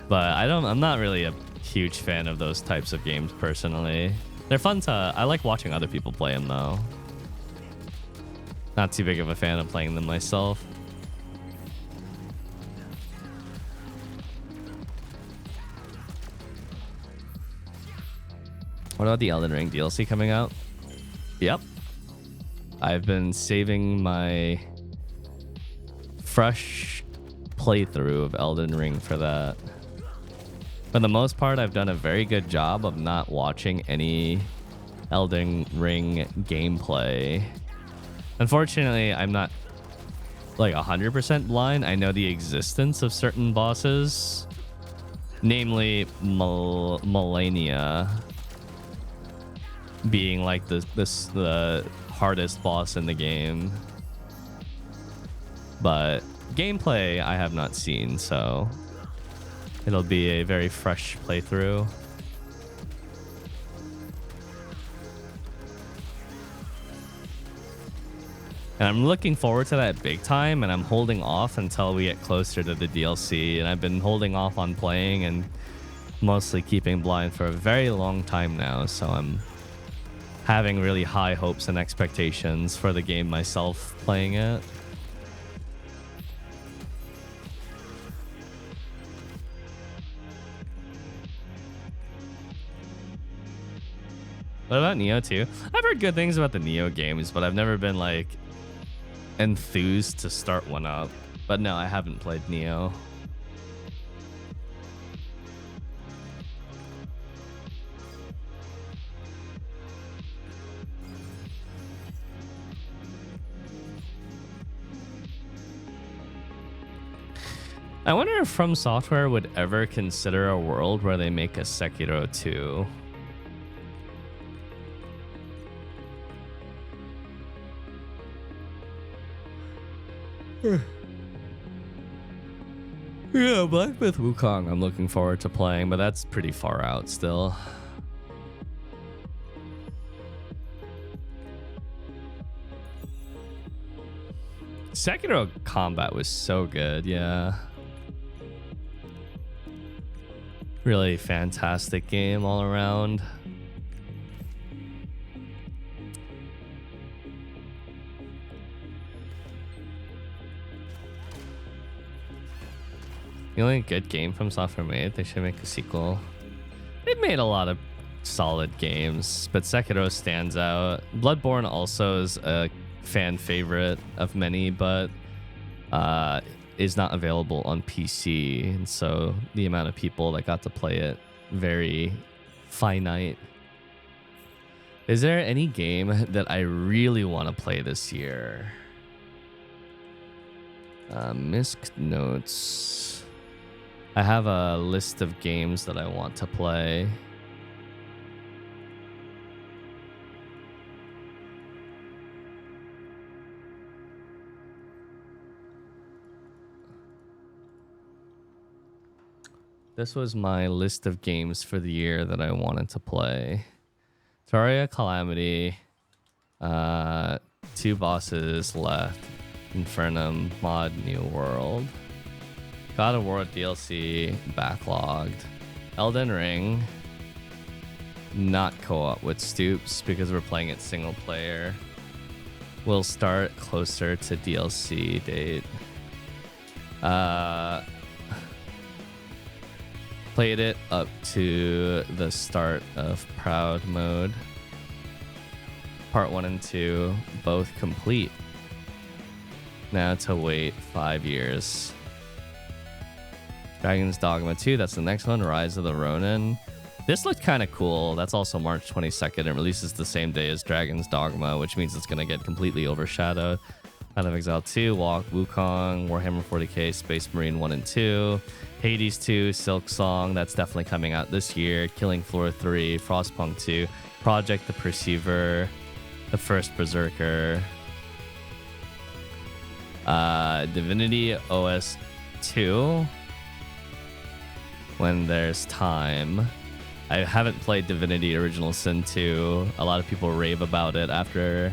But I'm not really a huge fan of those types of games personally. They're fun I like watching other people play them though. Not too big of a fan of playing them myself. What about the Elden Ring DLC coming out? Yep. I've been saving my fresh playthrough of Elden Ring for that. For the most part, I've done a very good job of not watching any Elden Ring gameplay. Unfortunately, I'm not like 100% blind. I know the existence of certain bosses, namely Millennia being like the hardest boss in the game, but gameplay I have not seen, so it'll be a very fresh playthrough. And I'm looking forward to that big time, and I'm holding off until we get closer to the DLC, and I've been holding off on playing and mostly keeping blind for a very long time now, so I'm having really high hopes and expectations for the game myself playing it. What about Neo 2? I've heard good things about the Neo games, but I've never been like enthused to start one up. But no, I haven't played Neo. I wonder if From Software would ever consider a world where they make a Sekiro 2. Yeah, Black Myth Wukong I'm looking forward to playing, but that's pretty far out still. Sekiro combat was so good, yeah. Really fantastic game all around. The only good game from Software made, they should make a sequel. They've made a lot of solid games, but Sekiro stands out. Bloodborne also is a fan favorite of many, but is not available on PC, and so the amount of people that got to play it very finite. Is there any game that I really want to play this year? Misc notes. I have a list of games that I want to play. This was my list of games for the year that I wanted to play. Terraria Calamity. 2 bosses left. Infernum mod New World. God of War DLC backlogged. Elden Ring. Not co-op with Stoops because we're playing it single player. We'll start closer to DLC date. Played it up to the start of Proud mode. Part 1 and 2 both complete. Now to wait 5 years. Dragon's Dogma 2, that's the next one. Rise of the Ronin. This looked kind of cool. That's also March 22nd. It releases the same day as Dragon's Dogma, which means it's going to get completely overshadowed. Path of Exile 2, Wukong, Warhammer 40k, Space Marine 1 and 2, Hades 2, Silk Song, that's definitely coming out this year, Killing Floor 3, Frostpunk 2, Project the Perceiver, The First Berserker, Divinity OS 2, when there's time. I haven't played Divinity Original Sin 2. A lot of people rave about it after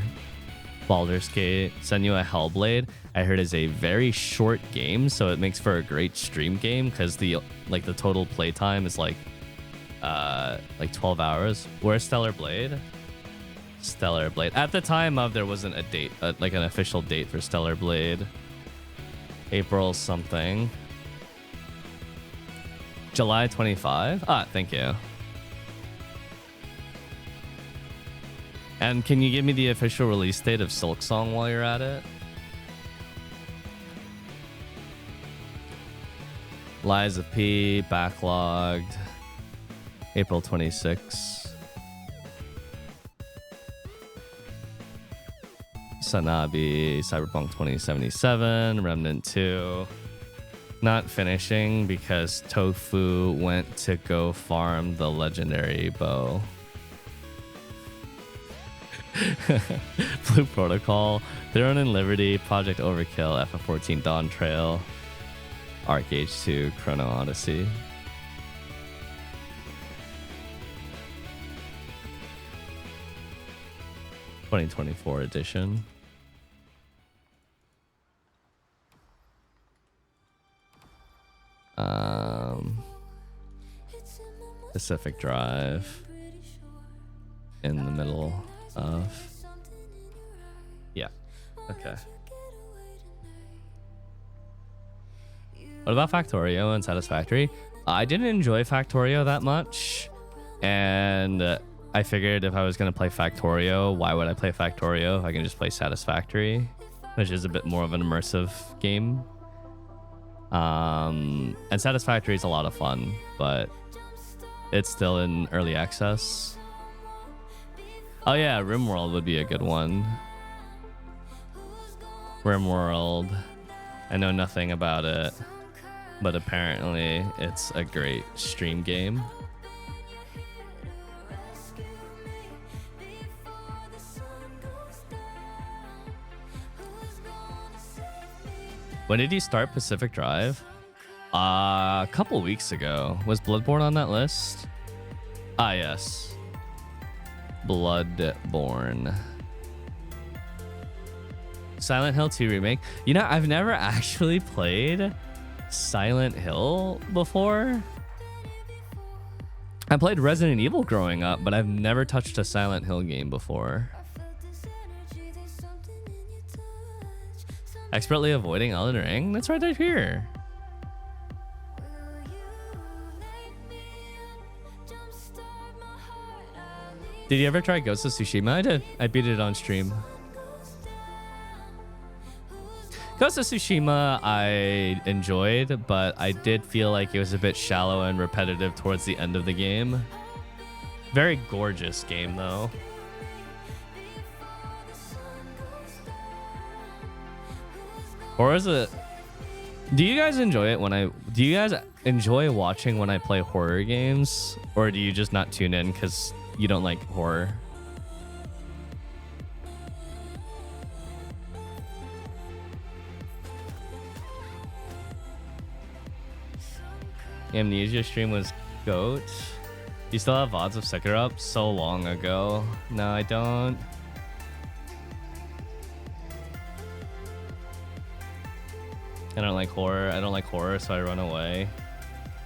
Baldur's Gate. Senua Hellblade, I heard, is a very short game, so it makes for a great stream game because the total playtime is like 12 hours. Where's Stellar Blade? Stellar Blade. At the time of, there wasn't a date, like an official date for Stellar Blade. April something. July 25? Ah, thank you. And can you give me the official release date of Silk Song while you're at it? Lies of P, backlogged. April 26. Sanabi, Cyberpunk 2077, Remnant 2. Not finishing because Tofu went to go farm the legendary bow. Blue Protocol, Throne and Liberty, Project Overkill, FF14 Dawn Trail, Arcade 2, Chrono Odyssey. '24 edition. Pacific Drive in the middle of, yeah, okay. What about Factorio and Satisfactory? I didn't enjoy Factorio that much, and I figured if I was going to play Factorio, why would I play Factorio if I can just play Satisfactory, which is a bit more of an immersive game. And Satisfactory is a lot of fun, but it's still in early access. Oh yeah, RimWorld would be a good one. RimWorld. I know nothing about it, but apparently it's a great stream game. When did you start Pacific Drive? A couple weeks ago. Was Bloodborne on that list? Ah, yes. Bloodborne. Silent Hill 2 remake. You know, I've never actually played Silent Hill before. I played Resident Evil growing up, but I've never touched a Silent Hill game before. Expertly avoiding Elden Ring? That's right here. Did you ever try Ghost of Tsushima? I did. I beat it on stream. Ghost of Tsushima I enjoyed, but I did feel like it was a bit shallow and repetitive towards the end of the game. Very gorgeous game though. Or is it... Do you guys enjoy it when do you guys enjoy watching when I play horror games? Or do you just not tune in because you don't like horror? Amnesia stream was GOAT. You still have VODs of Sekiro up? So long ago. No, I don't. I don't like horror. I don't like horror, so I run away.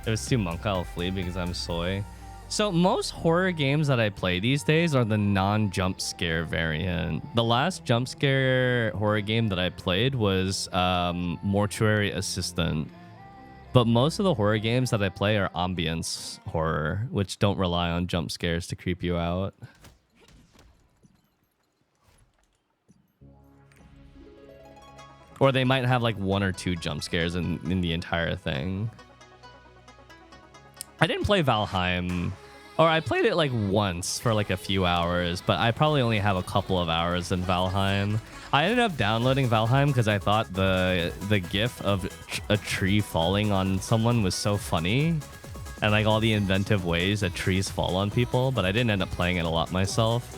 If it's too monk, I'll flee because I'm soy. So most horror games that I play these days are the non-jump scare variant. The last jump scare horror game that I played was Mortuary Assistant. But most of the horror games that I play are ambience horror, which don't rely on jump scares to creep you out. Or they might have like 1 or 2 jump scares in the entire thing. I didn't play Valheim, or I played it like once for like a few hours, but I probably only have a couple of hours in Valheim. I ended up downloading Valheim because I thought the gif of a tree falling on someone was so funny, and like all the inventive ways that trees fall on people, but I didn't end up playing it a lot myself.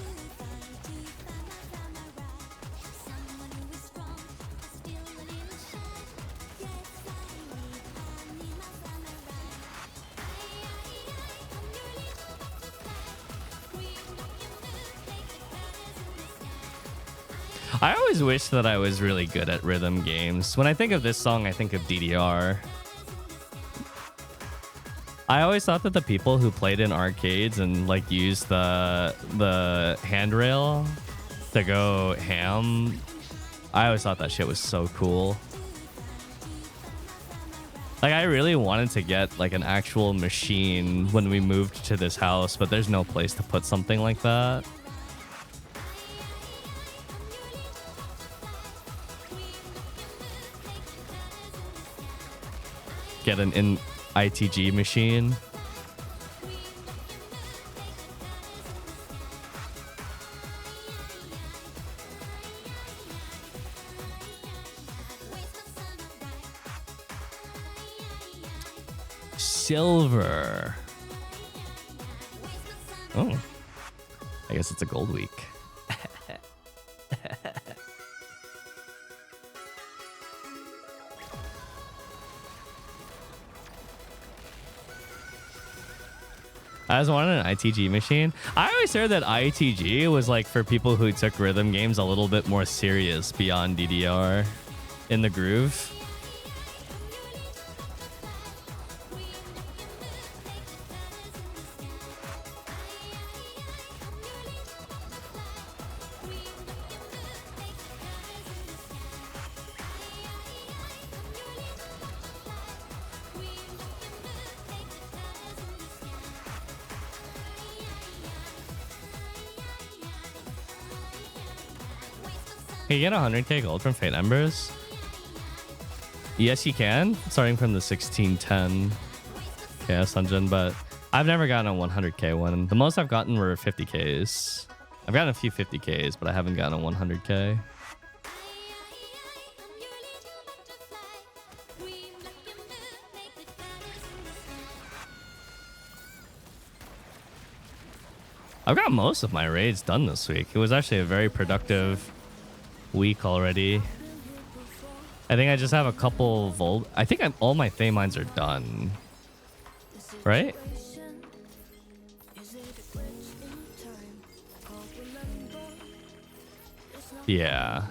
I always wish that I was really good at rhythm games. When I think of this song, I think of DDR. I always thought that the people who played in arcades and like used the handrail to go ham, I always thought that shit was so cool. Like I really wanted to get like an actual machine when we moved to this house, but there's no place to put something like that. Get an ITG machine. Silver. Oh, I guess it's a gold week. I just wanted an ITG machine. I always heard that ITG was like for people who took rhythm games a little bit more serious beyond DDR in the groove. Can you get 100k gold from Fate Embers? Yes, you can. Starting from the 1610 chaos dungeon, but I've never gotten a 100k one. The most I've gotten were 50ks. I've gotten a few 50ks, but I haven't gotten a 100k. I've got most of my raids done this week. It was actually a very productive week already. I think I just have a couple Volt. I think all my Fey mines are done. Right? Yeah.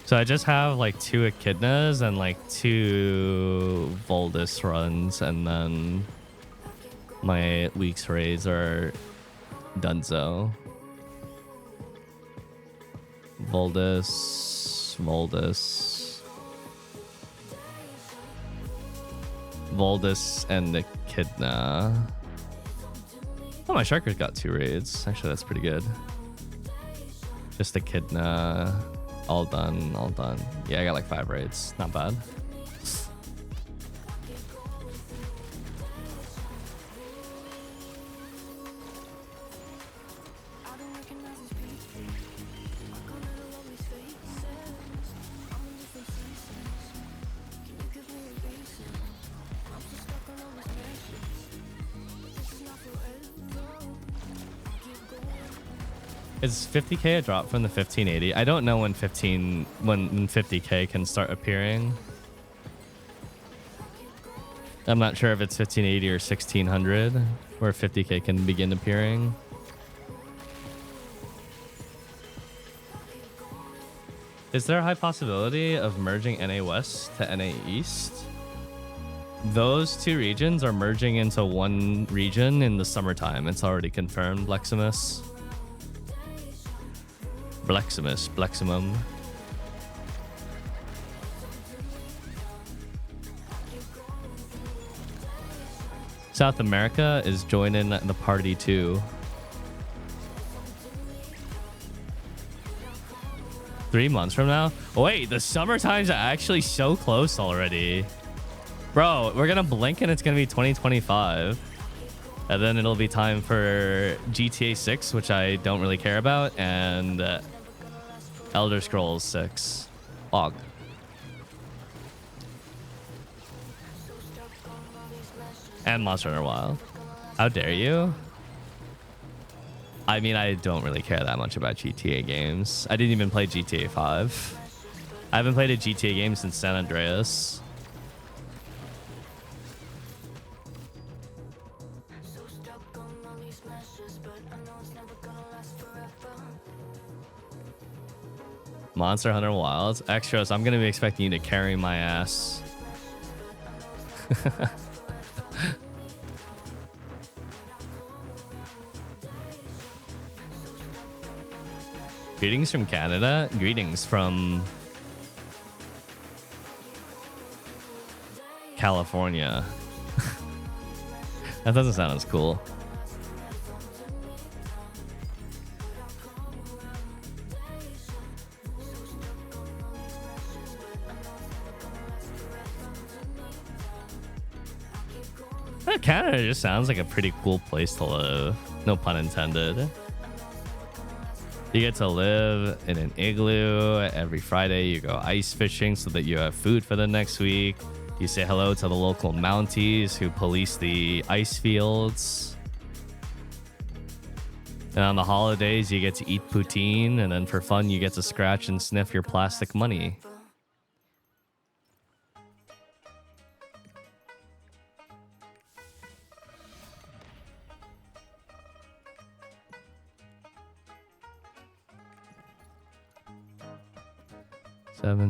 So I just have like 2 Echidnas and like 2 Voldus runs, and then my Weeks raids are donezo. Voldus, and Echidna. Oh, my Sharker's got 2 raids. Actually, that's pretty good. Just Echidna. All done, all done. Yeah, I got like 5 raids. Not bad. Is 50k a drop from the 1580? I don't know when 50k can start appearing. I'm not sure if it's 1580 or 1600 where 50k can begin appearing. Is there a high possibility of merging NA West to NA East? Those 2 regions are merging into one region in the summertime. It's already confirmed, Bleximus. Bleximum. South America is joining the party too. 3 months from now? Wait, the summer times are actually so close already. Bro, we're gonna blink and it's gonna be 2025. And then it'll be time for GTA 6, which I don't really care about, and Elder Scrolls 6. Fog. And Monster Hunter Wild. How dare you? I mean, I don't really care that much about GTA games. I didn't even play GTA 5. I haven't played a GTA game since San Andreas. Monster Hunter Wilds. Extras, I'm going to be expecting you to carry my ass. Greetings from Canada. Greetings from California. That doesn't sound as cool. Canada just sounds like a pretty cool place to live. No pun intended. You get to live in an igloo. Every Friday you go ice fishing so that you have food for the next week. You say hello to the local Mounties who police the ice fields. And on the holidays you get to eat poutine, and then for fun you get to scratch and sniff your plastic money.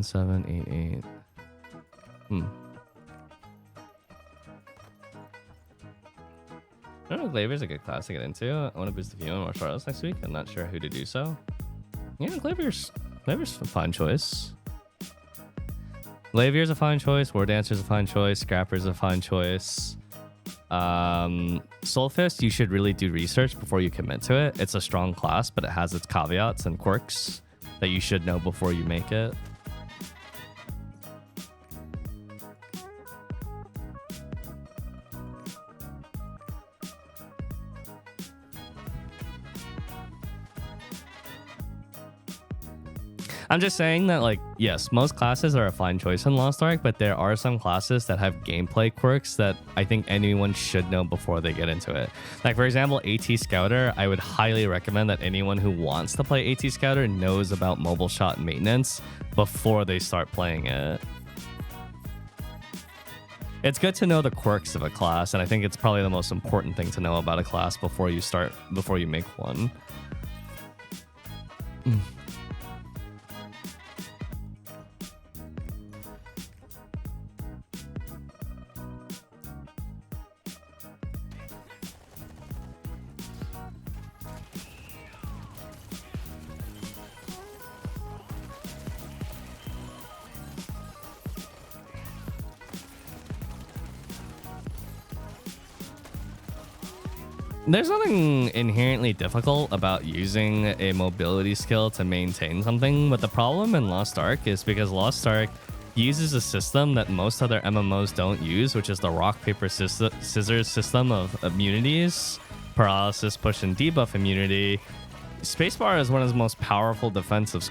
Seven, 8, 8. I don't know if Glaver's a good class to get into. I want to boost the view on martial arts next week. I'm not sure who to do so. Yeah, Glaver's a fine choice. Glavier's a fine choice. War Dancer's a fine choice. Scrapper's a fine choice. Soulfist, you should really do research before you commit to it. It's a strong class, but it has its caveats and quirks that you should know before you make it. I'm just saying that, like, yes, most classes are a fine choice in Lost Ark, but there are some classes that have gameplay quirks that I think anyone should know before they get into it. Like, for example, AT Scouter, I would highly recommend that anyone who wants to play AT Scouter knows about mobile shot maintenance before they start playing it. It's good to know the quirks of a class, and I think it's probably the most important thing to know about a class before you make one. There's nothing inherently difficult about using a mobility skill to maintain something, but the problem in Lost Ark is because Lost Ark uses a system that most other MMOs don't use, which is the rock, paper, scissors system of immunities, paralysis, push, and debuff immunity. Spacebar is one of the most powerful defensive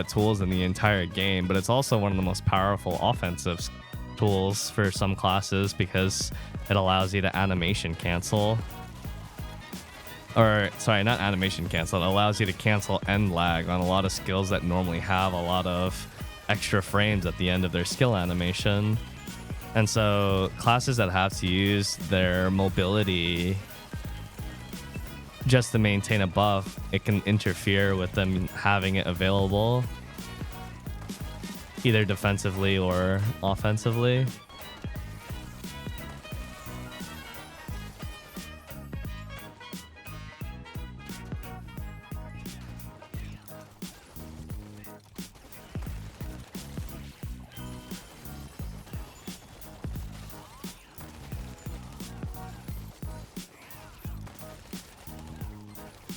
tools in the entire game, but it's also one of the most powerful offensive tools for some classes because it allows you to animation cancel. Or, sorry, not animation cancel. It allows you to cancel end lag on a lot of skills that normally have a lot of extra frames at the end of their skill animation. And so classes that have to use their mobility just to maintain a buff, it can interfere with them having it available either defensively or offensively.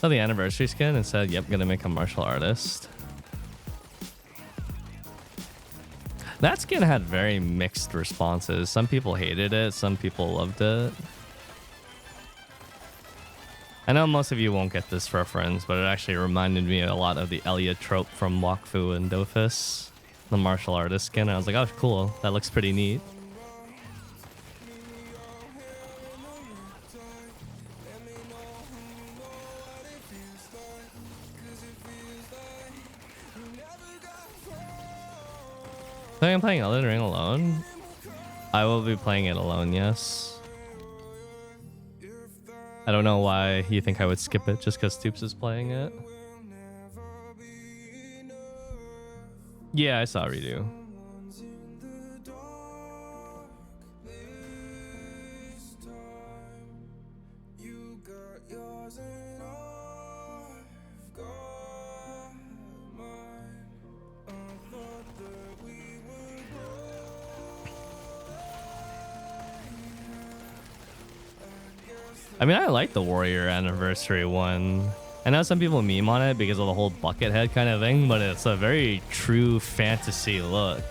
The anniversary skin and said, yep, gonna make a martial artist. That skin had very mixed responses. Some people hated it, some people loved it. I know most of you won't get this reference, but it actually reminded me a lot of the Elia trope from Wakfu and Dofus, the martial artist skin. I was like, oh, cool, that looks pretty neat. I think I'm playing Elden Ring alone. I will be playing it alone, yes. I don't know why you think I would skip it just because Stoops is playing it. Yeah, I saw Redo. I mean, I like the Warrior Anniversary one. I know some people meme on it because of the whole bucket head kind of thing, but it's a very true fantasy look.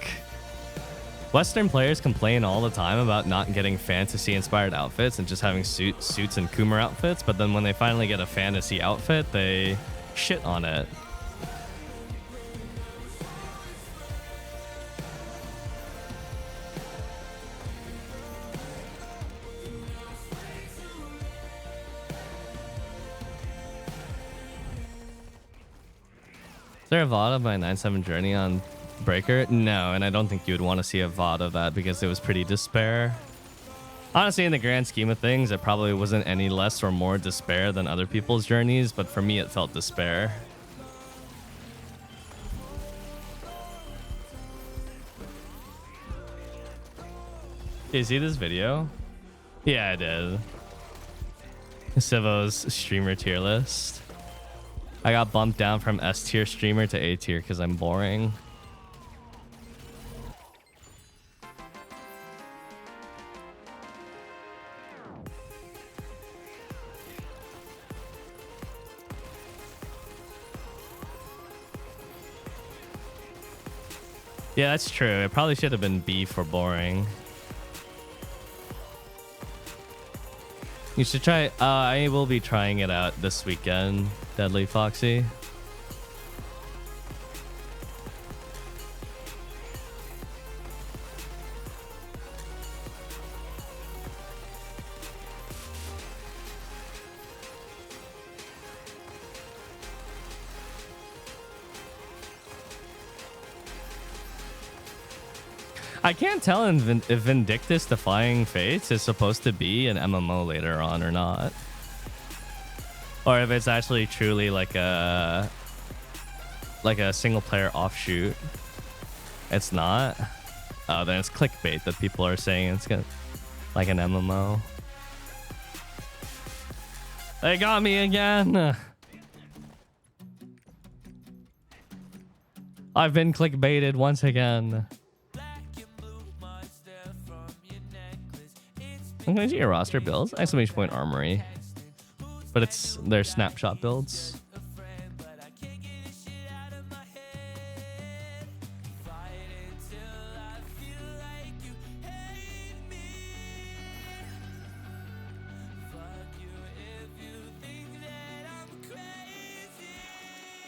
Western players complain all the time about not getting fantasy-inspired outfits and just having suits and Coomer outfits, but then when they finally get a fantasy outfit, they shit on it. Is there a VOD of my 9/7 journey on Breaker? No, and I don't think you would want to see a VOD of that because it was pretty despair. Honestly, in the grand scheme of things, it probably wasn't any less or more despair than other people's journeys, but for me, it felt despair. Did you see this video? Yeah, I did. Civo's streamer tier list. I got bumped down from S tier streamer to A tier because I'm boring. Yeah, that's true. It probably should have been B for boring. You should try. I will be trying it out this weekend, Deadly Foxy. I can't tell if Vindictus Defying Fates is supposed to be an MMO later on or not. Or if it's actually truly like a single player offshoot. It's not. Oh, then it's clickbait that people are saying it's gonna like an MMO. They got me again. I've been clickbaited once again. I'm gonna do your roster builds. Exclamation point armory. But it's their snapshot builds.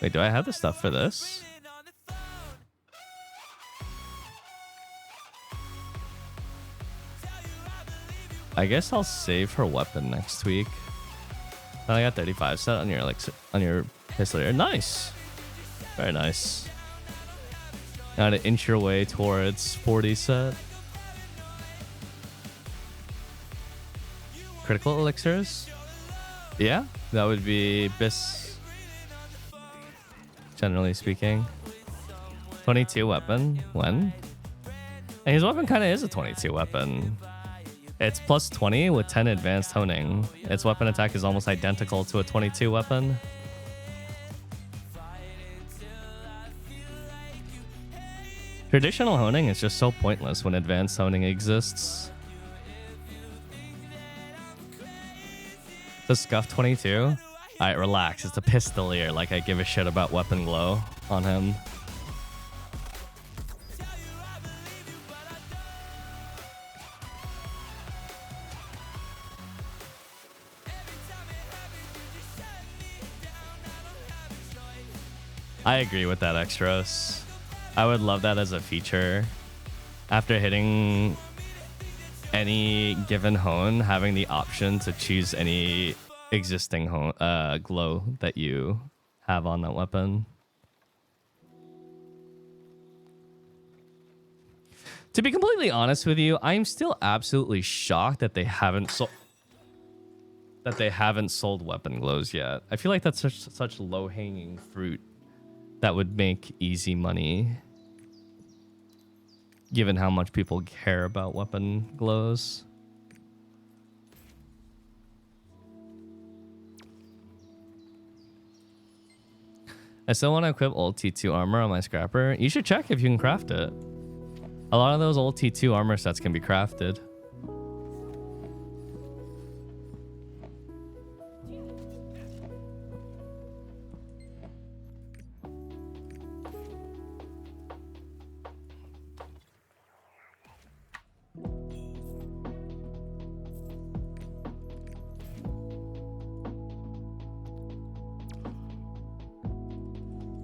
Wait, do I have the stuff for this? I guess I'll save her weapon next week. I got 35 set on your pistol here. Nice. Very nice. Now to inch your way towards 40 set. Critical elixirs? Yeah, that would be bis. Generally speaking. 22 weapon. When? And his weapon kind of is a 22 weapon. It's plus 20 with 10 advanced honing. Its weapon attack is almost identical to a 22 weapon. Traditional honing is just so pointless when advanced honing exists. The Scuff 22? Alright, relax. It's a pistolier. Like, I give a shit about weapon glow on him. I agree with that, Extros. I would love that as a feature. After hitting any given hone, having the option to choose any existing glow that you have on that weapon. To be completely honest with you, I'm still absolutely shocked that they haven't sold weapon glows yet. I feel like that's such low-hanging fruit that would make easy money, given how much people care about weapon glows. I still want to equip old T2 armor on my scrapper. You should check if you can craft it. A lot of those old T2 armor sets can be crafted.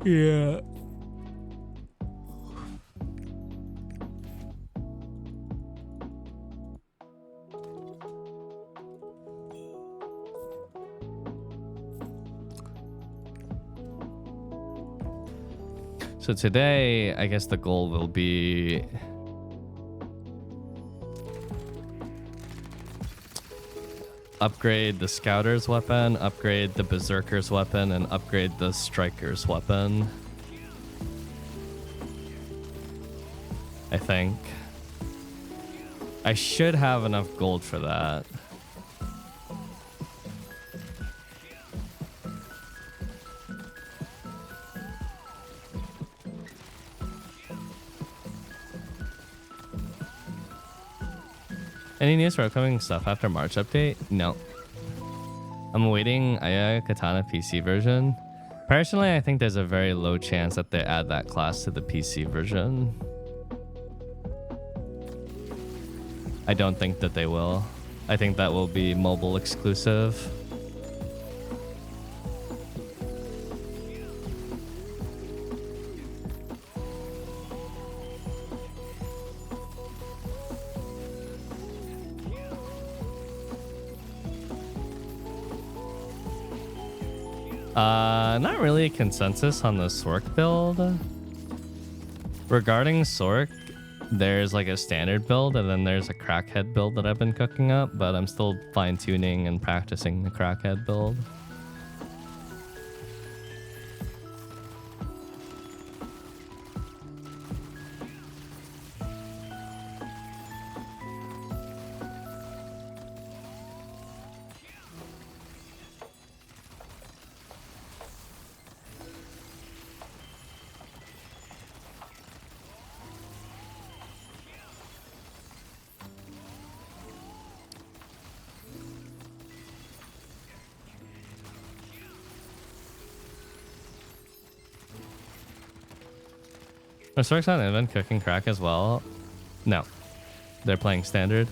Yeah. So today, I guess the goal will be upgrade the Scouter's weapon, upgrade the Berserker's weapon, and upgrade the Striker's weapon. I think. I should have enough gold for that. Any news for upcoming stuff after March update? No. I'm awaiting Aya Katana PC version. Personally, I think there's a very low chance that they add that class to the PC version. I don't think that they will. I think that will be mobile exclusive. Not really a consensus on the Sork build. Regarding Sork, there's like a standard build and then there's a crackhead build that I've been cooking up, but I'm still fine-tuning and practicing the crackhead build. Are Storks on Invent cooking crack as well? No. They're playing standard.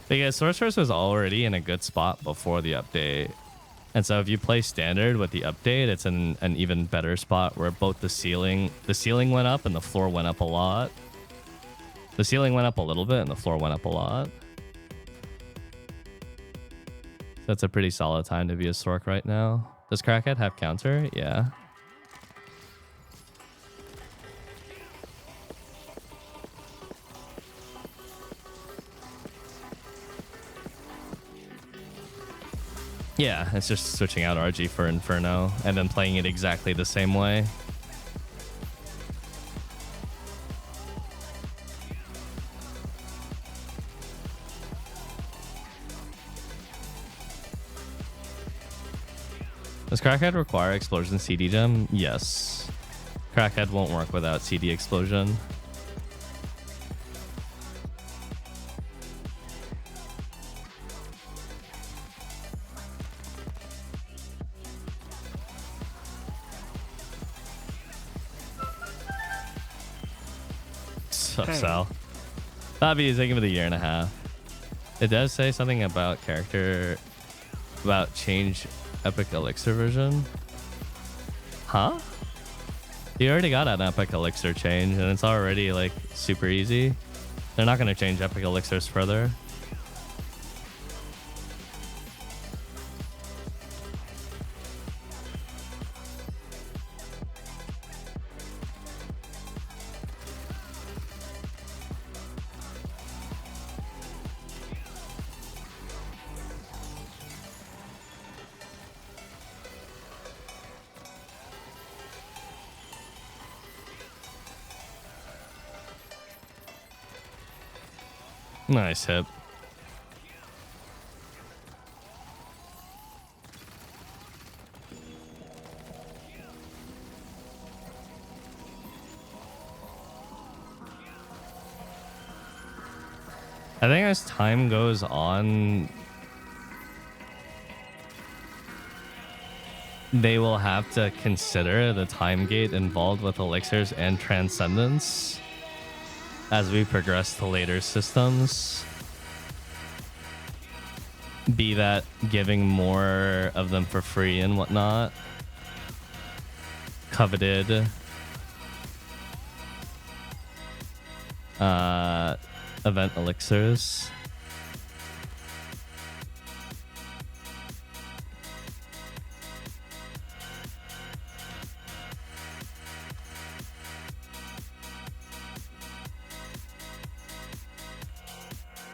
Because Sorceress was already in a good spot before the update. And so if you play standard with the update, it's in an even better spot where both the ceiling went up and the floor went up a lot. The ceiling went up a little bit and the floor went up a lot. That's a pretty solid time to be a Sork right now. Does Crackhead have counter? Yeah. Yeah, it's just switching out RG for Inferno and then playing it exactly the same way. Does Crackhead require Explosion CD gem? Yes. Crackhead won't work without CD Explosion. Sup, Sal? Bobby is taking with a year and a half. It does say something about character, about change Epic Elixir version. Huh? You already got an Epic Elixir change and it's already like super easy. They're not going to change Epic Elixirs further. Nice hit. I think as time goes on, they will have to consider the time gate involved with elixirs and transcendence as we progress to later systems. Be that giving more of them for free and whatnot. Coveted. Event elixirs.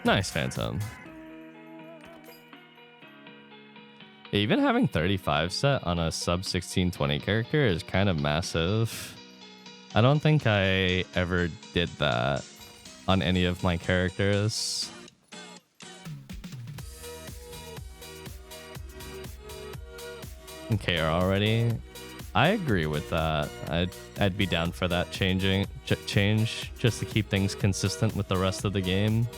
Nice, Phantom. Even having 35 set on a sub 1620 character is kind of massive. I don't think I ever did that on any of my characters. Okay, already. I agree with that. I'd be down for that change just to keep things consistent with the rest of the game.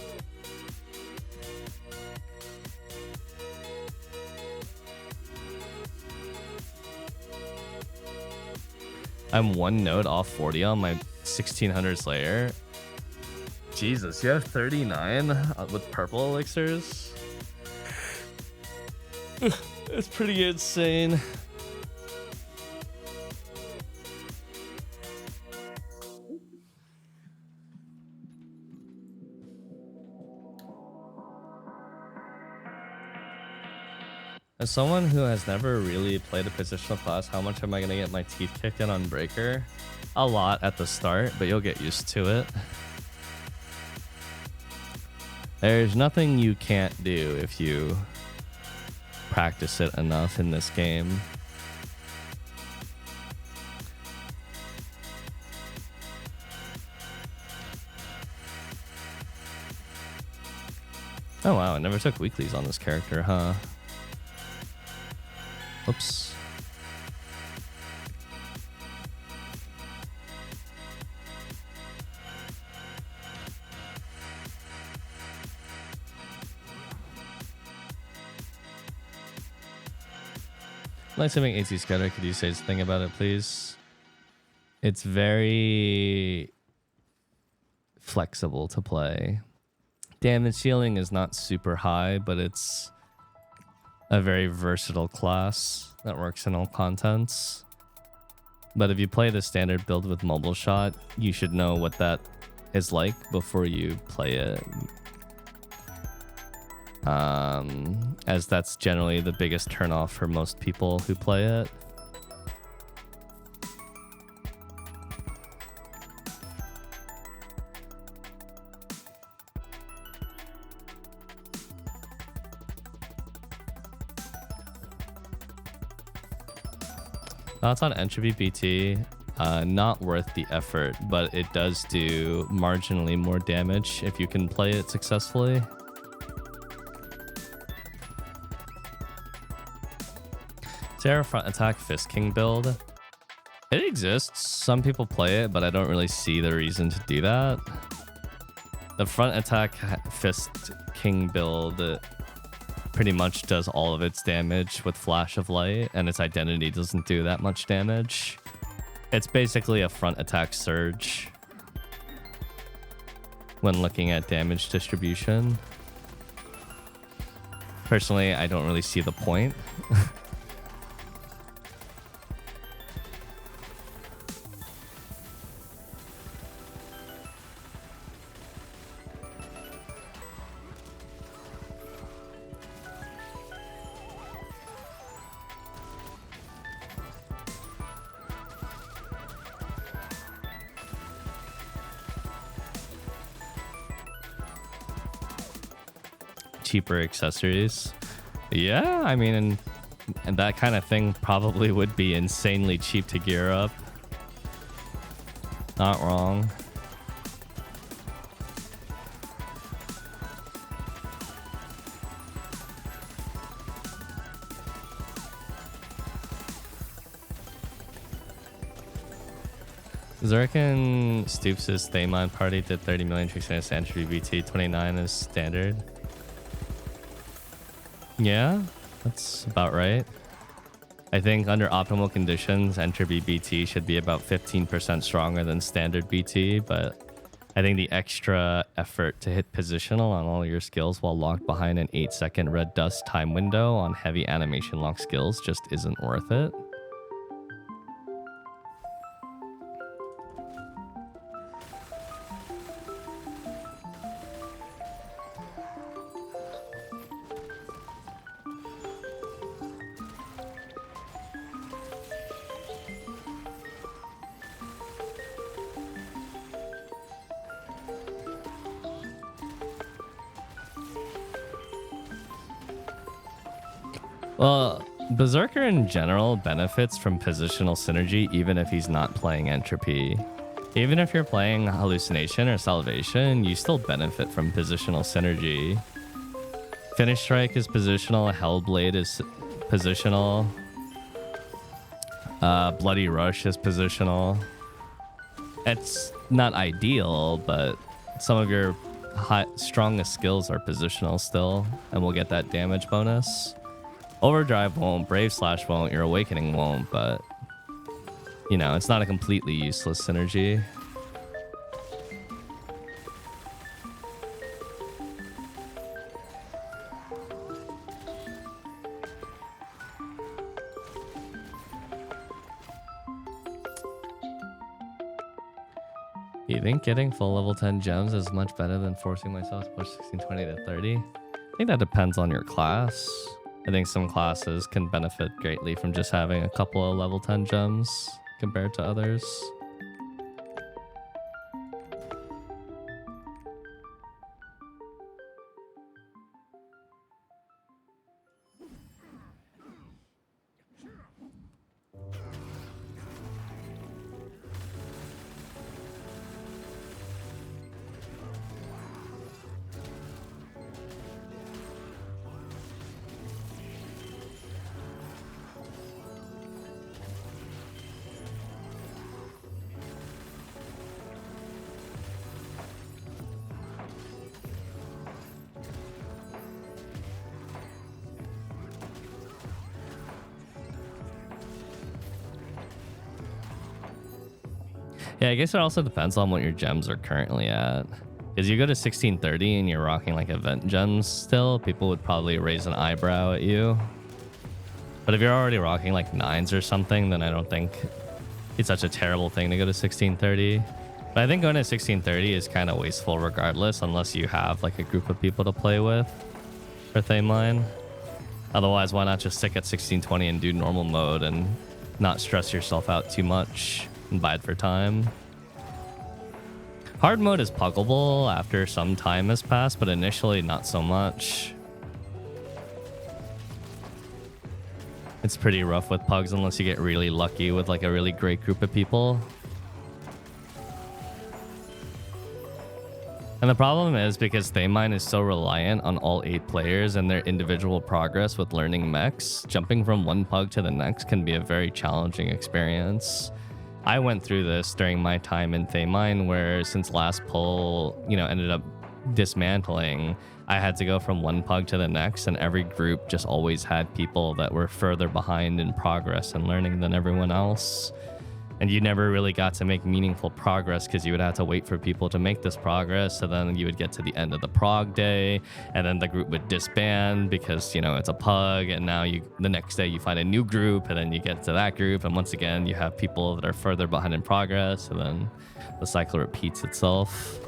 I'm one node off 40 on my 1600 Slayer. Jesus, you have 39 with purple elixirs? It's pretty insane. As someone who has never really played a positional class, how much am I gonna get my teeth kicked in on Breaker? A lot at the start, but you'll get used to it. There's nothing you can't do if you practice it enough in this game. Oh wow, I never took weeklies on this character, huh? Oops. Lightsabing AT Scatter, could you say something about it, please? It's very flexible to play. Damage ceiling is not super high, but it's a very versatile class that works in all contents. But if you play the standard build with mobile shot, you should know what that is like before you play it. As that's generally the biggest turnoff for most people who play it. Thoughts on entropy BT? Not worth the effort, but it does do marginally more damage if you can play it successfully. Terra front attack Fist King build. It exists. Some people play it, but I don't really see the reason to do that. The front attack Fist King build pretty much does all of its damage with Flash of Light, and its identity doesn't do that much damage. It's basically a front attack surge when looking at damage distribution. Personally, I don't really see the point. Cheaper accessories. Yeah, I mean, and that kind of thing probably would be insanely cheap to gear up. Not wrong. Zerkin Stoops' Thamon party did 30 million tricks in a Sentry BT, 29 is standard. Yeah, that's about right. I think under optimal conditions, entropy BT should be about 15% stronger than standard BT, but I think the extra effort to hit positional on all your skills while locked behind an 8-second red dust time window on heavy animation lock skills just isn't worth it. Well, Berserker in general benefits from positional synergy even if he's not playing Entropy. Even if you're playing Hallucination or Salvation, you still benefit from positional synergy. Finish Strike is positional, Hellblade is positional, Bloody Rush is positional. It's not ideal, but some of your strongest skills are positional still, and we'll get that damage bonus. Overdrive won't, Brave Slash won't, your Awakening won't, but you know, it's not a completely useless synergy. You think getting full level 10 gems is much better than forcing myself to push 1620 to 30? I think that depends on your class. I think some classes can benefit greatly from just having a couple of level 10 gems compared to others. Yeah, I guess it also depends on what your gems are currently at. Because you go to 1630 and you're rocking like event gems still, people would probably raise an eyebrow at you. But if you're already rocking like 9s or something, then I don't think it's such a terrible thing to go to 1630. But I think going to 1630 is kind of wasteful regardless, unless you have like a group of people to play with for Thame Line. Otherwise, why not just stick at 1620 and do normal mode and not stress yourself out too much and bide for time. Hard mode is puggable after some time has passed, but initially not so much. It's pretty rough with pugs unless you get really lucky with like a really great group of people. And the problem is because Thame Line is so reliant on all 8 players and their individual progress with learning mechs, jumping from one pug to the next can be a very challenging experience. I went through this during my time in Thame Line, where since last pull, ended up dismantling, I had to go from one pug to the next, and every group just always had people that were further behind in progress and learning than everyone else. And you never really got to make meaningful progress because you would have to wait for people to make this progress. So then you would get to the end of the prog day, and then the group would disband because, it's a pug. And now the next day you find a new group, and then you get to that group. And once again, you have people that are further behind in progress. And then the cycle repeats itself.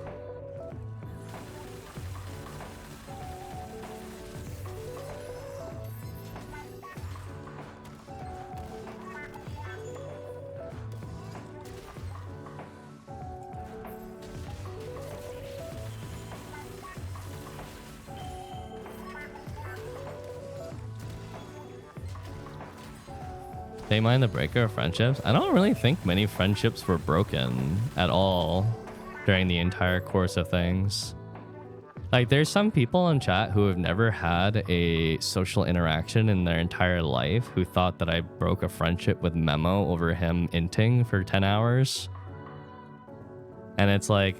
Thame Line the breaker of friendships? I don't really think many friendships were broken at all during the entire course of things. Like, there's some people in chat who have never had a social interaction in their entire life who thought that I broke a friendship with Memo over him inting for 10 hours. And it's like,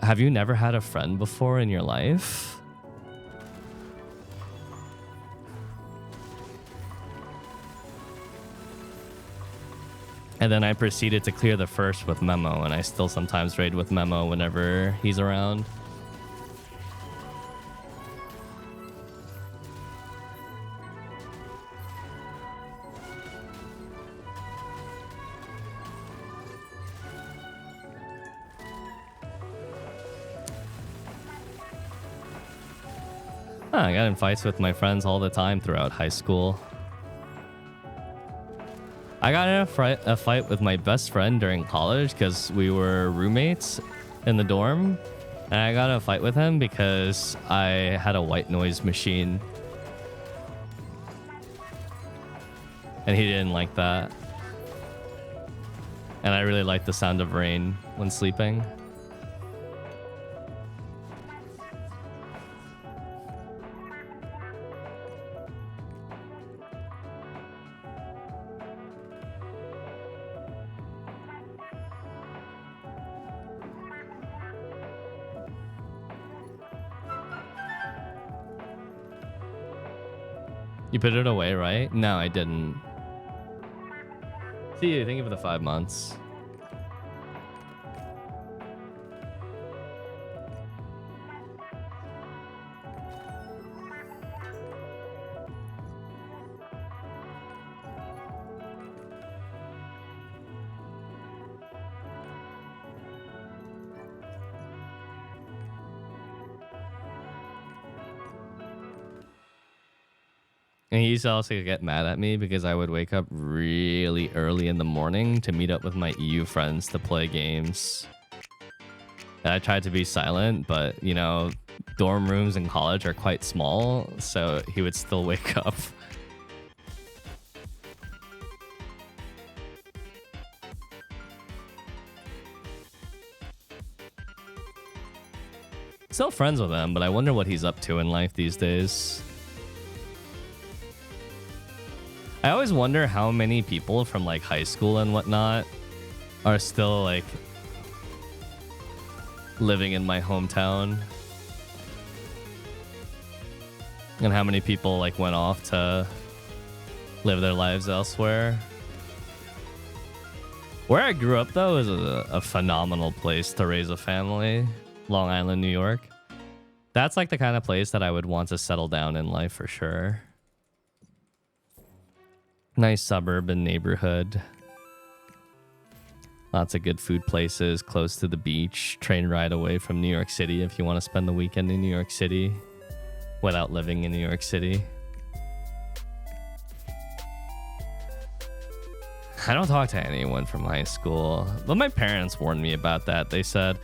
have you never had a friend before in your life? And then I proceeded to clear the first with Memo, and I still sometimes raid with Memo whenever he's around. I got in fights with my friends all the time throughout high school. I got in a fight with my best friend during college because we were roommates in the dorm. And I got in a fight with him because I had a white noise machine. And he didn't like that. And I really like the sound of rain when sleeping. You put it away, right? No, I didn't. See you. Thank you for the 5 months. And he used to also get mad at me because I would wake up really early in the morning to meet up with my EU friends to play games. And I tried to be silent, but you know, dorm rooms in college are quite small, so he would still wake up. Still friends with him, but I wonder what he's up to in life these days. I always wonder how many people from like high school and whatnot are still like living in my hometown. And how many people like went off to live their lives elsewhere. Where I grew up though is a phenomenal place to raise a family. Long Island, New York. That's like the kind of place that I would want to settle down in life for sure. Nice suburban neighborhood. Lots of good food places close to the beach. Train ride away from New York City if you want to spend the weekend in New York City without living in New York City. I don't talk to anyone from high school, but my parents warned me about that. They said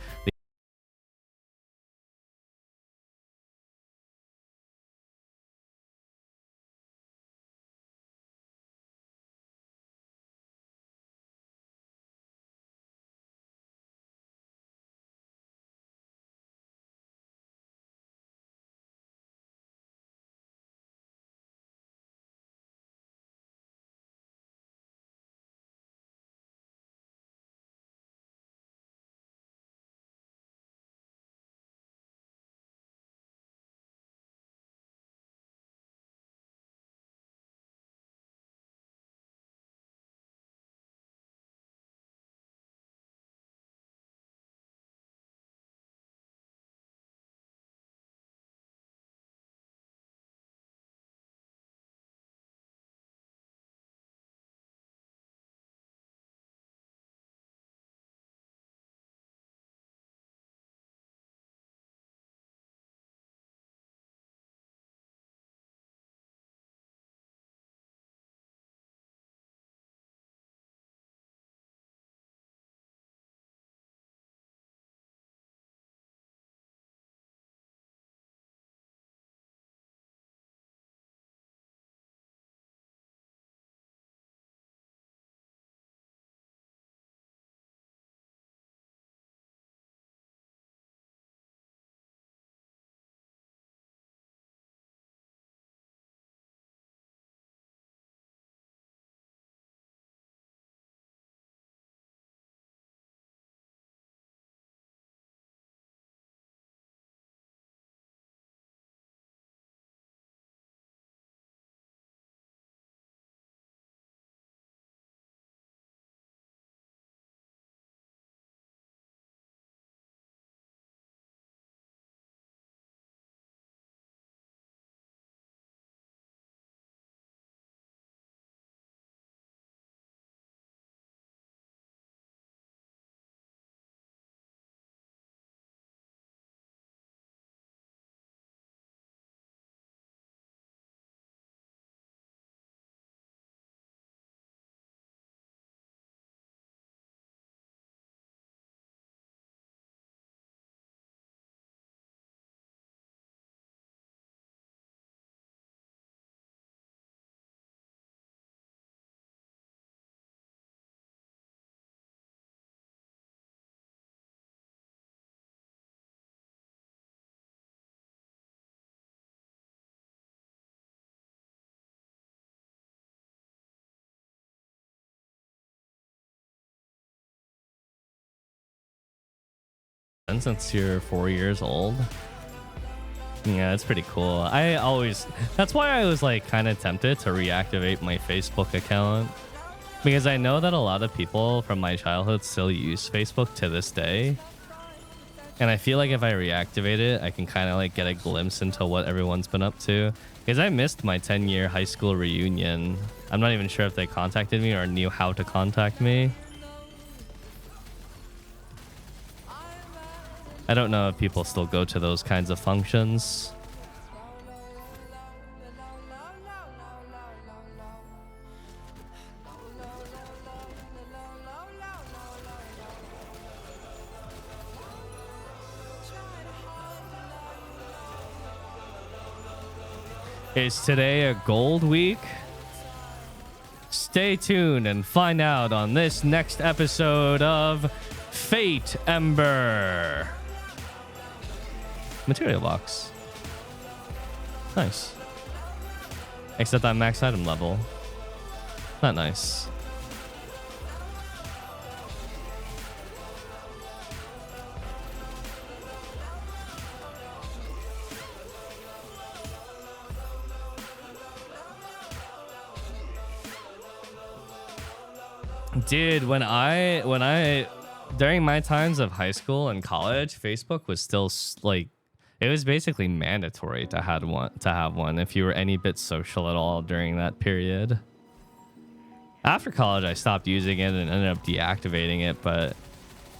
since you're 4 years old. Yeah, it's pretty cool. That's why I was like kind of tempted to reactivate my Facebook account, because I know that a lot of people from my childhood still use Facebook to this day. And I feel like if I reactivate it, I can kind of like get a glimpse into what everyone's been up to. Because I missed my 10-year high school reunion. I'm not even sure if they contacted me or knew how to contact me. I don't know if people still go to those kinds of functions. Is today a gold week? Stay tuned and find out on this next episode of Fate Ember. Material box. Nice. Except I'm max item level. Not nice. Dude, when I during my times of high school and college, Facebook was still like, it was basically mandatory to have one if you were any bit social at all during that period. After college, I stopped using it and ended up deactivating it, but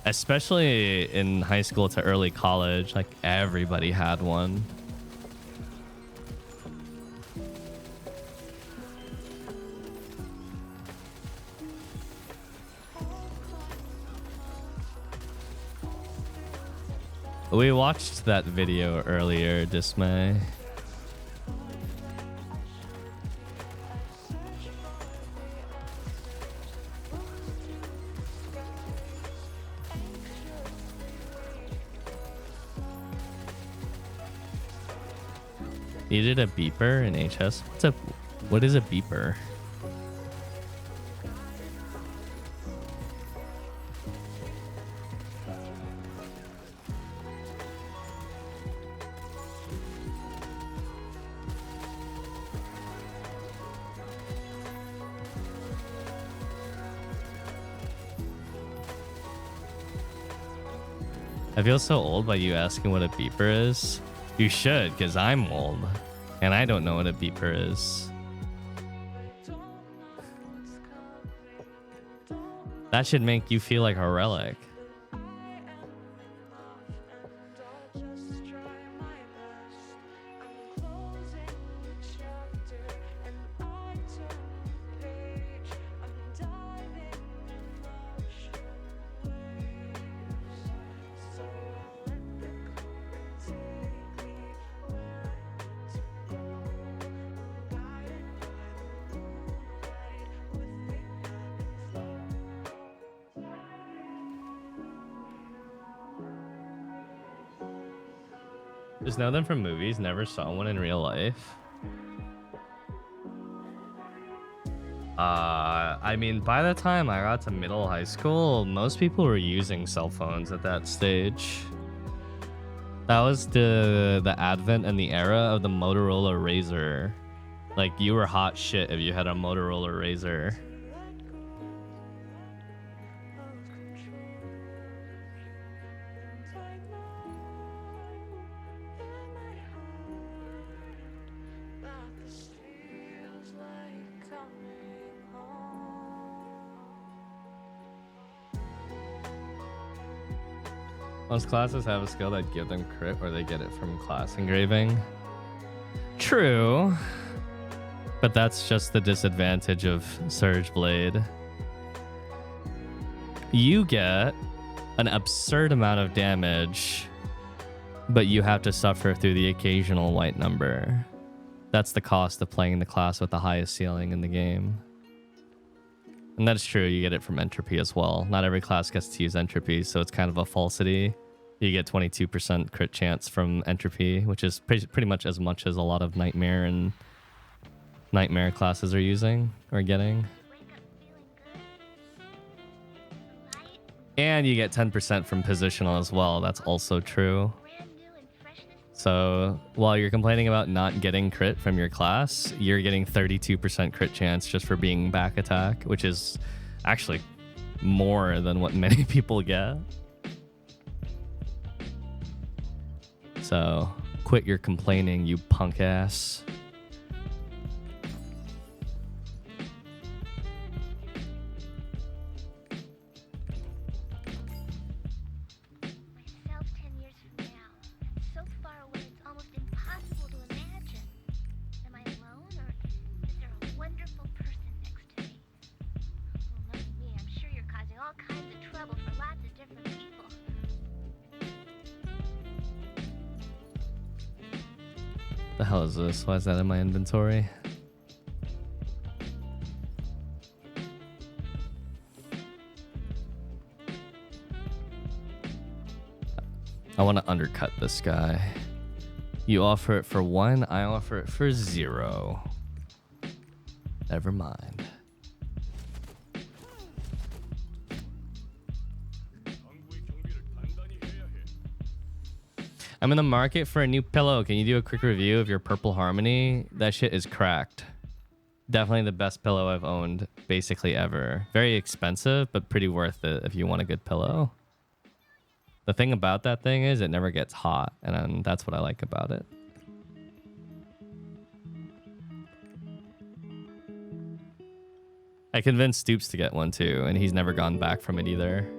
especially in high school to early college, like everybody had one. We watched that video earlier, Dismay. You did a beeper in HS? What is a beeper? I feel so old by you asking what a beeper is. You should, because I'm old. And I don't know what a beeper is. That should make you feel like a relic. Just know them from movies, never saw one in real life. I mean, by the time I got to middle high school, most people were using cell phones at that stage. That was the advent and the era of the Motorola Razr. Like, you were hot shit if you had a Motorola Razr. Most classes have a skill that give them crit or they get it from class engraving. True. But that's just the disadvantage of Surge Blade. You get an absurd amount of damage, but you have to suffer through the occasional white number. That's the cost of playing the class with the highest ceiling in the game. And that's true, you get it from entropy as well. Not every class gets to use entropy, so it's kind of a falsity. You get 22% crit chance from entropy, which is pretty much as a lot of nightmare and nightmare classes are using or getting. And you get 10% from positional as well. That's also true. So while you're complaining about not getting crit from your class, you're getting 32% crit chance just for being back attack, which is actually more than what many people get. So quit your complaining, you punk ass. The hell is this? Why is that in my inventory? I want to undercut this guy. You offer it for 1, I offer it for 0. Never mind. I'm in the market for a new pillow. Can you do a quick review of your Purple Harmony? That shit is cracked. Definitely the best pillow I've owned basically ever. Very expensive, but pretty worth it if you want a good pillow. The thing about that thing is it never gets hot, and that's what I like about it. I convinced Stoops to get one too, and he's never gone back from it either.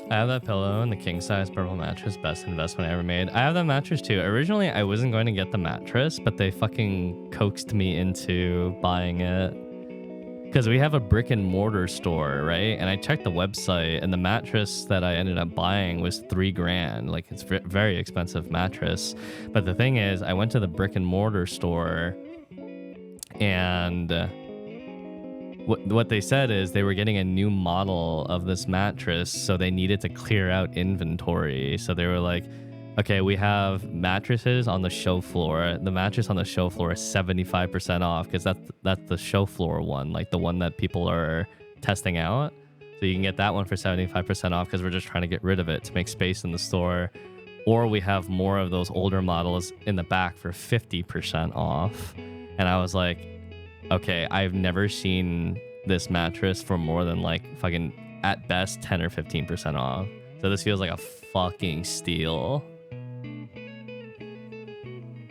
I have that pillow and the king size purple mattress, best investment I ever made. I have that mattress too. Originally, I wasn't going to get the mattress, but they fucking coaxed me into buying it. Because we have a brick and mortar store, right? And I checked the website, and the mattress that I ended up buying was $3,000. Like, it's a very expensive mattress. But the thing is, I went to the brick and mortar store, and what they said is they were getting a new model of this mattress, so they needed to clear out inventory. So they were like, okay, we have mattresses on the show floor. The mattress on the show floor is 75% off because that's the show floor one, like the one that people are testing out. So you can get that one for 75% off because we're just trying to get rid of it to make space in the store. Or we have more of those older models in the back for 50% off. And I was like, okay, I've never seen this mattress for more than like fucking at best 10 or 15% off. So this feels like a fucking steal.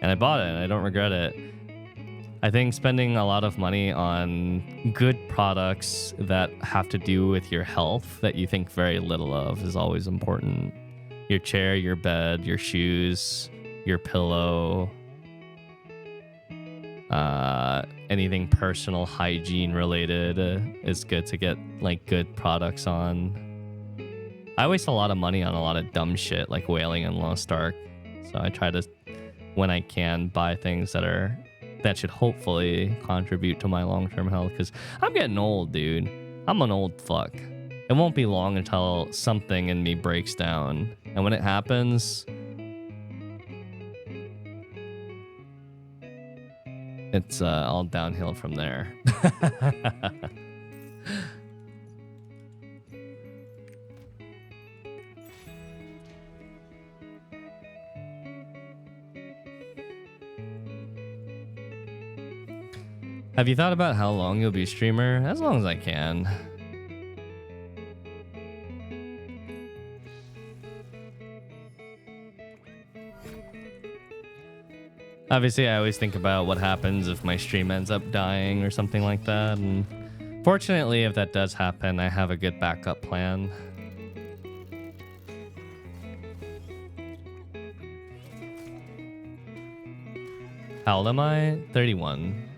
And I bought it and I don't regret it. I think spending a lot of money on good products that have to do with your health that you think very little of is always important. Your chair, your bed, your shoes, your pillow, anything personal hygiene related is good to get like good products on. I waste a lot of money on a lot of dumb shit like Wailing and Lost Ark, so I try to, when I can, buy things that should hopefully contribute to my long-term health, because I'm getting old, dude. I'm an old fuck. It won't be long until something in me breaks down, and when it happens, it's all downhill from there. Have you thought about how long you'll be a streamer? As long as I can. Obviously, I always think about what happens if my stream ends up dying or something like that. And fortunately, if that does happen, I have a good backup plan. How old am I? 31.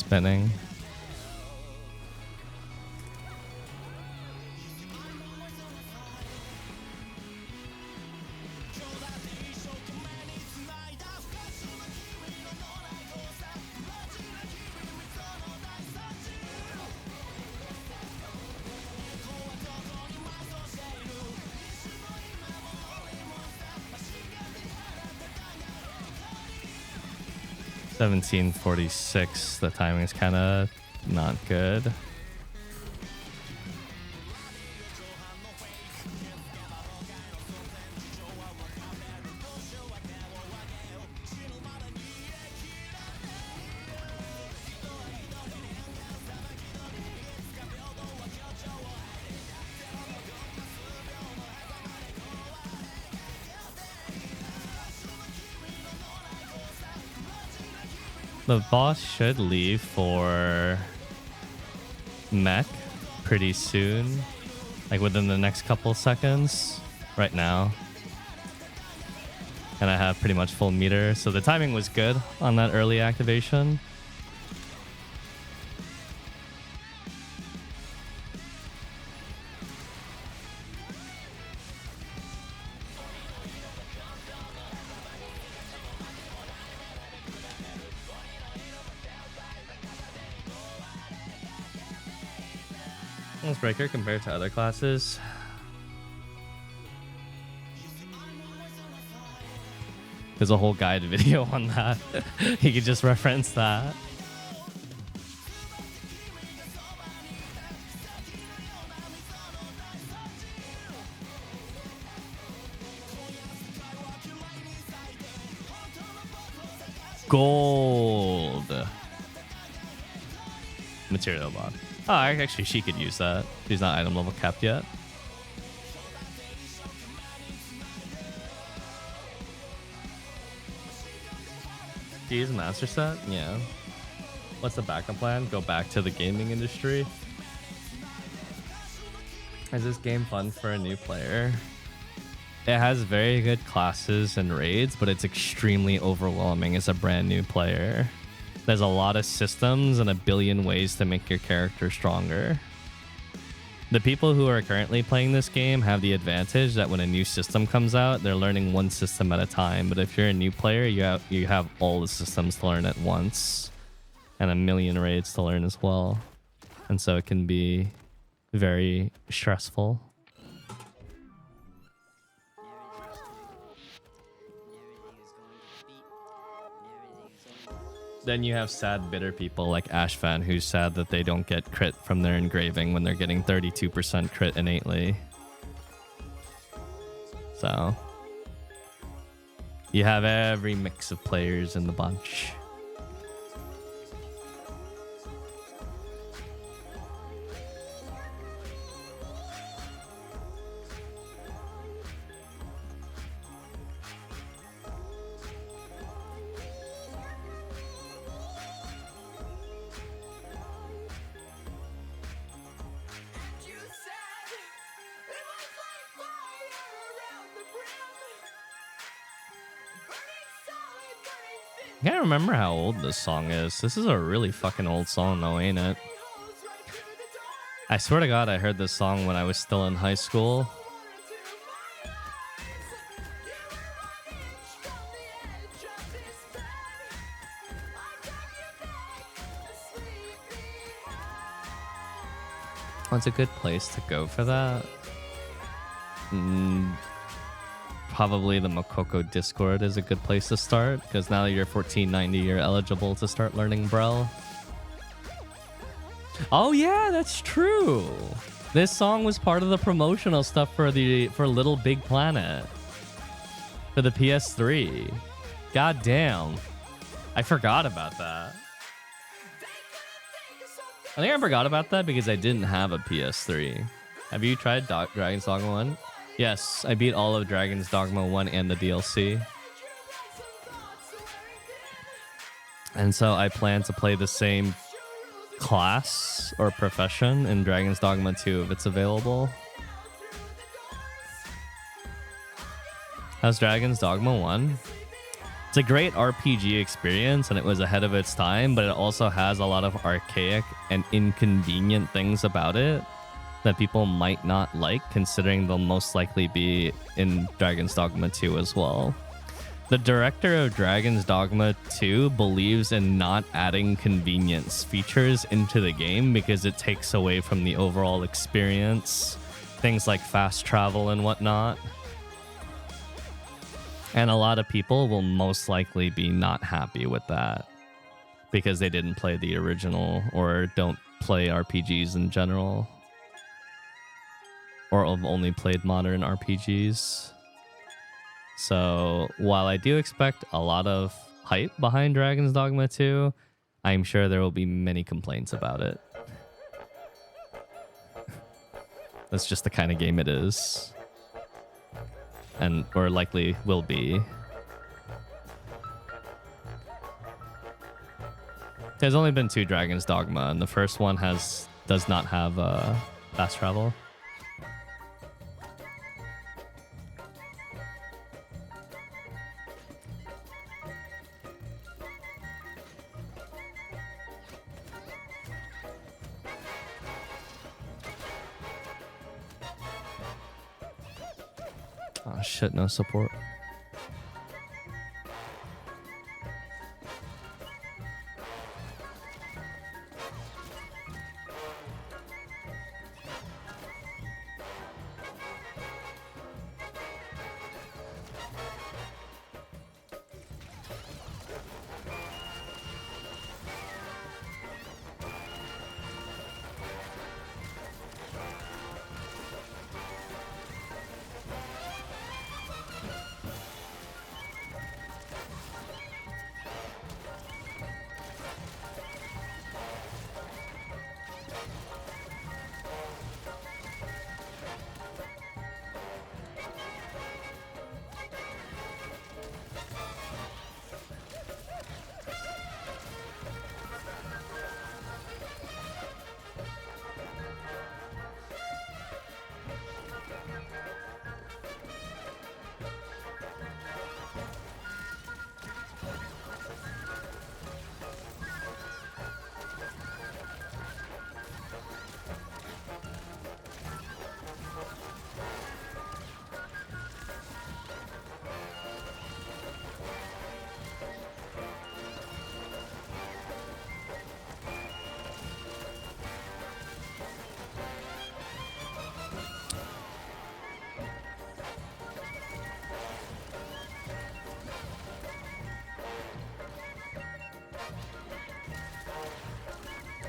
spinning. $17.46. The timing is kind of not good. The boss should leave for mech pretty soon, like within the next couple seconds right now. And I have pretty much full meter, so the timing was good on that early activation. Breaker compared to other classes. There's a whole guide video on that. You could just reference that. Gold. Material bot. Oh, actually, she could use that. She's not item level capped yet. Do you use a master set? Yeah. What's the backup plan? Go back to the gaming industry? Is this game fun for a new player? It has very good classes and raids, but it's extremely overwhelming as a brand new player. There's a lot of systems and a billion ways to make your character stronger. The people who are currently playing this game have the advantage that when a new system comes out, they're learning one system at a time. But if you're a new player, you have all the systems to learn at once and a million raids to learn as well. And so it can be very stressful. Then you have sad, bitter people like Ashvan, who's sad that they don't get crit from their engraving when they're getting 32% crit innately. So you have every mix of players in the bunch. I can't remember how old this song is. This is a really fucking old song though, ain't it? I swear to God, I heard this song when I was still in high school. What's a good place to go for that? Probably the Mokoko Discord is a good place to start, because now that you're 1490, you're eligible to start learning Braille. Oh yeah, that's true. This song was part of the promotional stuff for Little Big Planet for the PS3. God damn, I forgot about that. I think I forgot about that because I didn't have a PS3. Have you tried Dragon's Dogma 1? Yes, I beat all of Dragon's Dogma 1 and the DLC. And so I plan to play the same class or profession in Dragon's Dogma 2 if it's available. How's Dragon's Dogma 1? It's a great RPG experience, and it was ahead of its time, but it also has a lot of archaic and inconvenient things about it that people might not like, considering they'll most likely be in Dragon's Dogma 2 as well. The director of Dragon's Dogma 2 believes in not adding convenience features into the game because it takes away from the overall experience. Things like fast travel and whatnot. And a lot of people will most likely be not happy with that because they didn't play the original or don't play RPGs in general. Or have only played modern RPGs. So while I do expect a lot of hype behind Dragon's Dogma 2, I'm sure there will be many complaints about it. That's just the kind of game it is. And or likely will be. There's only been 2 Dragon's Dogma, and the first one does not have fast travel. Oh shit, no support.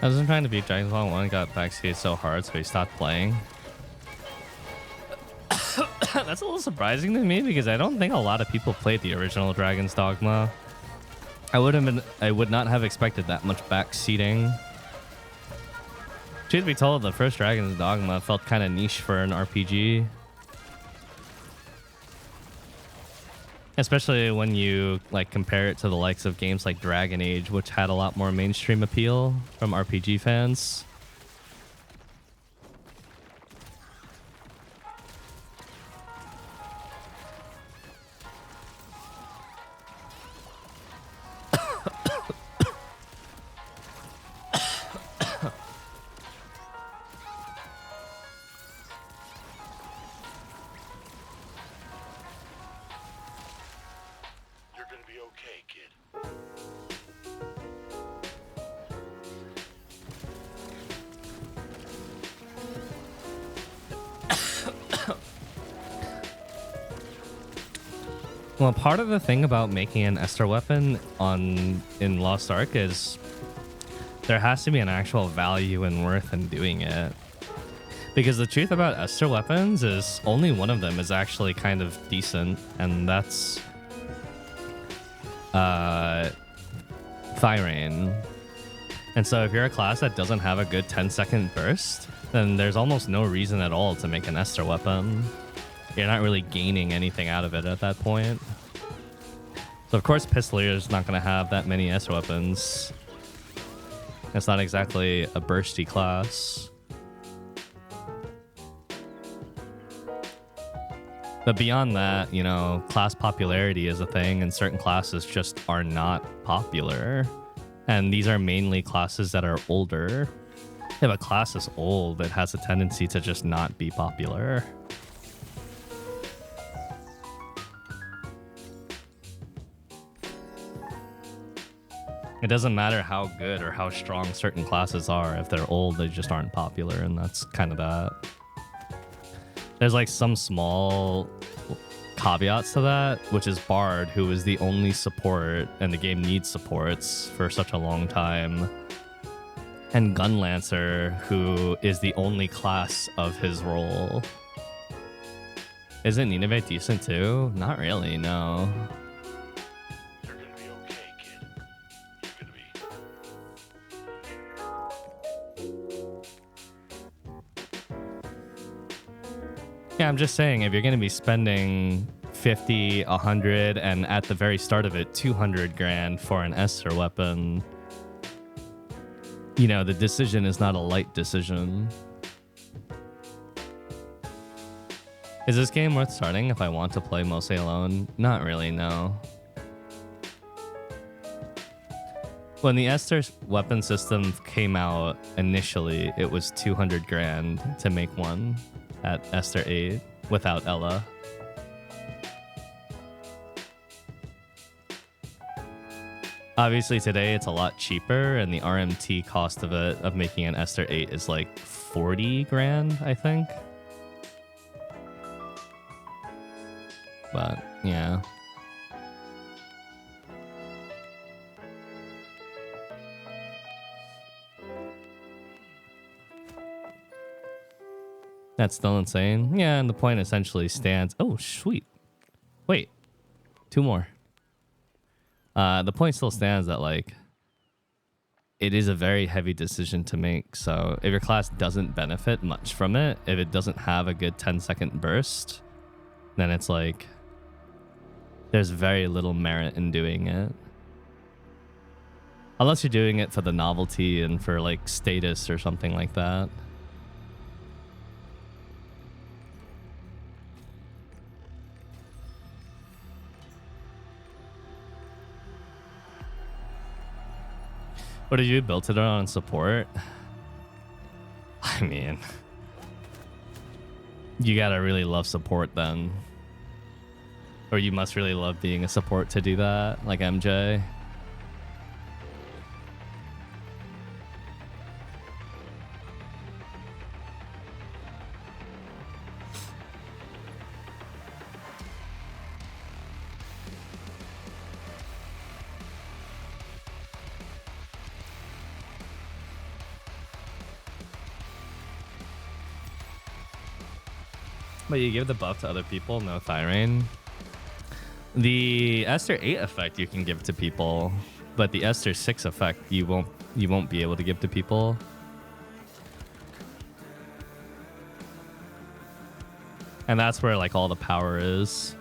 I wasn't trying to beat Dragon's Dogma 1, got backseated so hard, so he stopped playing. That's a little surprising to me because I don't think a lot of people played the original Dragon's Dogma. I would not have expected that much backseating. Truth be told, the first Dragon's Dogma felt kind of niche for an RPG. Especially when you like compare it to the likes of games like Dragon Age, which had a lot more mainstream appeal from RPG fans. Well, part of the thing about making an Esther weapon in Lost Ark is there has to be an actual value and worth in doing it. Because the truth about Esther weapons is only one of them is actually kind of decent, and that's Thyrane. And so if you're a class that doesn't have a good 10-second burst, then there's almost no reason at all to make an Esther weapon. You're not really gaining anything out of it at that point. So of course Pistolier is not going to have that many Esther weapons. It's not exactly a bursty class. But beyond that, you know, class popularity is a thing, and certain classes just are not popular. And these are mainly classes that are older. If a class is old, it has a tendency to just not be popular. It doesn't matter how good or how strong certain classes are. If they're old, they just aren't popular, and that's kind of that. There's like some small caveats to that, which is Bard, who is the only support, and the game needs supports for such a long time. And Gunlancer, who is the only class of his role. Isn't Nineveh decent too? Not really, no. Yeah, I'm just saying, if you're going to be spending 50, 100, and at the very start of it, 200 grand for an Esther weapon, you know, the decision is not a light decision. Is this game worth starting if I want to play mostly alone? Not really, no. When the Esther weapon system came out initially, it was 200 grand to make one at Esther 8 without Ella. Obviously today it's a lot cheaper, and the RMT cost of it, of making an Esther 8, is like 40 grand, I think. But yeah. That's still insane. Yeah, and the point essentially stands. Oh, sweet. Wait. 2 more. The point still stands that, like, it is a very heavy decision to make. So if your class doesn't benefit much from it, if it doesn't have a good 10-second burst, then it's like there's very little merit in doing it. Unless you're doing it for the novelty and for, like, status or something like that. What did you build it on support? I mean, you gotta really love support then. Or you must really love being a support to do that, like MJ. But you give the buff to other people, no Thyrane. The Esther 8 effect you can give to people, but the Esther 6 effect you won't be able to give to people. And that's where, like, all the power is.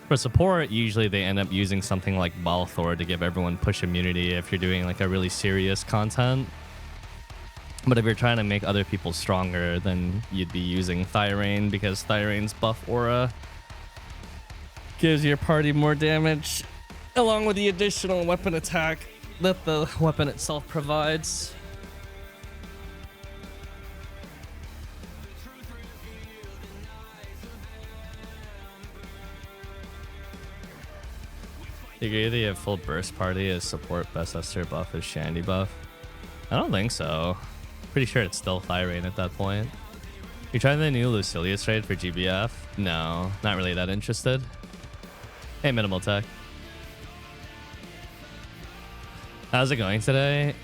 For support, usually they end up using something like Balthor to give everyone push immunity if you're doing, like, a really serious content. But if you're trying to make other people stronger, then you'd be using Thyrane, because Thyrane's buff aura gives your party more damage, along with the additional weapon attack that the weapon itself provides. You agree that you have full burst party as support, best Esther buff as Shandy buff? I don't think so. Pretty sure it's still Thyrane at that point. You trying the new Lucilius raid for GBF? No, not really that interested. Hey, Minimal Tech. How's it going today?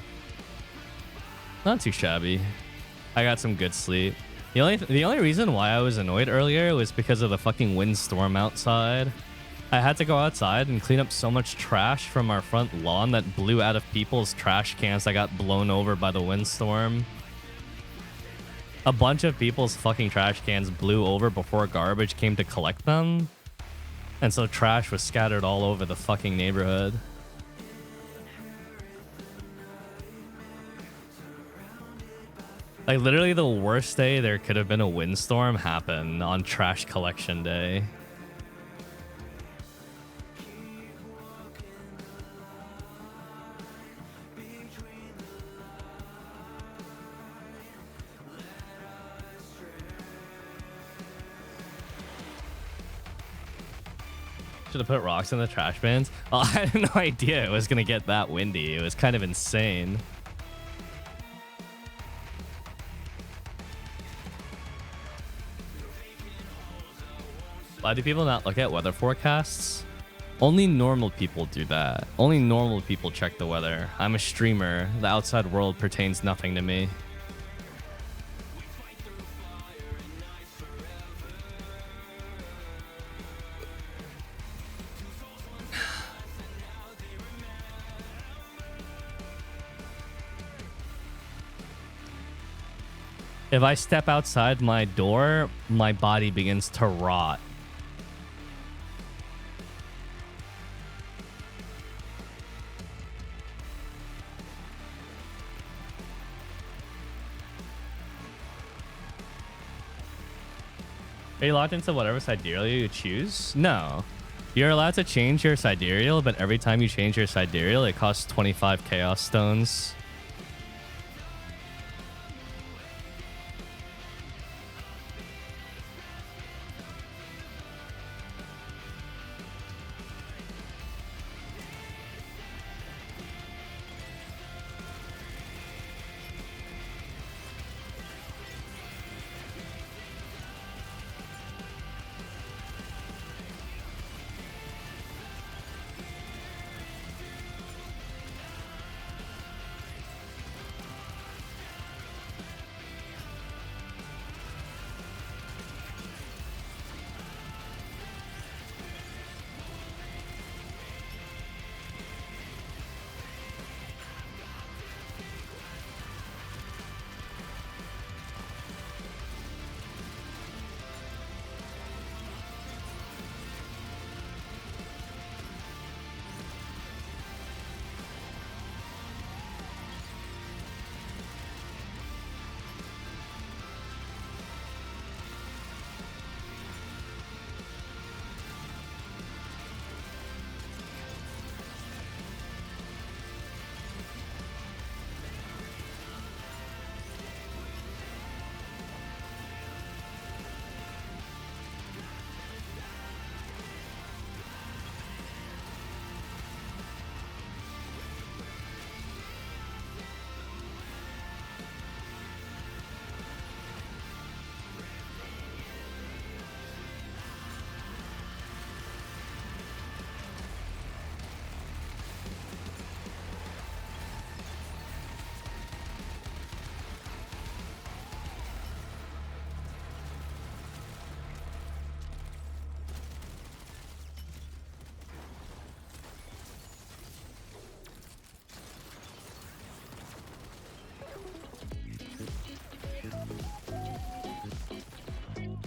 Not too shabby. I got some good sleep. The only reason why I was annoyed earlier was because of the fucking windstorm outside. I had to go outside and clean up so much trash from our front lawn that blew out of people's trash cans that got blown over by the windstorm. A bunch of people's fucking trash cans blew over before garbage came to collect them. And so trash was scattered all over the fucking neighborhood. Like literally the worst day there could have been a windstorm happened on trash collection day. Should have put rocks in the trash bins. Oh, I had no idea it was gonna get that windy. It was kind of insane. Why do people not look at weather forecasts? Only normal people do that. Only normal people check the weather. I'm a streamer. The outside world pertains nothing to me. If I step outside my door, my body begins to rot. Are you locked into whatever sidereal you choose? No. You're allowed to change your sidereal, but every time you change your sidereal, it costs 25 chaos stones.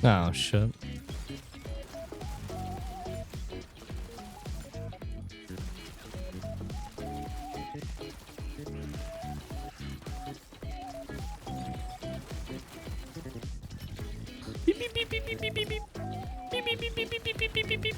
Oh, shit. Beep, beep, beep, beep, beep, beep, beep, beep. Beep, beep, beep, beep, beep, beep, beep, beep, beep, beep.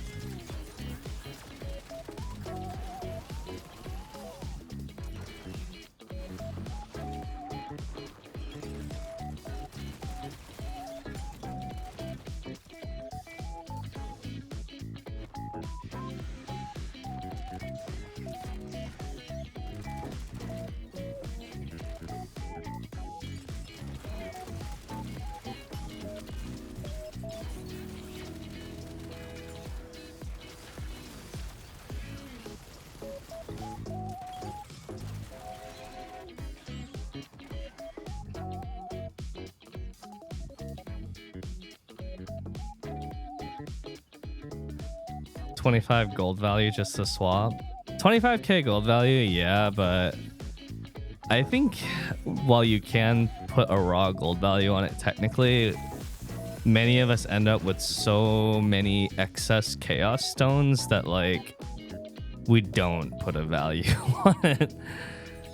$25 gold value just to swap. 25k gold value, yeah, but I think while you can put a raw gold value on it technically, many of us end up with so many excess chaos stones that like we don't put a value on it.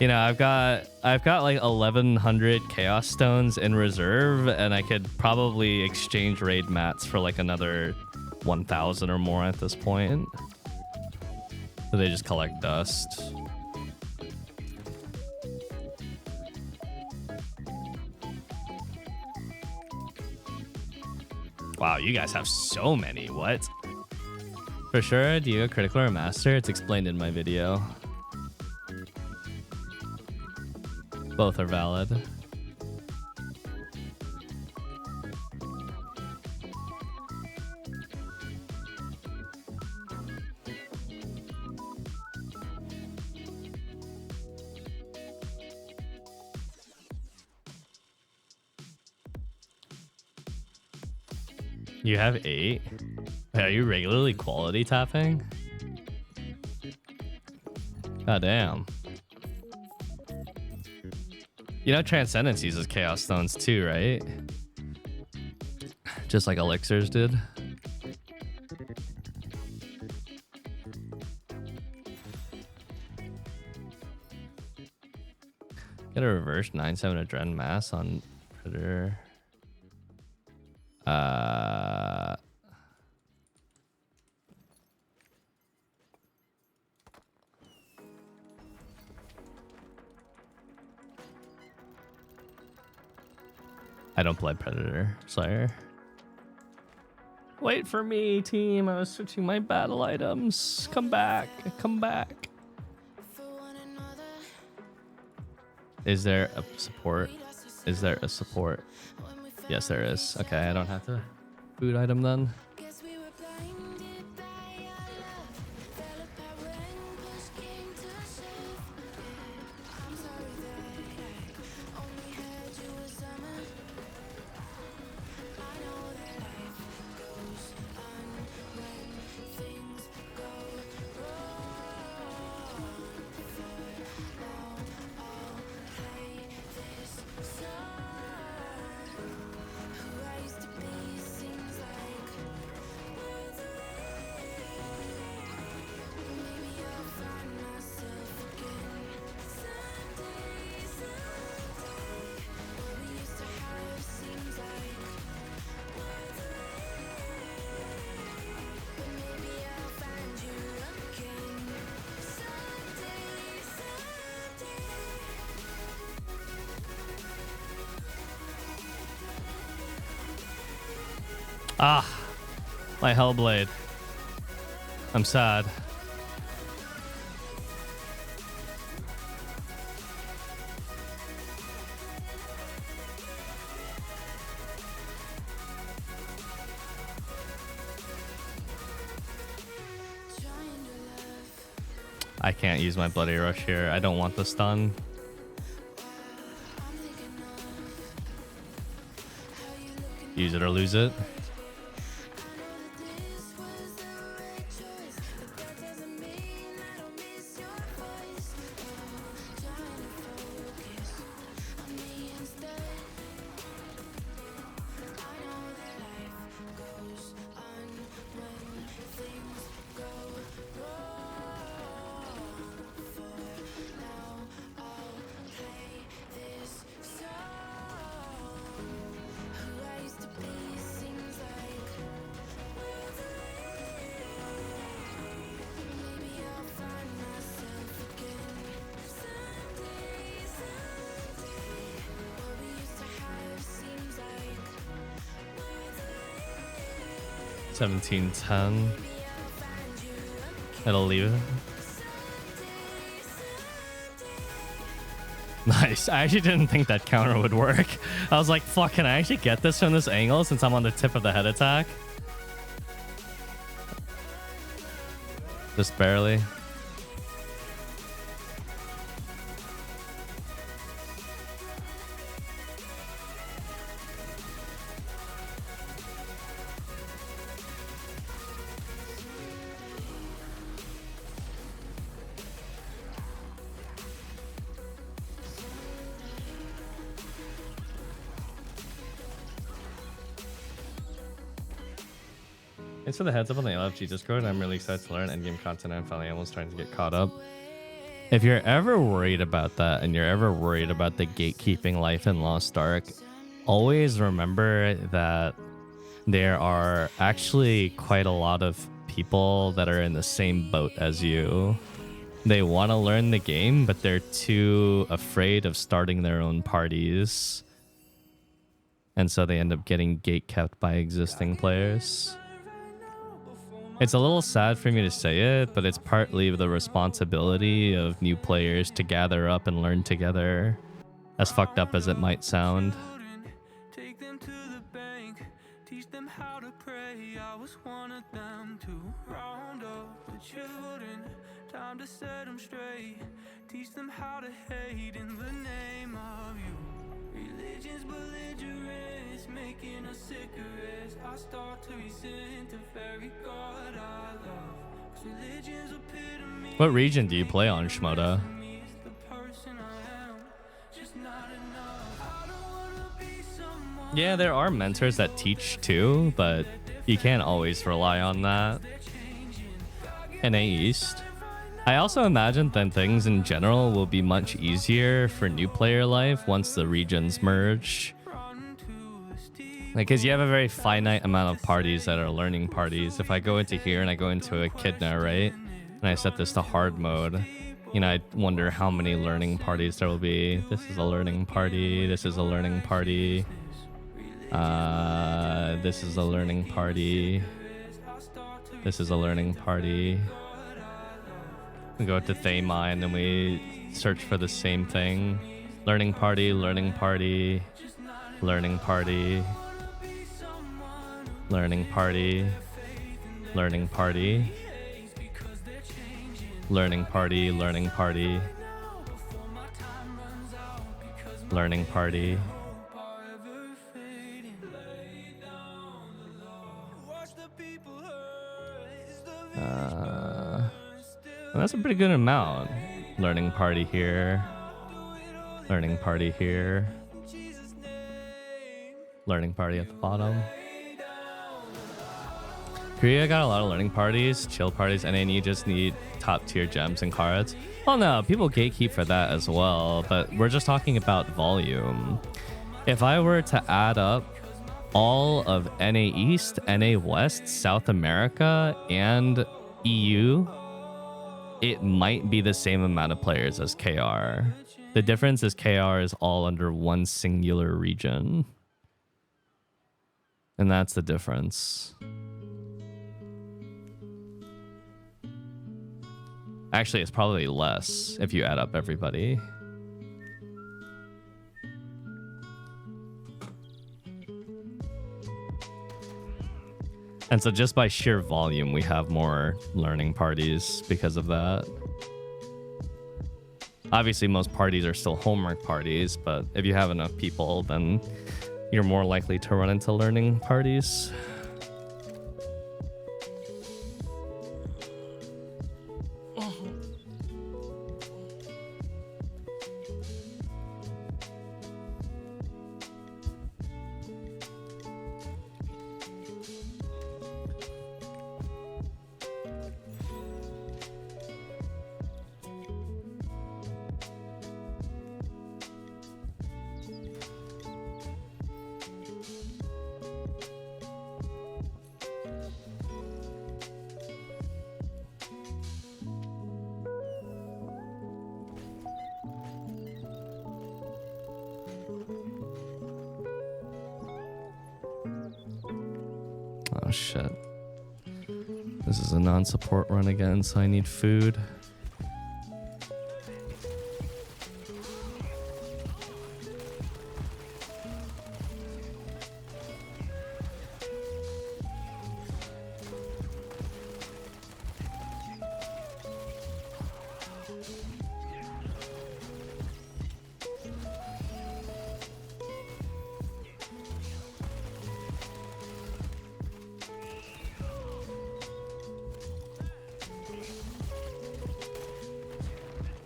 You know, I've got like 1,100 chaos stones in reserve, and I could probably exchange raid mats for like another 1,000 or more at this point. So they just collect dust. Wow, you guys have so many. What? For sure, do you a critical or master? It's explained in my video. Both are valid. You have 8? Are you regularly quality tapping? God damn. You know Transcendence uses Chaos Stones too, right? Just like Elixirs did. Get a reverse 9/7 Adren Mass on Predator. I don't play Predator, Slayer. Wait for me, team. I was switching my battle items. Come back. Come back. Is there a support? Is there a support? Yes, there is. Okay, I don't have to food item then. Ah, my Hellblade. I'm sad. I can't use my Bloody Rush here. I don't want the stun. Use it or lose it. $17.10. It'll leave it. Nice. I actually didn't think that counter would work. I was like, fuck, can I actually get this from this angle since I'm on the tip of the head attack? Just barely. Thanks for the heads up on the LFG Discord. I'm really excited to learn endgame content and finally almost trying to get caught up. If you're ever worried about that and you're ever worried about the gatekeeping life in Lost Ark, always remember that there are actually quite a lot of people that are in the same boat as you. They want to learn the game, but they're too afraid of starting their own parties. And so they end up getting gatekept by existing players. It's a little sad for me to say it, but it's partly the responsibility of new players to gather up and learn together. As fucked up as it might sound. Take them to the bank, teach them how to pray. I was one of them to round up the children, time to set them straight. Teach them how to hate in the name of you. Religion's belligerence, making us cigarettes. I start to resent the very God I love. 'Cause religion's epitome. What region do you play on, Shmoda? Yeah, there are mentors that teach too, but you can't always rely on that. NA East. I also imagine that things in general will be much easier for new player life once the regions merge. Like, because you have a very finite amount of parties that are learning parties. If I go into here and I go into Echidna, right? And I set this to hard mode, you know, I wonder how many learning parties there will be. This is a learning party. This is a learning party. This is a learning party. This is a learning party. We go to Thamai and then we search for the same thing. Learning party, learning party, learning party, learning party, learning party, learning party, learning party, learning party. Well, that's a pretty good amount. Learning party here. Learning party here. Learning party at the bottom. Korea got a lot of learning parties, chill parties, and then you just need top tier gems and cards. Well, no, people gatekeep for that as well, but we're just talking about volume. If I were to add up all of NA East, NA West, South America, and EU, it might be the same amount of players as KR. The difference is KR is all under one singular region. And that's the difference. Actually, it's probably less if you add up everybody. And so just by sheer volume, we have more learning parties because of that. Obviously, most parties are still homework parties, but if you have enough people, then you're more likely to run into learning parties. Oh shit. This is a non-support run again, so I need food.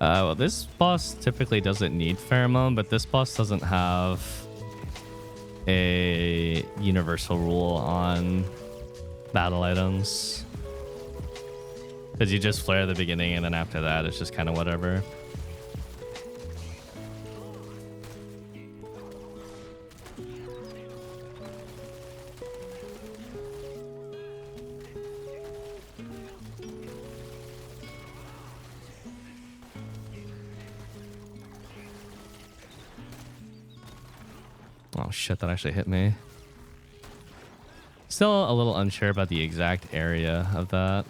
Well, this boss typically doesn't need pheromone, but this boss doesn't have a universal rule on battle items. Because you just flare the beginning, and then after that, it's just kind of whatever. Oh shit, that actually hit me. Still a little unsure about the exact area of that.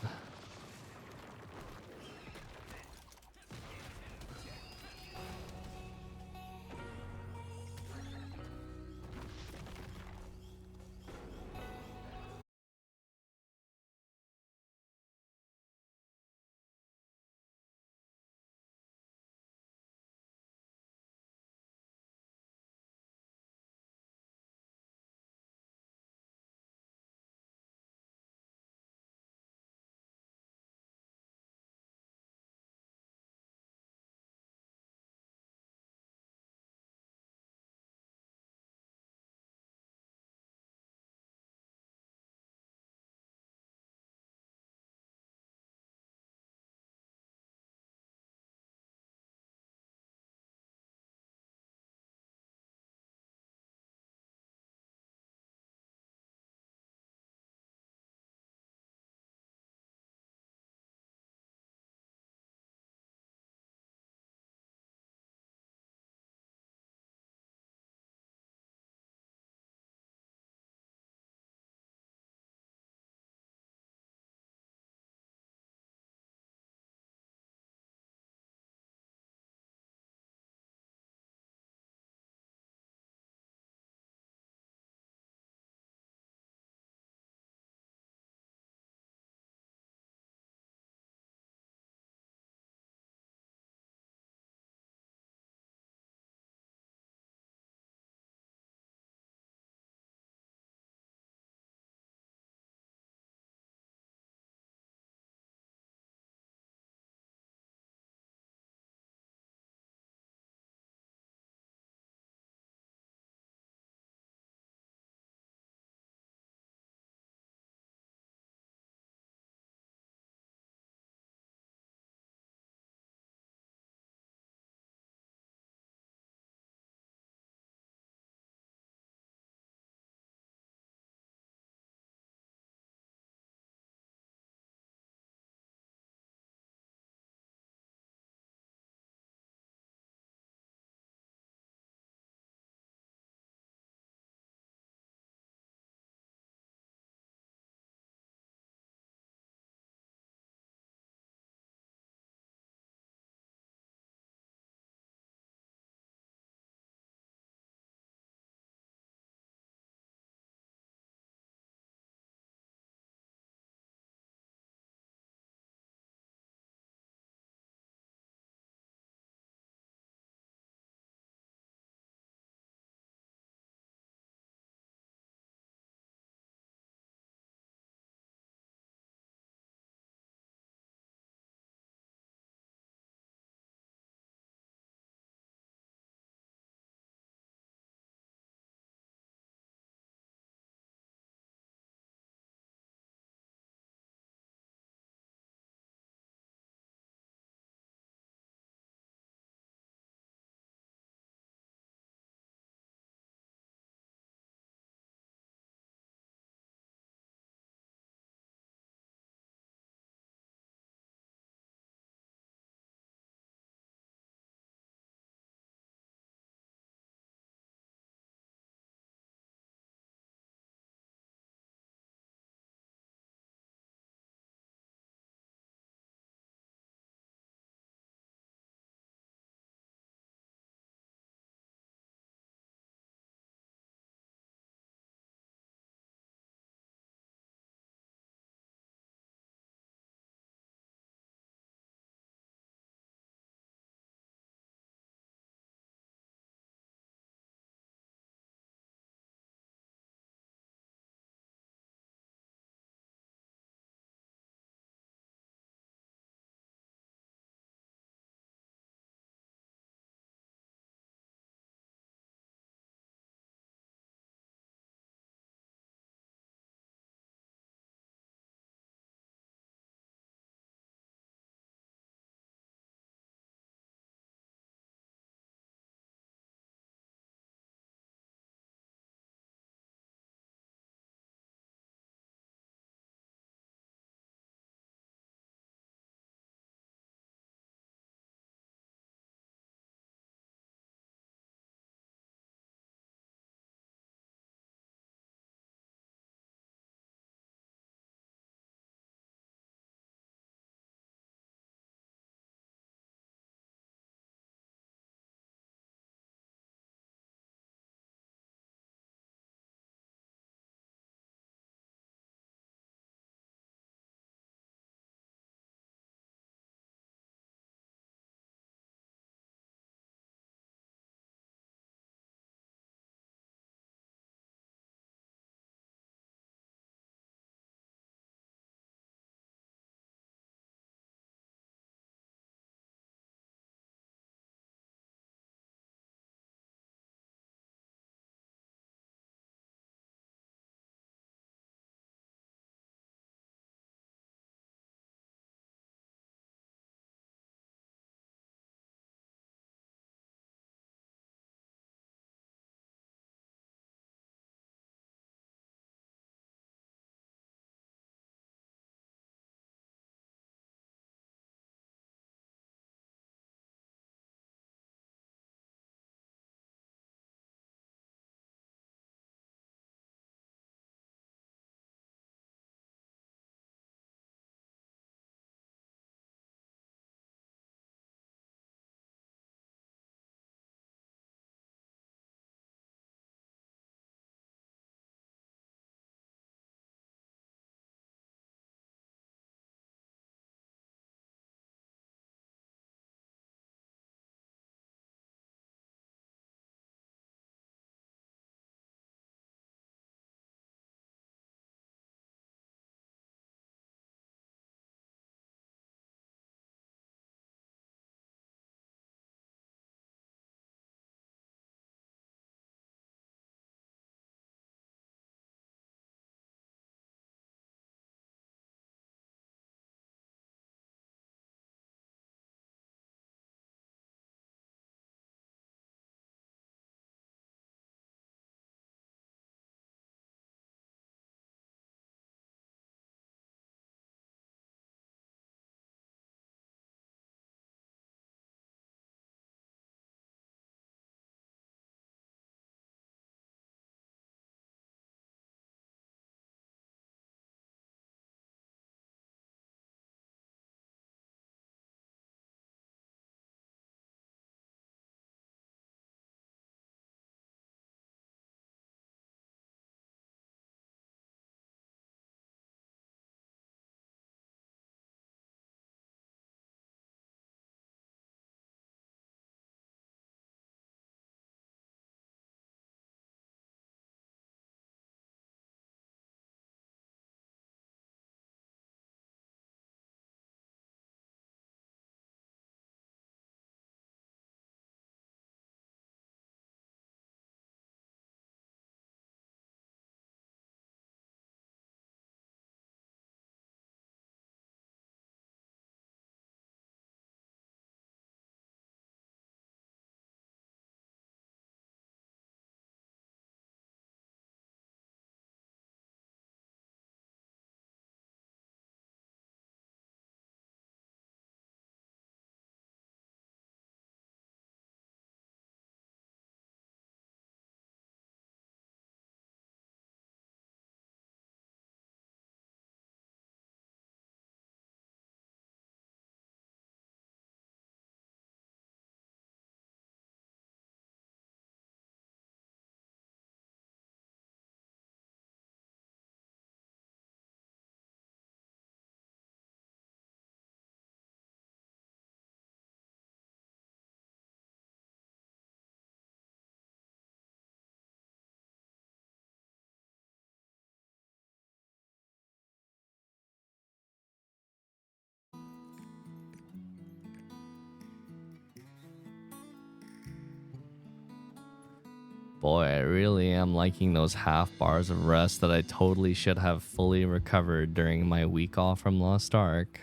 boy, I really am liking those half bars of rest that I totally should have fully recovered during my week off from Lost Ark.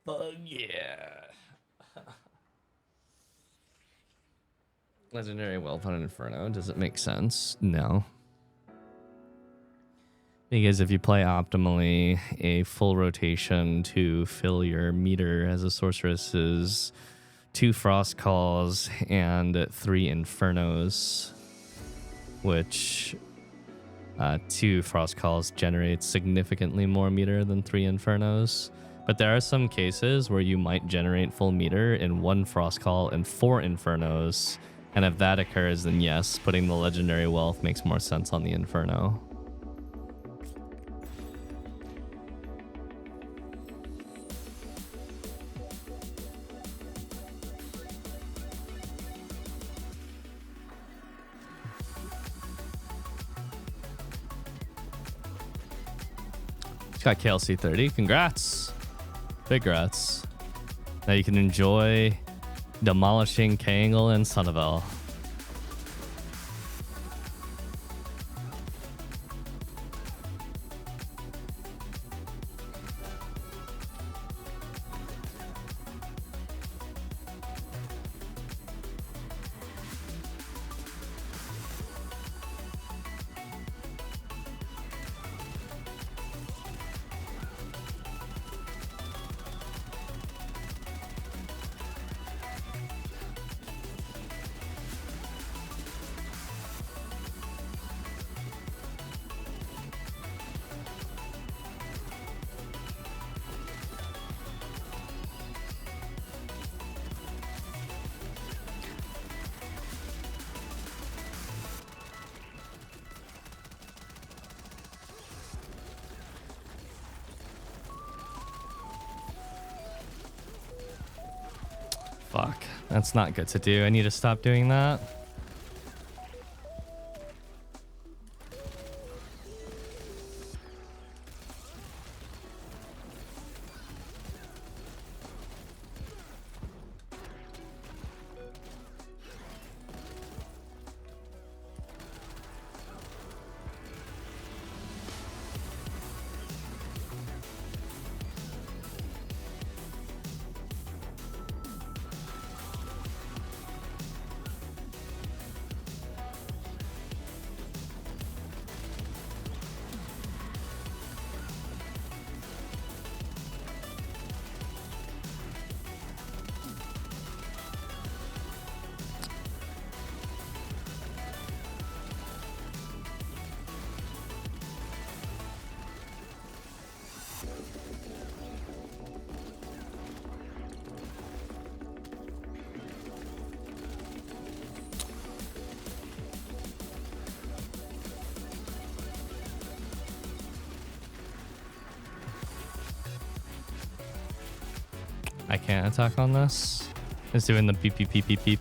But yeah. Legendary Well-Fun Inferno, does it make sense? No. Because if you play optimally, a full rotation to fill your meter as a sorceress is 2 Frost Calls and 3 Infernos, which 2 Frost Calls generates significantly more meter than 3 Infernos. But there are some cases where you might generate full meter in 1 Frost Call and 4 Infernos. And if that occurs, then yes, putting the Legendary Wealth makes more sense on the Inferno. It's got KLC 30. Congrats. Big grats. Now you can enjoy demolishing Kangle and Sunnyvale. Fuck, that's not good to do. I need to stop doing that. I can't attack on this. It's doing the beep beep beep beep beep.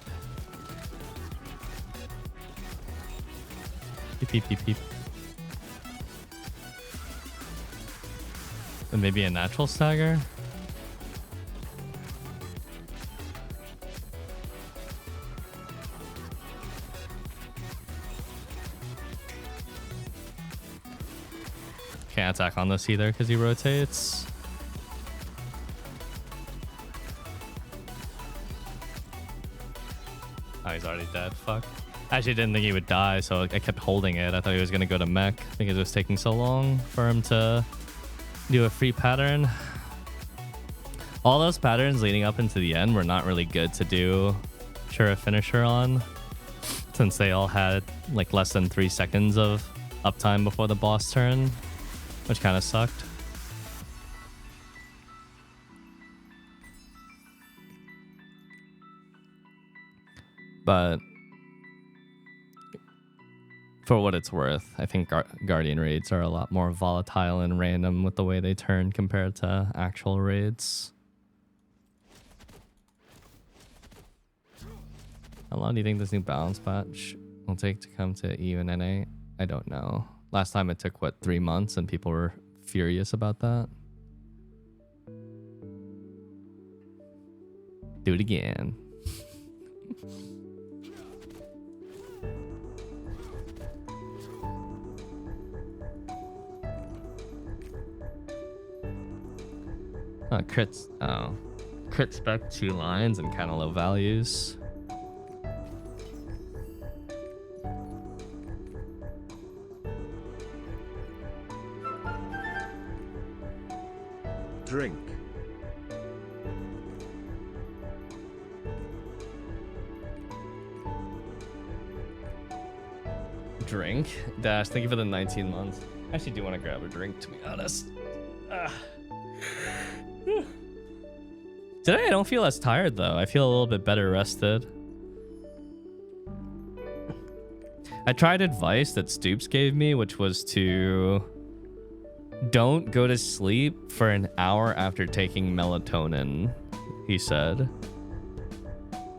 Beep beep beep beep. And maybe a natural stagger. Can't attack on this either because he rotates. Oh, he's already dead. Fuck. I actually didn't think he would die, so I kept holding it. I thought he was going to go to mech because it was taking so long for him to do a free pattern. All those patterns leading up into the end were not really good to do Shura Finisher on, since they all had like less than 3 seconds of uptime before the boss turn, which kind of sucked. But for what it's worth, I think Guardian raids are a lot more volatile and random with the way they turn compared to actual raids. How long do you think this new balance patch will take to come to EU and NA? I don't know. Last time it took, what, 3 months, and people were furious about that. Do it again. Oh, crits. Oh. Crit spec 2 lines and kind of low values. Drink. Drink. Dash, thank you for the 19 months. I actually do want to grab a drink, to be honest. Today I don't feel as tired though. I feel a little bit better rested. I tried advice that Stoops gave me, which was to don't go to sleep for an hour after taking melatonin, he said.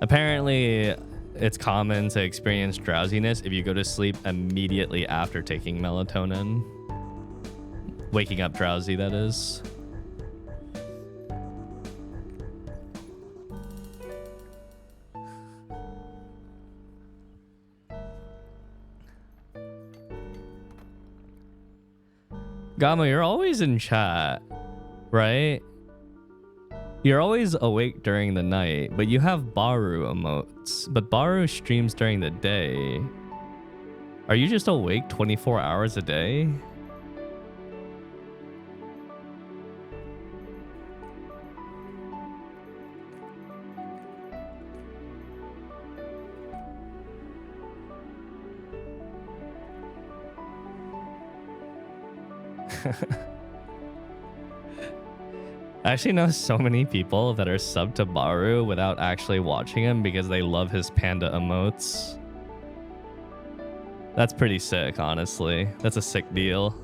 Apparently, it's common to experience drowsiness if you go to sleep immediately after taking melatonin. Waking up drowsy, that is. Gama, you're always in chat, right? You're always awake during the night, but you have Baru emotes. But Baru streams during the day. Are you just awake 24 hours a day? I actually know so many people that are subbed to Baru without actually watching him because they love his panda emotes. That's pretty sick, honestly. That's a sick deal.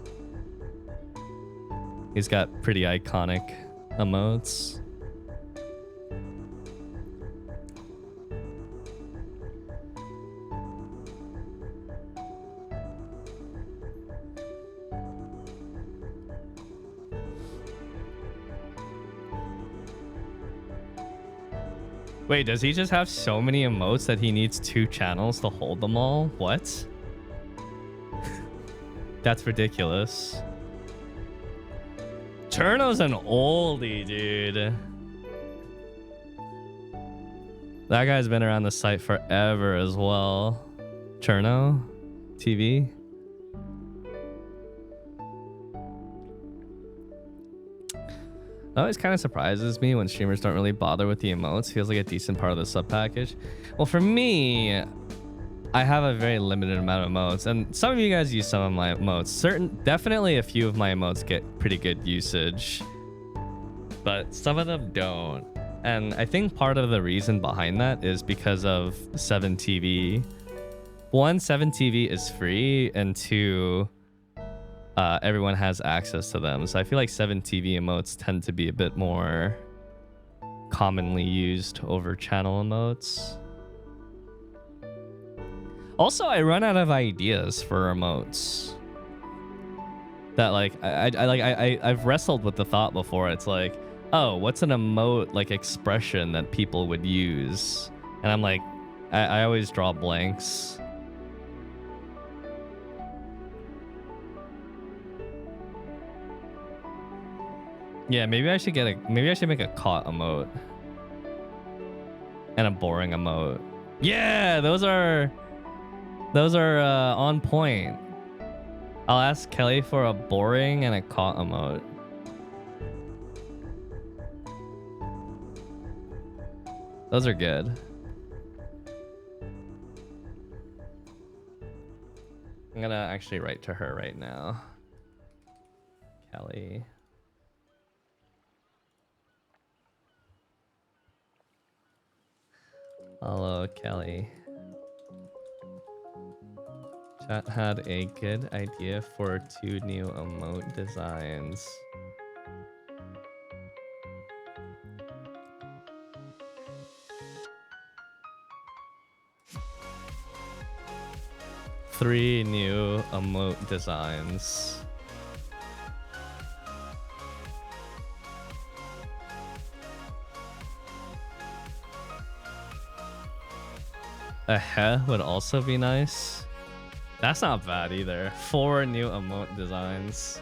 He's got pretty iconic emotes. Wait, does he just have so many emotes that he needs 2 channels to hold them all? What? That's ridiculous. Cherno's an oldie, dude. That guy's been around the site forever as well. Cherno TV. It always kind of surprises me when streamers don't really bother with the emotes. Feels like a decent part of the sub package. Well, for me, I have a very limited amount of emotes, and some of you guys use some of my emotes. Definitely a few of my emotes get pretty good usage, but some of them don't. And I think part of the reason behind that is because of 7TV. 1, 7TV is free, and 2, everyone has access to them. So I feel like 7TV emotes tend to be a bit more commonly used over channel emotes. Also, I run out of ideas for emotes. That like I've wrestled with the thought before. It's like, oh, what's an emote like expression that people would use? And I'm like, I always draw blanks. Yeah, maybe I should make a caught emote. And a boring emote. Yeah, those are on point. I'll ask Kelly for a boring and a caught emote. Those are good. I'm gonna actually write to her right now. Kelly. Hello, Kelly. Chat had a good idea for 2 new emote designs. Three new emote designs. A heh would also be nice. That's not bad either. 4 new emote designs.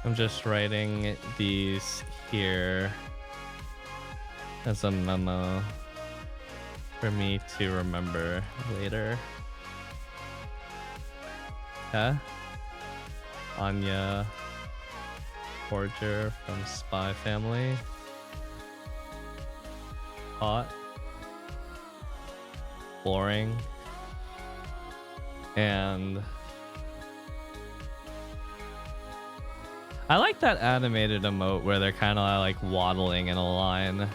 I'm just writing these here as a memo for me to remember later. Huh? Anya Forger from Spy Family. Hot. Boring. And I like that animated emote where they're kind of like waddling in a line.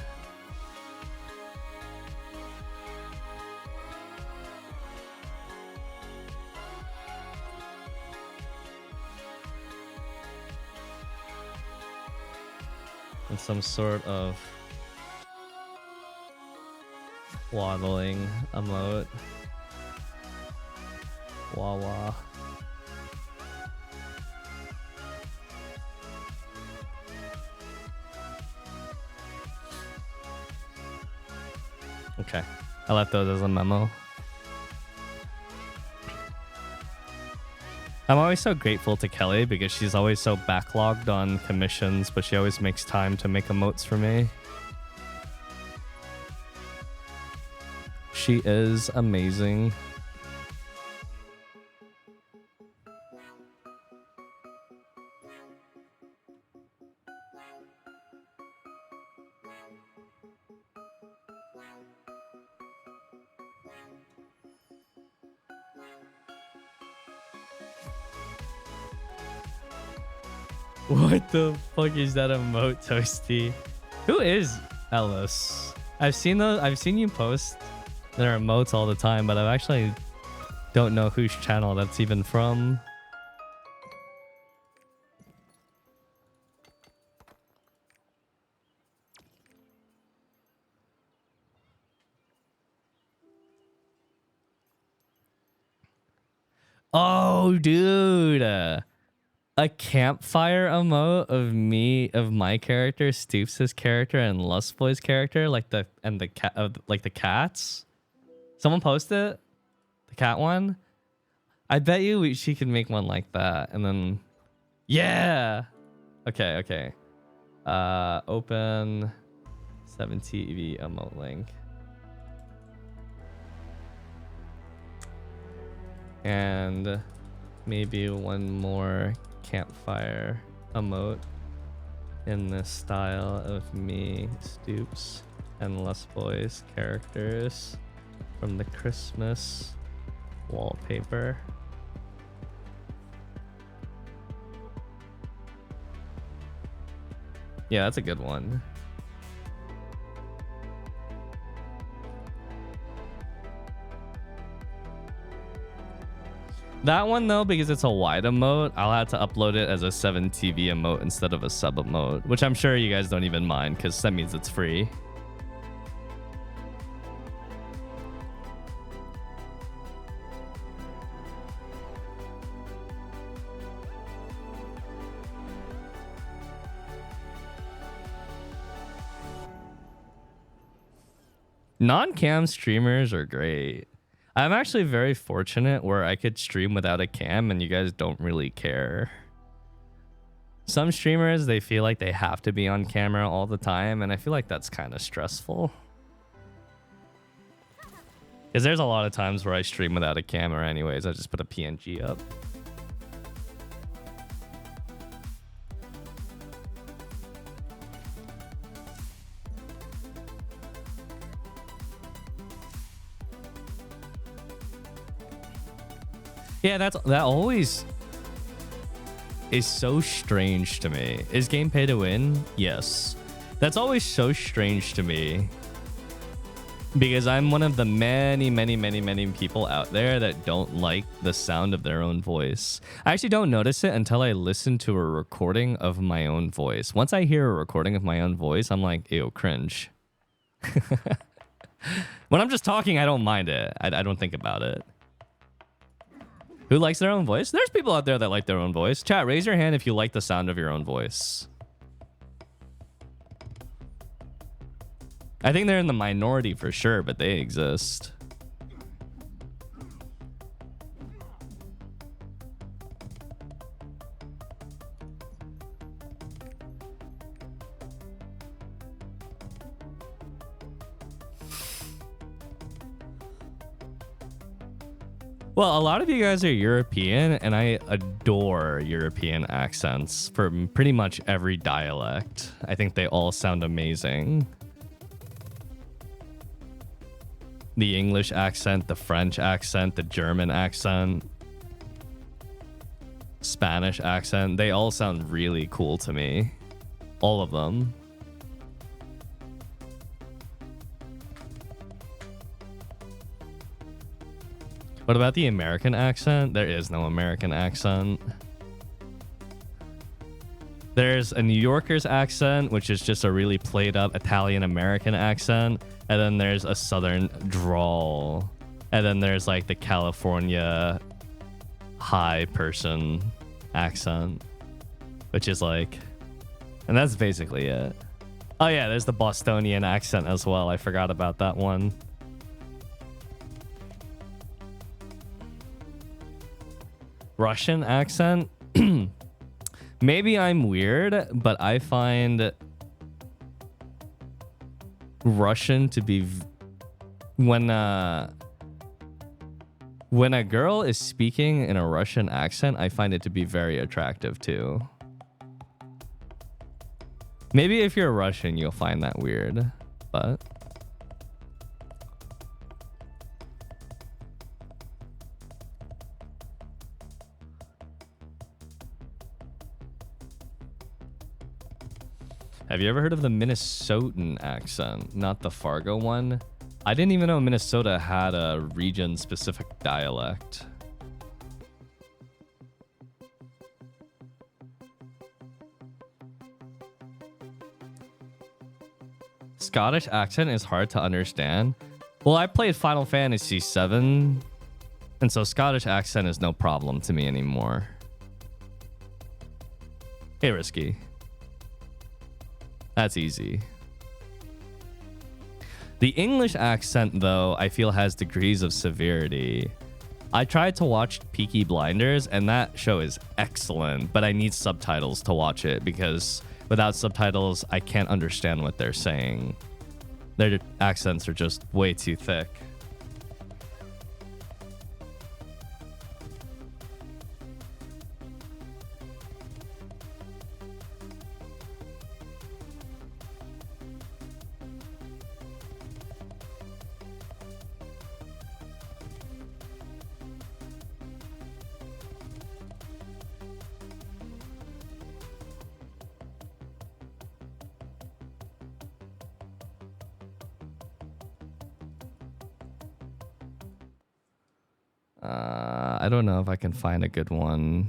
And some sort of waddling emote. Wah wah. Okay, I left those as a memo. I'm always so grateful to Kelly because she's always so backlogged on commissions, but she always makes time to make emotes for me. She is amazing. What the fuck is that emote, Toasty? Who is Ellis? I've seen you post their emotes all the time, but I actually don't know whose channel that's even from. Oh, dude. A campfire emote of my character, Stoops' character, and Lustboy's character, like the cat, like the cats. Someone posted it? The cat one. I bet you she could make one like that, and then yeah. Okay. Open 7TV emote link. And maybe one more campfire emote in this style of me, Stoops, and Lustboy's characters from the Christmas wallpaper. Yeah, that's a good one. That one though, because it's a wide emote, I'll have to upload it as a 7TV emote instead of a sub emote, which I'm sure you guys don't even mind because that means it's free. Non-cam streamers are great. I'm actually very fortunate where I could stream without a cam and you guys don't really care. Some streamers, they feel like they have to be on camera all the time, and I feel like that's kind of stressful. Because there's a lot of times where I stream without a camera anyways, I just put a PNG up. Yeah, that always is so strange to me. Is game pay to win? Yes. That's always so strange to me. Because I'm one of the many people out there that don't like the sound of their own voice. I actually don't notice it until I listen to a recording of my own voice. Once I hear a recording of my own voice, I'm like, ew, cringe. When I'm just talking, I don't mind it. I don't think about it. Who likes their own voice? There's people out there that like their own voice. Chat, raise your hand if you like the sound of your own voice. I think they're in the minority for sure, but they exist. Well, a lot of you guys are European, and I adore European accents for pretty much every dialect. I think they all sound amazing. The English accent, the French accent, the German accent, Spanish accent, they all sound really cool to me. All of them. What about the American accent? There is no American accent. There's a New Yorker's accent, which is just a really played up Italian-American accent. And then there's a Southern drawl. And then there's like the California high person accent, which is like, and that's basically it. Oh yeah, there's the Bostonian accent as well. I forgot about that one. Russian accent. Maybe I'm weird, but I find Russian to be when a girl is speaking in a Russian accent, I find it to be very attractive too. Maybe if you're Russian, you'll find that weird, but have you ever heard of the Minnesotan accent? Not the Fargo one. I didn't even know Minnesota had a region-specific dialect. Scottish accent is hard to understand. Well, I played Final Fantasy VII, and so Scottish accent is no problem to me anymore. Hey, Risky. That's easy. The English accent, though, I feel has degrees of severity. I tried to watch Peaky Blinders, and that show is excellent, but I need subtitles to watch it because without subtitles, I can't understand what they're saying. Their accents are just way too thick. I don't know if I can find a good one.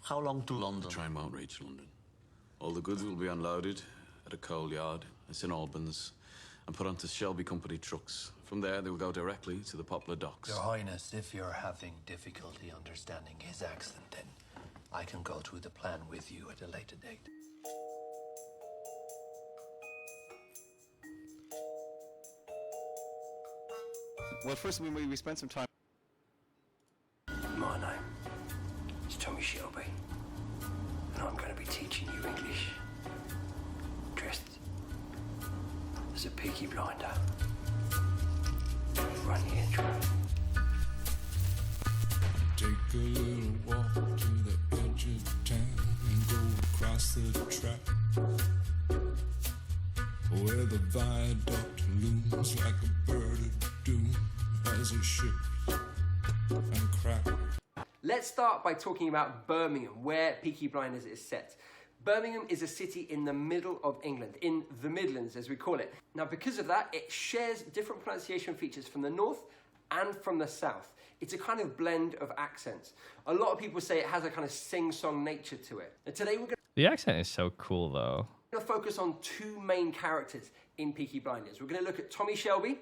How long to London? Try and Mount reach London. All the goods will be unloaded at a coal yard in St Albans and put onto Shelby Company trucks. From there, they will go directly to the Poplar Docks. Your Highness, if you're having difficulty understanding his accent, then I can go through the plan with you at a later date. Well, first we spent some time. My name is Tommy Shelby, and I'm going to be teaching you English, dressed as a Peaky Blinder. Run the intro. Take a little walk to the edge of town and go across the track where the viaduct looms like a bird of doom as it shifts and cracks. Let's start by talking about Birmingham, where Peaky Blinders is set. Birmingham is a city in the middle of England, in the Midlands as we call it. Now because of that, it shares different pronunciation features from the north and from the south. It's a kind of blend of accents. A lot of people say it has a kind of sing-song nature to it. And today we're going The accent is so cool, though. to focus on two main characters in Peaky Blinders. We're going to look at Tommy Shelby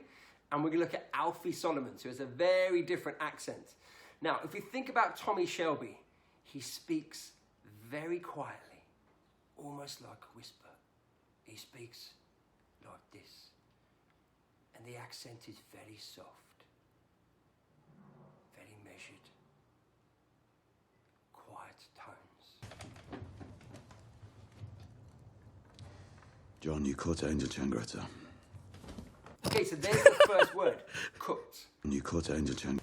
And we're going to look at Alfie Solomon, who has a very different accent. Now, if we think about Tommy Shelby, he speaks very quietly, almost like a whisper. He speaks like this. And the accent is very soft, very measured, quiet tones. John, you caught Angel Changretta. Okay, so there's the first word, cooked. You caught Angel Chang.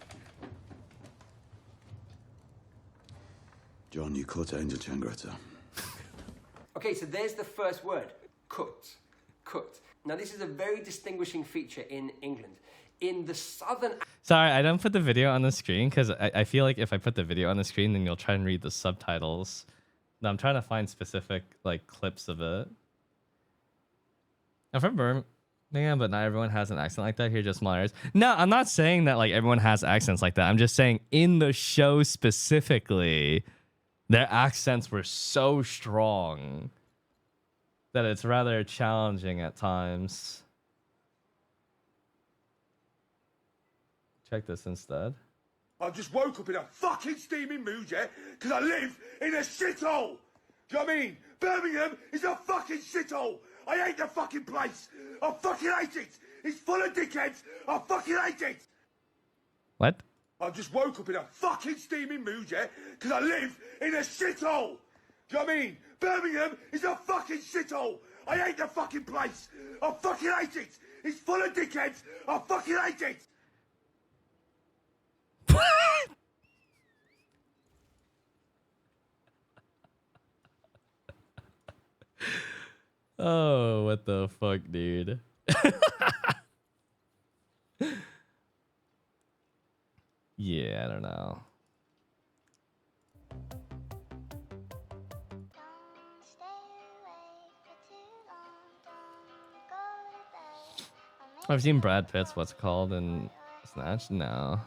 John, you caught Angel Changretta. Okay, so there's the first word, cooked. Cooked. Now, this is a very distinguishing feature in England. In the southern... Sorry, I don't put the video on the screen because I feel like if I put the video on the screen, then you'll try and read the subtitles. Now, I'm trying to find specific like clips of it. I'm from Birmingham, but not everyone has an accent like that. Here, just Myers. No, I'm not saying that like everyone has accents like that. I'm just saying in the show specifically, their accents were so strong that it's rather challenging at times. Check this instead. I just woke up in a fucking steaming mood, yeah? Because I live in a shithole! Do you know what I mean? Birmingham is a fucking shithole! I hate the fucking place! I fucking hate it! It's full of dickheads! I fucking hate it! What? I just woke up in a fucking steaming mood, yeah? Because I live in a shithole! Do you know what I mean? Birmingham is a fucking shithole! I hate the fucking place! I fucking hate it! It's full of dickheads! I fucking hate it! Oh, what the fuck, dude? Yeah, I don't know. I've seen Brad Pitt's what's it called in Snatch? No.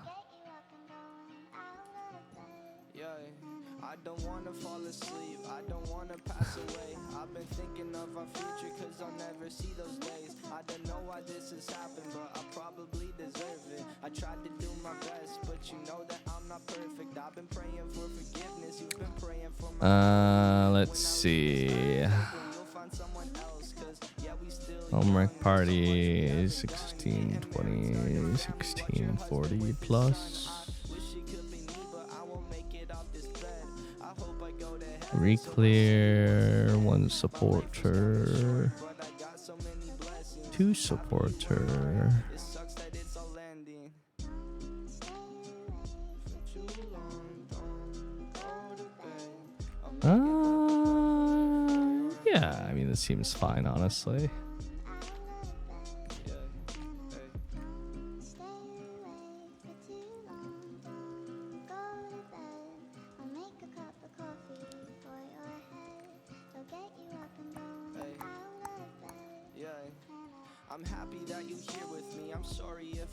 I don't want to fall asleep, I don't want to pass away. I've been thinking of our future cause I'll never see those days. I don't know why this has happened, but I probably deserve it. I tried to do my best, but you know that I'm not perfect. I've been praying for forgiveness, you've been praying for my Let's see. Homework party 16, 20, 16, 40 plus. Reclear, 1 supporter, 2 supporter. Yeah, I mean, this seems fine, honestly.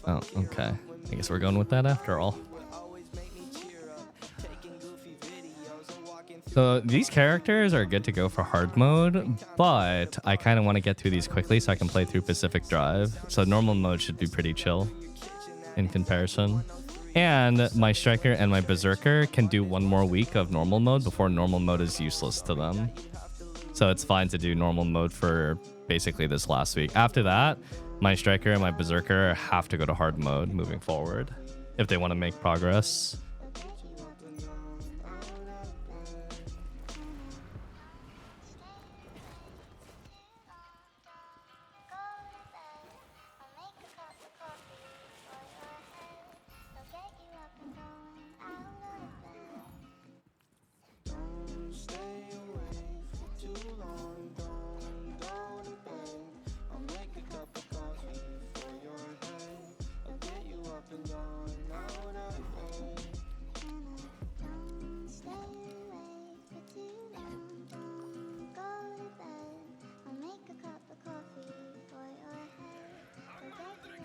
Oh, okay. I guess we're going with that after all. So these characters are good to go for hard mode, but I kind of want to get through these quickly so I can play through Pacific Drive. So normal mode should be pretty chill in comparison. And my Striker and my Berserker can do 1 more week of normal mode before normal mode is useless to them. So it's fine to do normal mode for basically this last week. After that, my Striker and my Berserker have to go to hard mode moving forward if they want to make progress.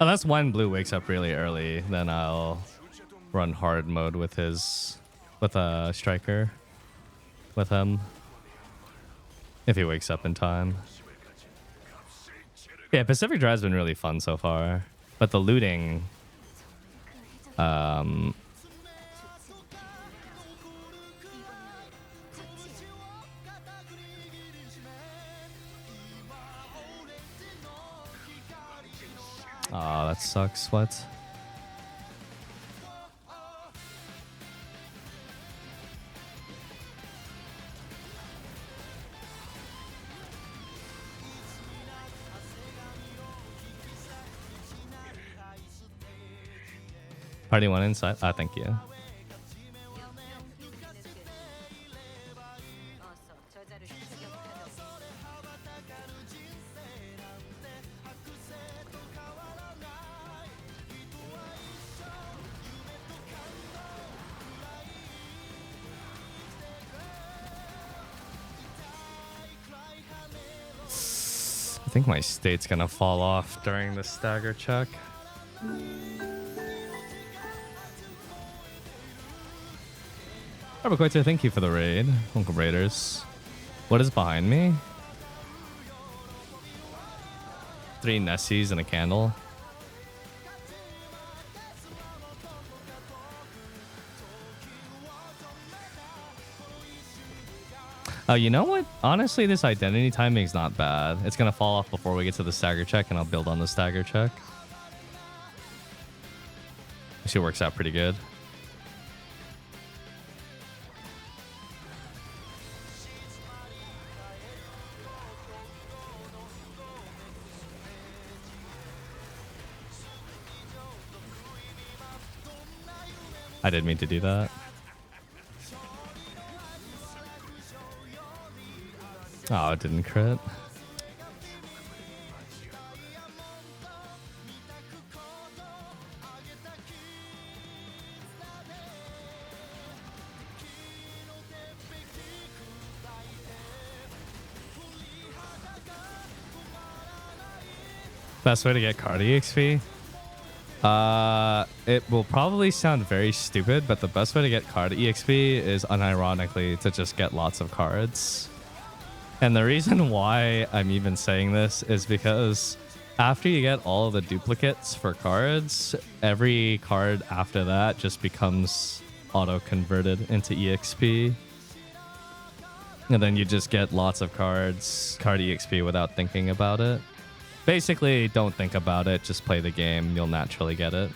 Unless Wine Blue wakes up really early, then I'll run hard mode with a Striker with him if he wakes up in time. Yeah, Pacific Drive's been really fun so far. But the looting, oh, that sucks. What? Party one inside. Ah, thank you. I think my state's gonna fall off during the stagger check. Arbaquater, thank you for the raid. Welcome, Raiders. What is behind me? 3 Nessies and a candle. Oh, you know what? Honestly, this identity timing is not bad. It's going to fall off before we get to the stagger check, and I'll build on the stagger check. Actually works out pretty good. I didn't mean to do that. Oh, it didn't crit. Best way to get card EXP? It will probably sound very stupid, but the best way to get card EXP is unironically to just get lots of cards. And the reason why I'm even saying this is because after you get all the duplicates for cards, every card after that just becomes auto-converted into EXP. And then you just get lots of cards, card EXP without thinking about it. Basically, don't think about it, just play the game, you'll naturally get it.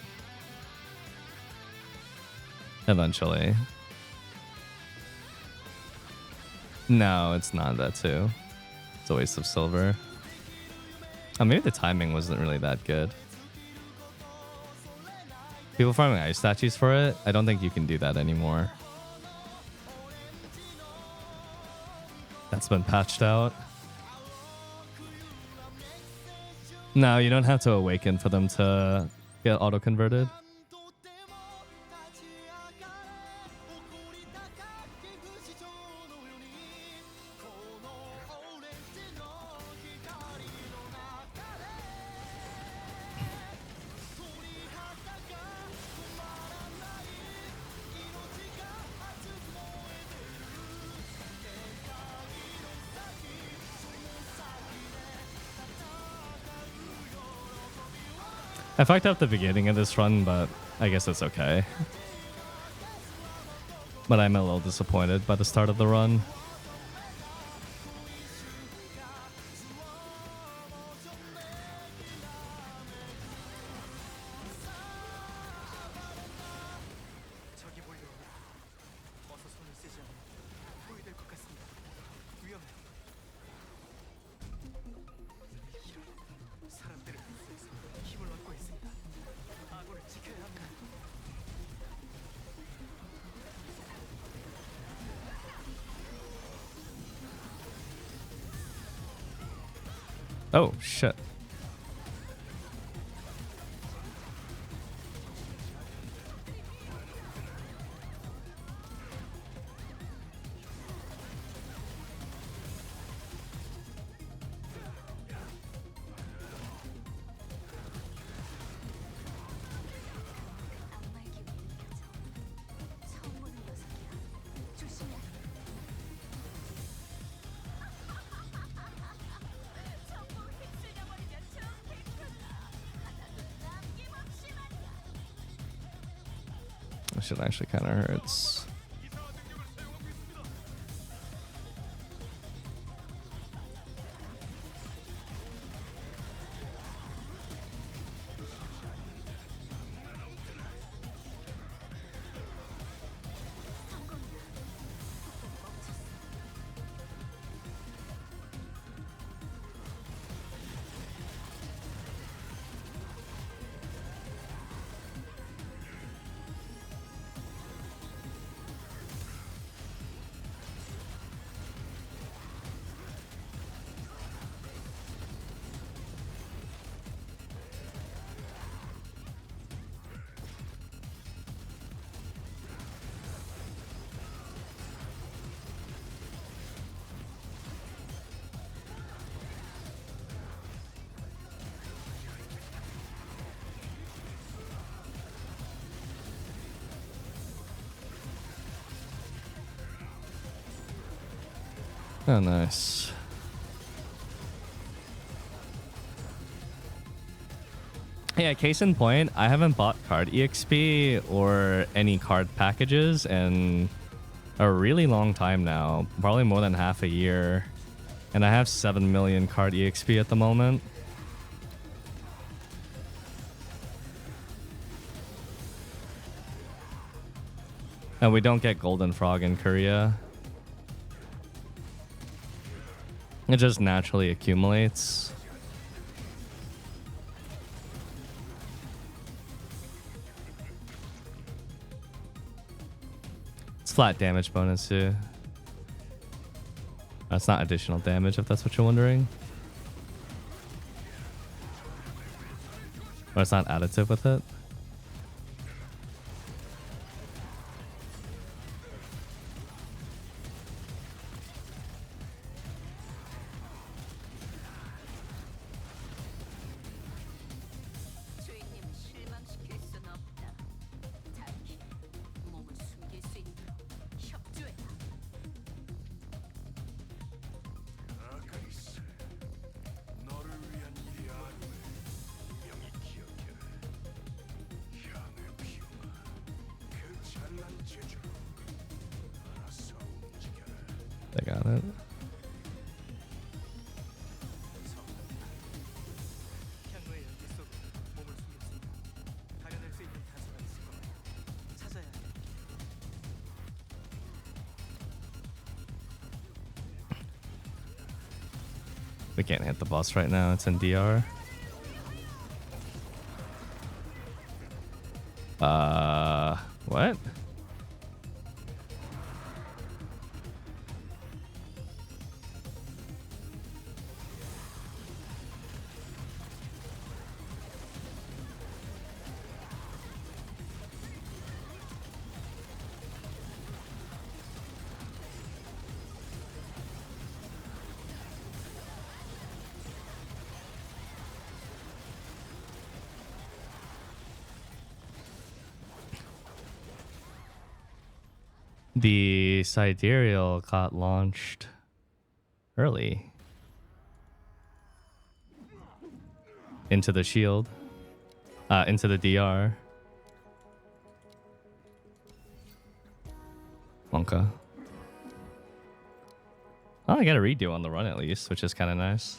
Eventually. No, it's not that too. It's a waste of silver. Oh, maybe the timing wasn't really that good. People farming ice statues for it? I don't think you can do that anymore. That's been patched out. No, you don't have to awaken for them to get auto-converted. I fucked up the beginning of this run, but I guess it's okay. But I'm a little disappointed by the start of the run. Oh, shit. That shit actually kind of hurts. Oh, nice. Yeah, case in point, I haven't bought card EXP or any card packages in a really long time now. Probably more than half a year. And I have 7 million card EXP at the moment. And we don't get Golden Frog in Korea. It just naturally accumulates. It's flat damage bonus too. That's not additional damage if that's what you're wondering. Or it's not additive with it. They got it. We can't hit the boss right now. It's in DR. What? The sidereal got launched early into the shield, into the DR. Wonka. Oh, I got a redo on the run at least, which is kind of nice.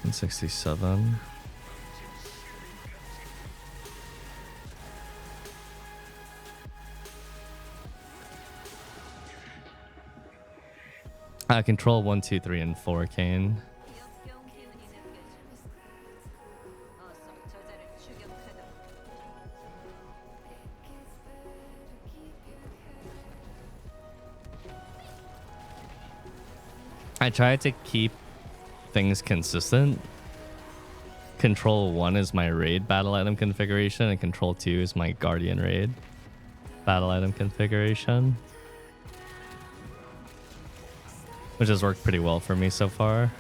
And 67. Control 1, 2, 3, and 4, Kane. I try to keep things consistent. Control 1 is my raid battle item configuration, and Control 2 is my Guardian raid battle item configuration, which has worked pretty well for me so far.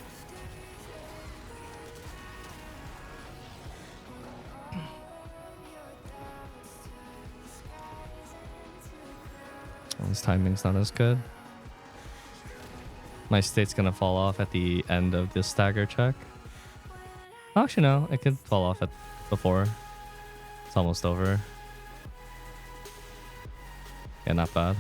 This timing's not as good. My state's gonna fall off at the end of this stagger check. Actually, no, it could fall off at before. It's almost over. Yeah, not bad.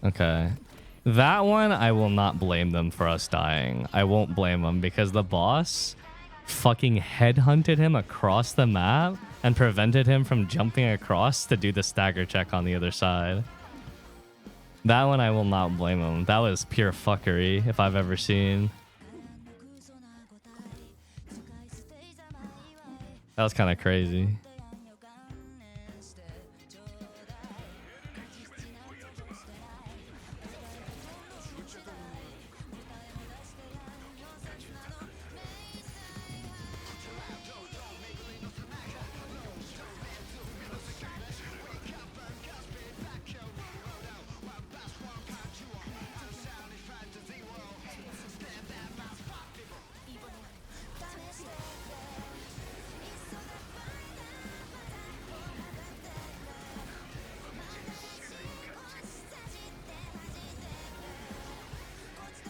Okay. That one, I will not blame them for us dying. I won't blame them because the boss fucking headhunted him across the map and prevented him from jumping across to do the stagger check on the other side. That one, I will not blame him. That was pure fuckery if I've ever seen. That was kind of crazy.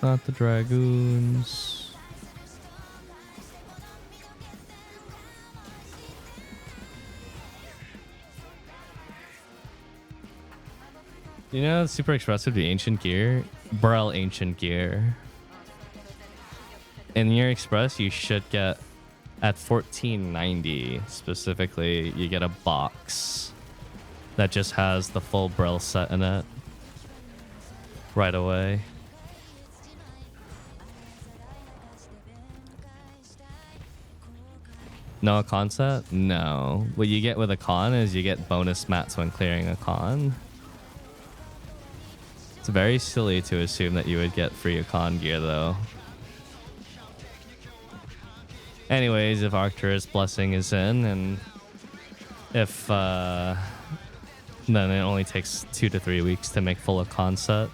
not the Dragoons. You know, Super Express would be Ancient Gear. Braille Ancient Gear. In your Express, you should get at 1490 specifically. You get a box that just has the full Braille set in it right away. No, a con set? No. What you get with a con is you get bonus mats when clearing a con. It's very silly to assume that you would get free con gear though. Anyways, if Arcturus Blessing is in, and if then it only takes 2 to 3 weeks to make full a con set.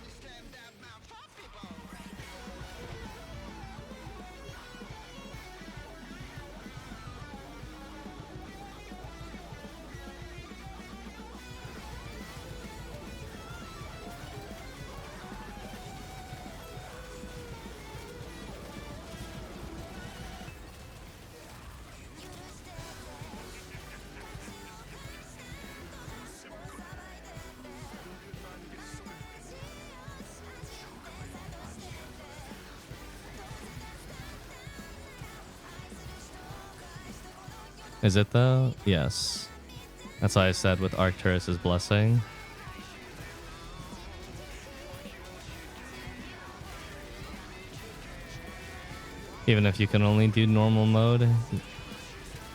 Is it though? Yes. That's why I said with Arcturus' Blessing. Even if you can only do normal mode,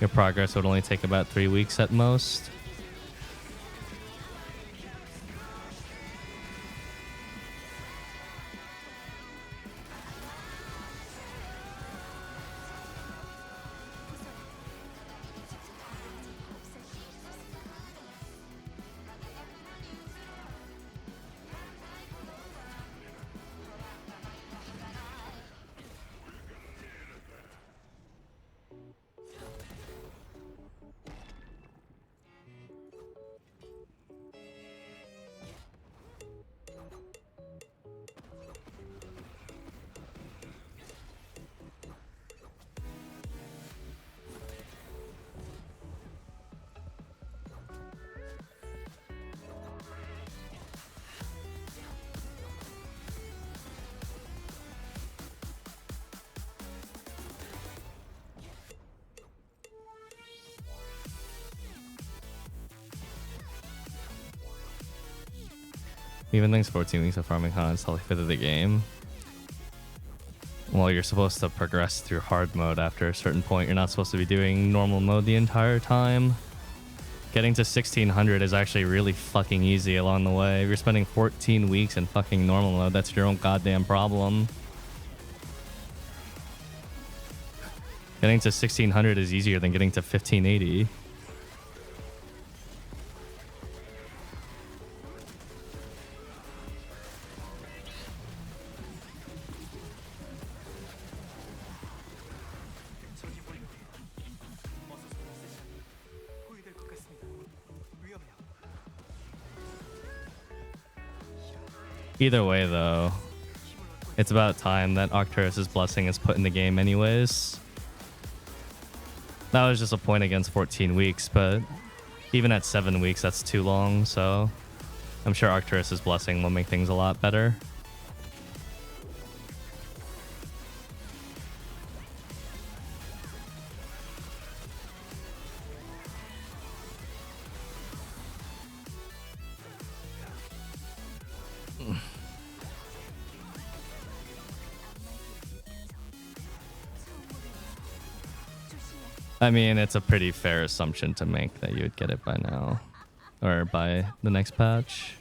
your progress would only take about 3 weeks at most. Even thinks 14 weeks of farming con is totally fit of the game. Well, you're supposed to progress through hard mode after a certain point. You're not supposed to be doing normal mode the entire time. Getting to 1600 is actually really fucking easy along the way. If you're spending 14 weeks in fucking normal mode, that's your own goddamn problem. Getting to 1600 is easier than getting to 1580. Either way, though, it's about time that Arcturus' Blessing is put in the game anyways. That was just a point against 14 weeks, but even at 7 weeks, that's too long, so I'm sure Arcturus' Blessing will make things a lot better. I mean, it's a pretty fair assumption to make that you would get it by now, or by the next patch.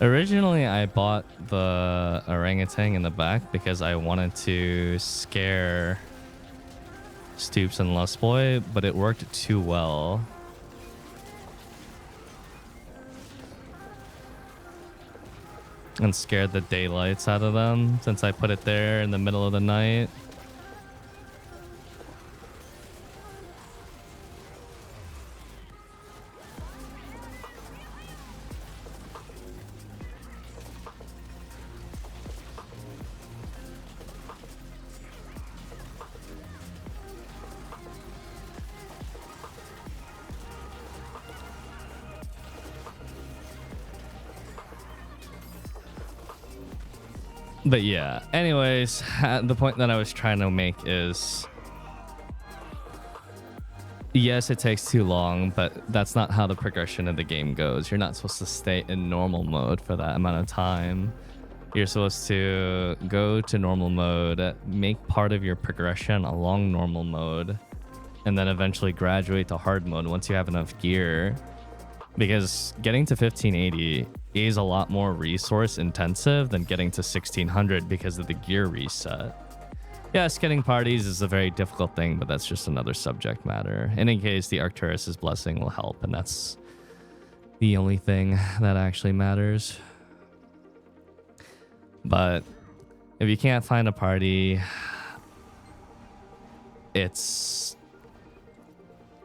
Originally, I bought the orangutan in the back because I wanted to scare Stoops and Lustboy, but it worked too well. And scared the daylights out of them since I put it there in the middle of the night. But yeah, anyways, the point that I was trying to make is, yes, it takes too long, but that's not how the progression of the game goes. You're not supposed to stay in normal mode for that amount of time. You're supposed to go to normal mode, make part of your progression along normal mode, and then eventually graduate to hard mode once you have enough gear. Because getting to 1580 is a lot more resource intensive than getting to 1600 because of the gear reset. Yes, getting parties is a very difficult thing, but that's just another subject matter. In any case, the Arcturus' blessing will help, and that's the only thing that actually matters. But if you can't find a party, it's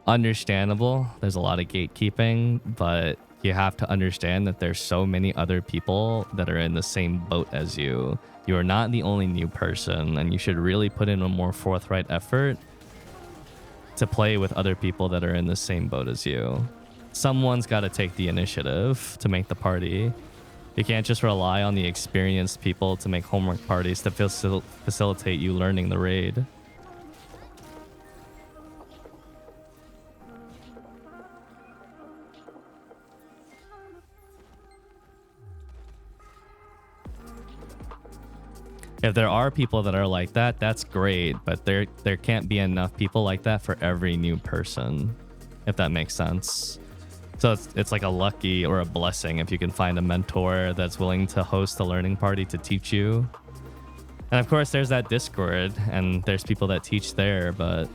understandable. There's a lot of gatekeeping, but you have to understand that there's so many other people that are in the same boat as you. You are not the only new person, and you should really put in a more forthright effort to play with other people that are in the same boat as you. Someone's got to take the initiative to make the party. You can't just rely on the experienced people to make homework parties to facilitate you learning the raid. If there are people that are like that, that's great, but there can't be enough people like that for every new person, if that makes sense. So it's like a lucky or a blessing if you can find a mentor that's willing to host a learning party to teach you. And of course, there's that Discord, and there's people that teach there, but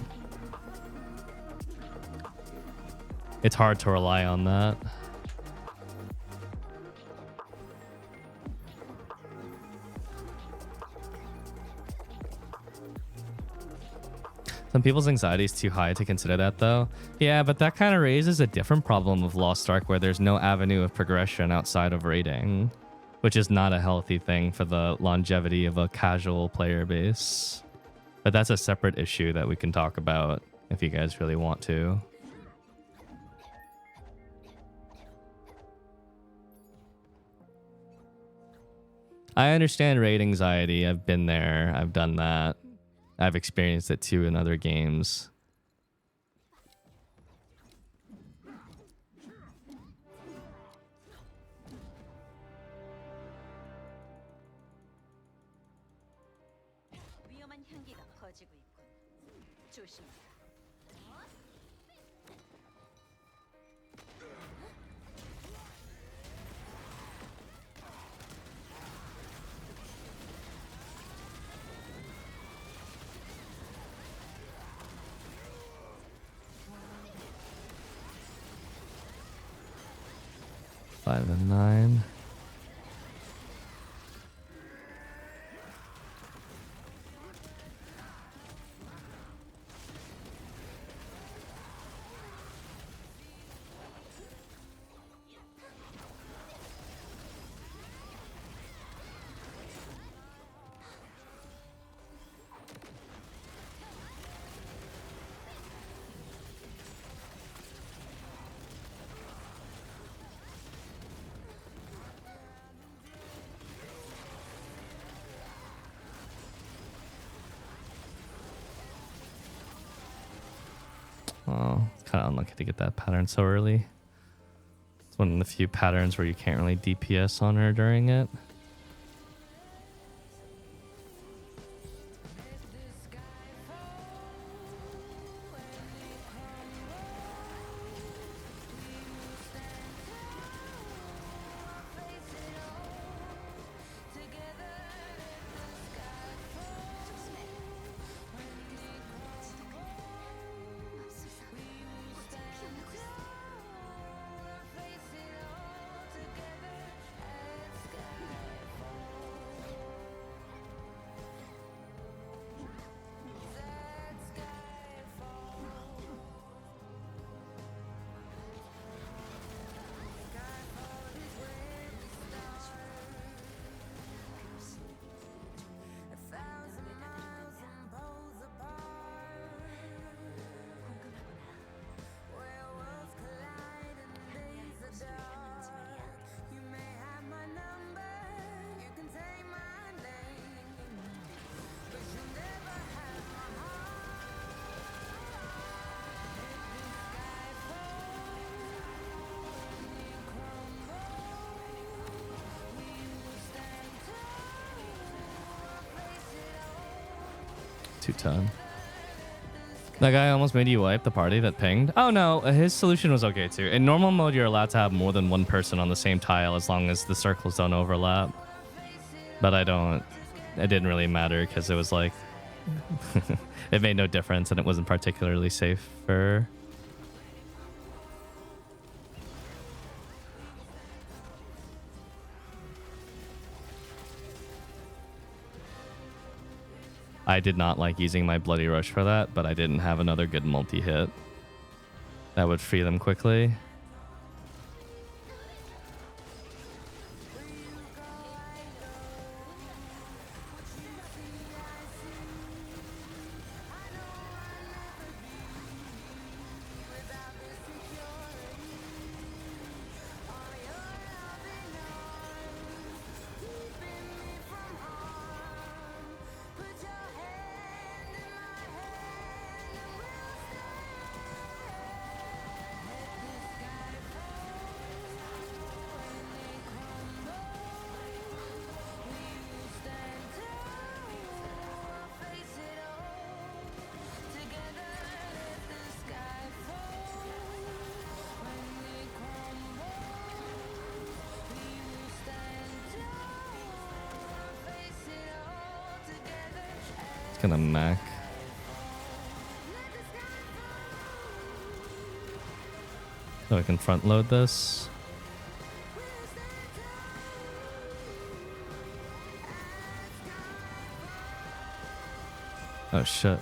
it's hard to rely on that. Some people's anxiety is too high to consider that, though. Yeah, but that kind of raises a different problem of Lost Ark, where there's no avenue of progression outside of raiding, which is not a healthy thing for the longevity of a casual player base. But that's a separate issue that we can talk about if you guys really want to. I understand raid anxiety. I've been there. I've done that. I've experienced it too in other games. Five and 9. Oh, it's kind of unlucky to get that pattern so early. It's one of the few patterns where you can't really DPS on her during it. 210. That guy almost made you wipe the party that pinged. Oh no, his solution was okay too. In normal mode, you're allowed to have more than one person on the same tile as long as the circles don't overlap. But I don't. It didn't really matter because it was like it made no difference and it wasn't particularly safe for. I did not like using my Bloody Rush for that, but I didn't have another good multi-hit that would free them quickly. Gonna Mac. So I can front load this. Oh shit.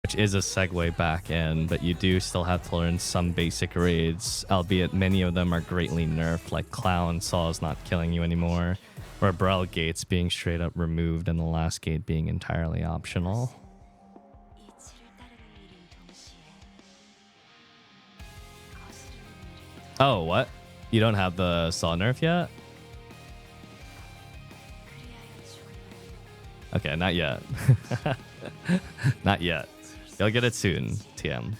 Which is a segue back in, but you do still have to learn some basic raids, albeit many of them are greatly nerfed, like Clown Saw is not killing you anymore. Or Brel gates being straight up removed and the last gate being entirely optional. Oh, what? You don't have the saw nerf yet? Okay, not yet. Not yet. You'll get it soon, TM.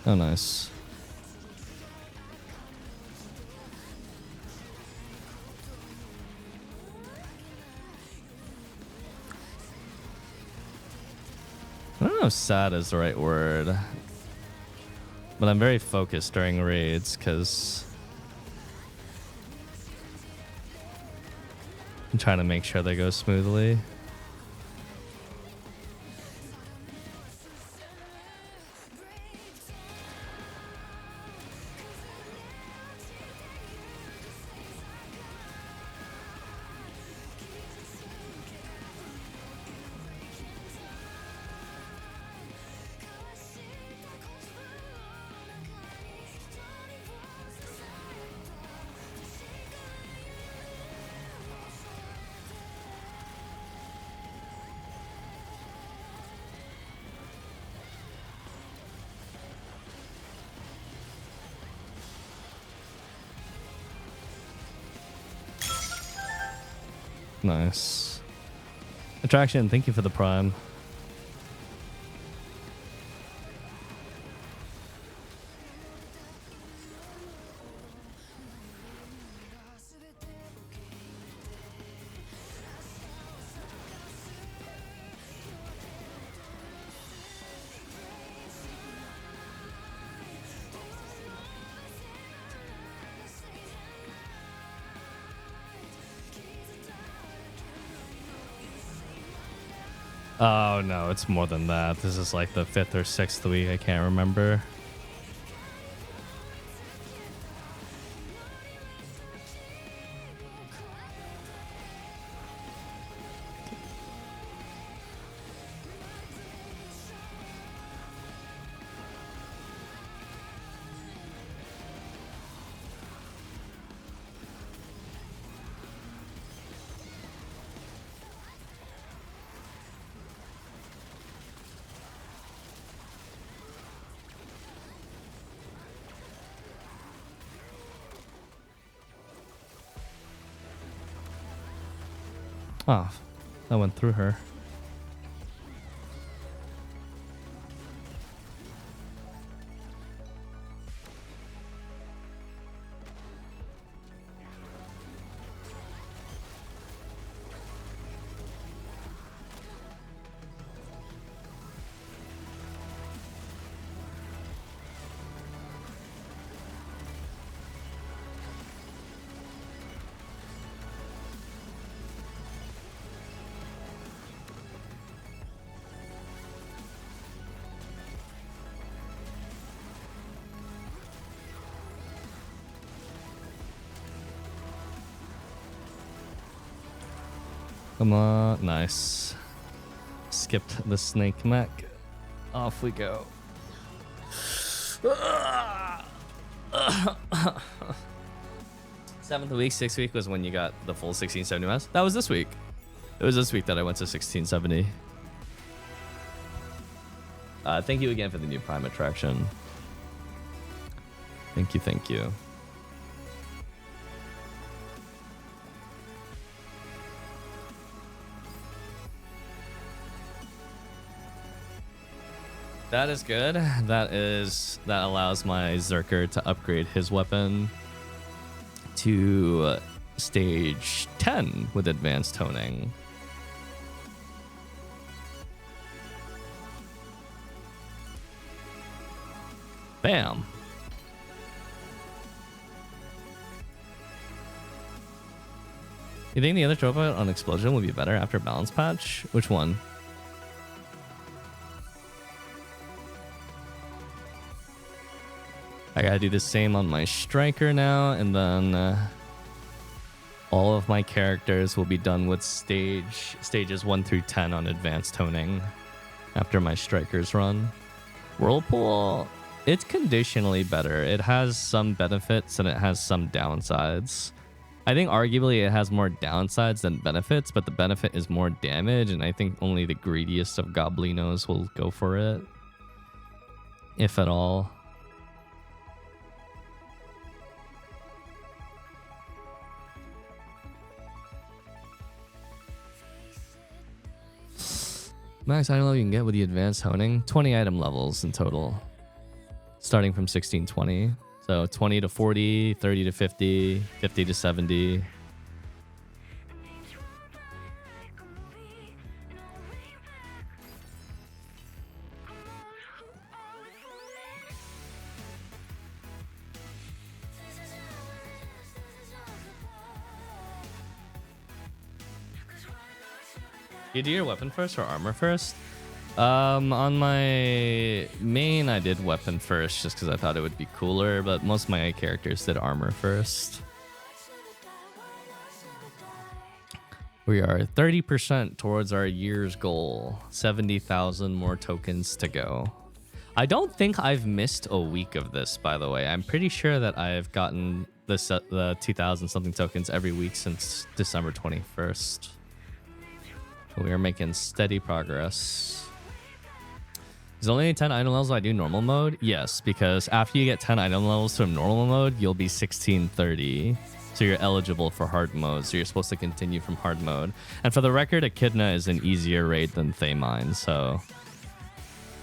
Oh, nice. I don't know if sad is the right word, but I'm very focused during raids because I'm trying to make sure they go smoothly. Nice. Attraction, thank you for the prime. Oh no, it's more than that. This is like the 5th or 6th week. I can't remember. Oh, that went through her. Come on, nice. Skipped the snake mech. Off we go. 7th week, 6th week was when you got the full 1670 mass. That was this week. It was this week that I went to 1670. Thank you again for the new Prime attraction. Thank you, thank you. That is good. That allows my Zerker to upgrade his weapon to stage 10 with advanced toning. Bam. You think the other trophy on explosion would be better after balance patch? Which one? I gotta do the same on my striker now, and then all of my characters will be done with stages 1 through 10 on advanced toning after my strikers run. Whirlpool, it's conditionally better. It has some benefits and it has some downsides. I think arguably it has more downsides than benefits, but the benefit is more damage, and I think only the greediest of Goblinos will go for it, if at all. Max item level you can get with the advanced honing, 20 item levels in total, starting from 1620. So 20 to 40, 30 to 50, 50 to 70. You do your weapon first or armor first? On my main, I did weapon first just because I thought it would be cooler, but most of my characters did armor first. We are 30% towards our year's goal. 70,000 more tokens to go. I don't think I've missed a week of this, by the way. I'm pretty sure that I've gotten the 2,000 something tokens every week since December 21st. We are making steady progress. Is there only 10 item levels when I do normal mode? Yes, because after you get 10 item levels from normal mode, you'll be 1630. So you're eligible for hard mode. So you're supposed to continue from hard mode. And for the record, Echidna is an easier raid than Thamine. So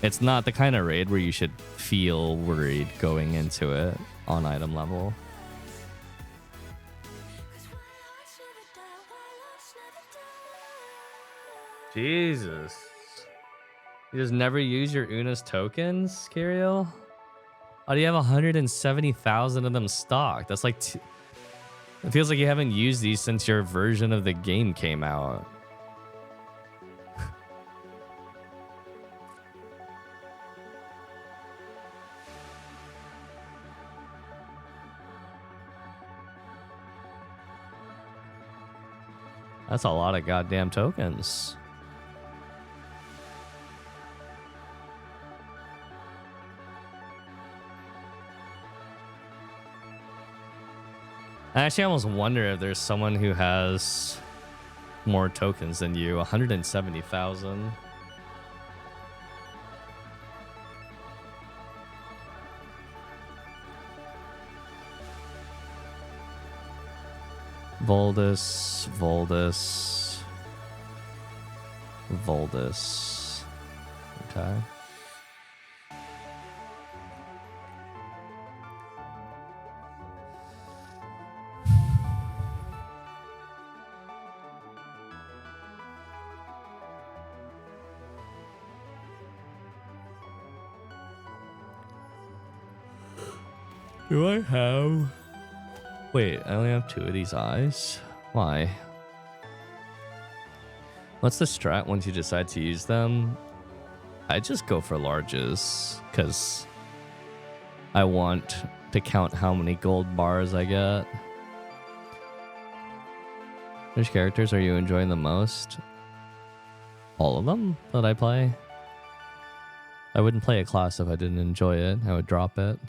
it's not the kind of raid where you should feel worried going into it on item level. Jesus. You just never use your Una's tokens, Kiriel? Oh, do you have 170,000 of them stocked? That's like... It feels like you haven't used these since your version of the game came out. That's a lot of goddamn tokens. I actually almost wonder if there's someone who has more tokens than you. 170,000. Voldus. Okay. Do I have... Wait, I only have 2 of these eyes? Why? What's the strat once you decide to use them? I just go for larges, because I want to count how many gold bars I get. Which characters are you enjoying the most? All of them that I play. I wouldn't play a class if I didn't enjoy it. I would drop it.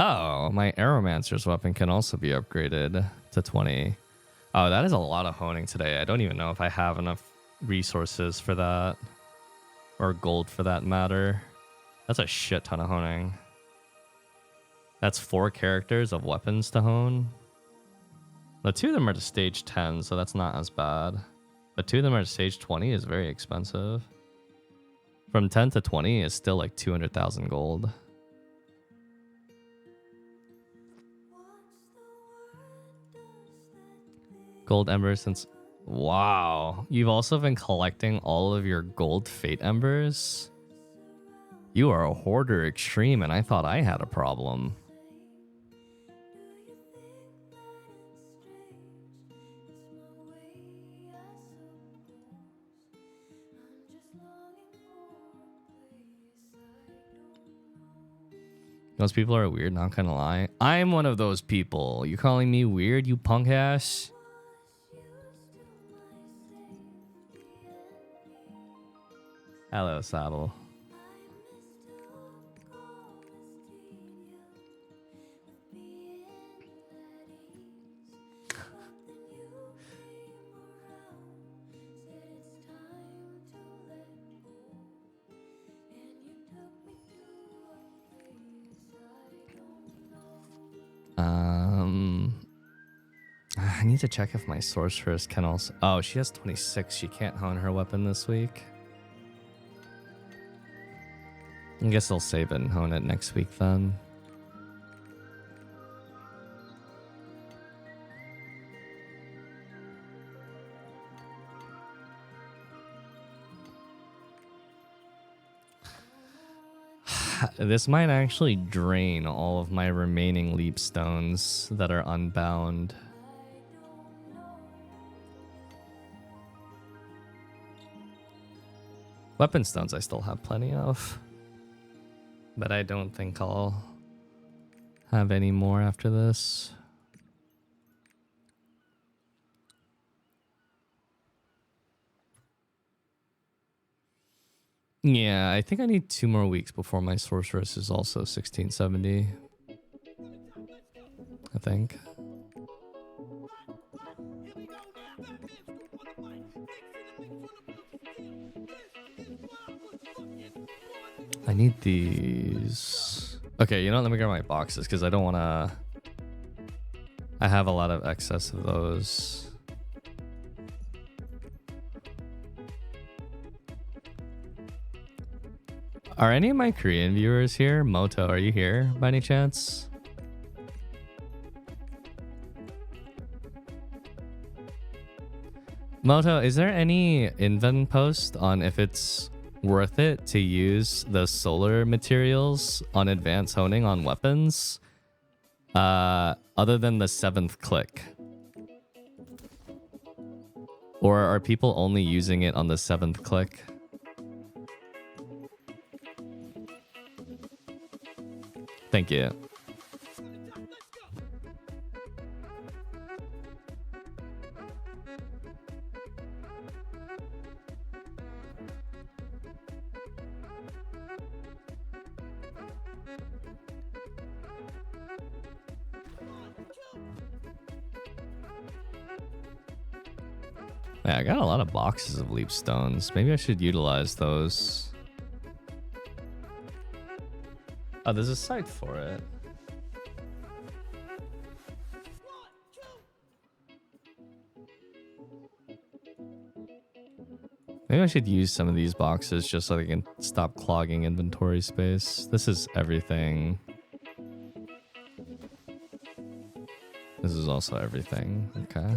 Oh, my Aeromancer's weapon can also be upgraded to 20. Oh, that is a lot of honing today. I don't even know if I have enough resources for that. Or gold for that matter. That's a shit ton of honing. That's 4 characters of weapons to hone. The 2 of them are to stage 10, so that's not as bad. But 2 of them are to stage 20 is very expensive. From 10 to 20 is still like 200,000 gold. Gold embers since... Wow. You've also been collecting all of your gold fate embers? You are a hoarder extreme, and I thought I had a problem. Most people are weird, not gonna lie. I'm one of those people. You calling me weird, you punk ass? Hello, Saddle. I need to check if my sorceress can also... Oh, she has 26. She can't hone her weapon this week. I guess I'll save it and hone it next week then. This might actually drain all of my remaining leap stones that are unbound. Weapon stones I still have plenty of. But I don't think I'll have any more after this. Yeah, I think I need 2 more weeks before my sorceress is also 1670. I think. I need these. Okay, you know what? Let me grab my boxes because I don't want to... I have a lot of excess of those. Are any of my Korean viewers here? Moto, are you here by any chance? Moto, is there any invent post on if it's worth it to use the solar materials on advanced honing on weapons? Other than the 7th click? Or are people only using it on the 7th click? Thank you. Yeah, I got a lot of boxes of leap stones. Maybe I should utilize those. Oh, there's a site for it. Maybe I should use some of these boxes just so I can stop clogging inventory space. This is everything. This is also everything. Okay.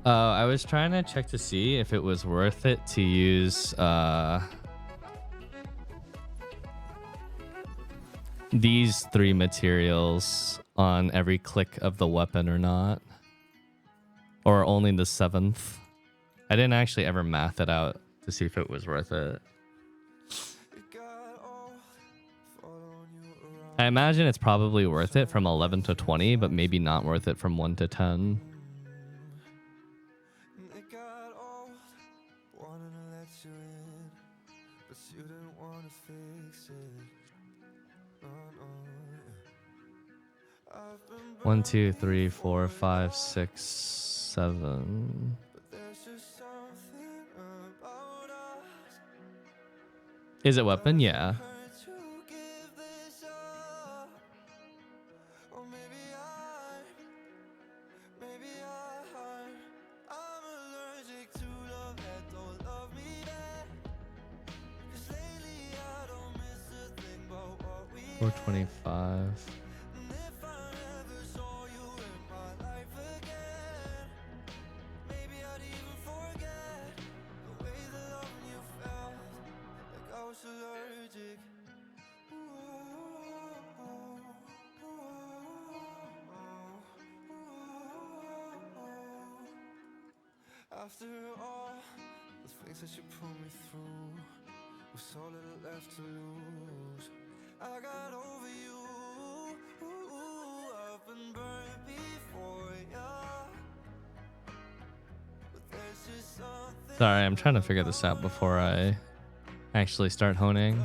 I was trying to check to see if it was worth it to use these 3 materials on every click of the weapon or not. Or only the 7th. I didn't actually ever math it out to see if it was worth it. I imagine it's probably worth it from 11 to 20, but maybe not worth it from 1 to 10. One, two, three, four, five, 6, 7. Is it weapon? Yeah. $425. After all the things that you put me through, with so little left to lose, I got over you. I've been burned before, yeah. But there's just something. Sorry, I'm trying to figure this out before I actually start honing.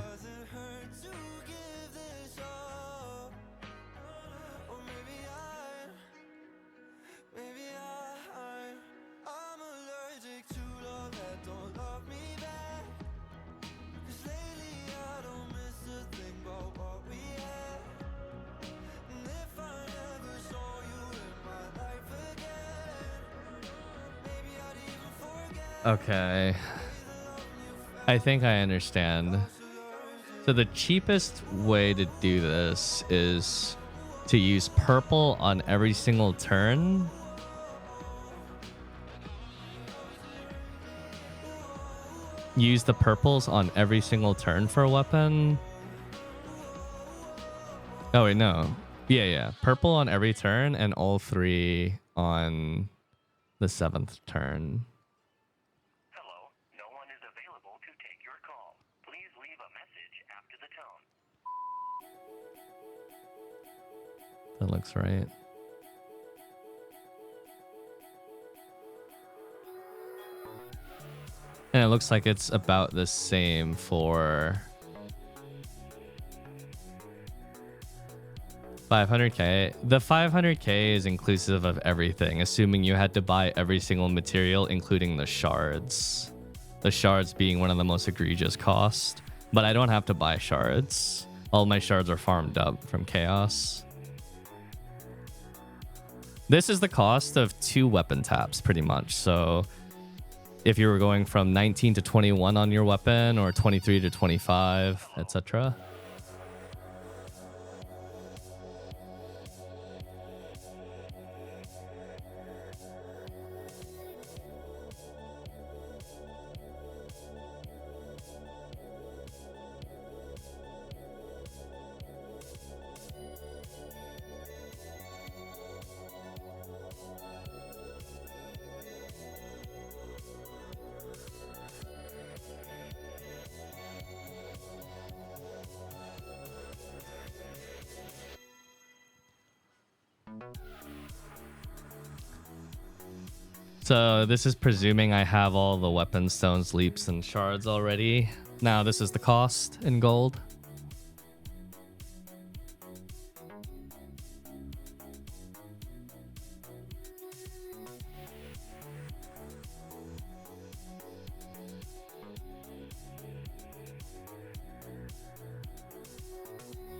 Okay. I think I understand. So the cheapest way to do this is to use purple on every single turn. Use the purples on every single turn for a weapon. Oh wait, no. Yeah. Purple on every turn and all 3 on the 7th turn. That looks right. And it looks like it's about the same for 500k. The 500k is inclusive of everything, assuming you had to buy every single material, including the shards. The shards being one of the most egregious costs. But I don't have to buy shards. All my shards are farmed up from chaos. This is the cost of 2 weapon taps, pretty much. So if you were going from 19 to 21 on your weapon, or 23 to 25, etc. So this is presuming I have all the weapon stones, leaps, and shards already. Now this is the cost in gold.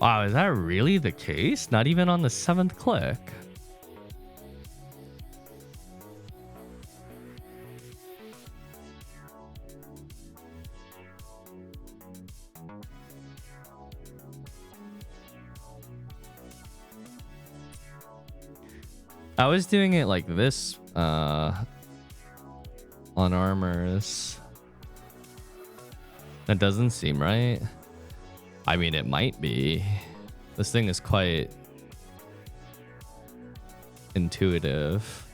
Wow, is that really the case? Not even on the 7th click. I was doing it like this on armors. That doesn't seem right. I mean, it might be. This thing is quite intuitive.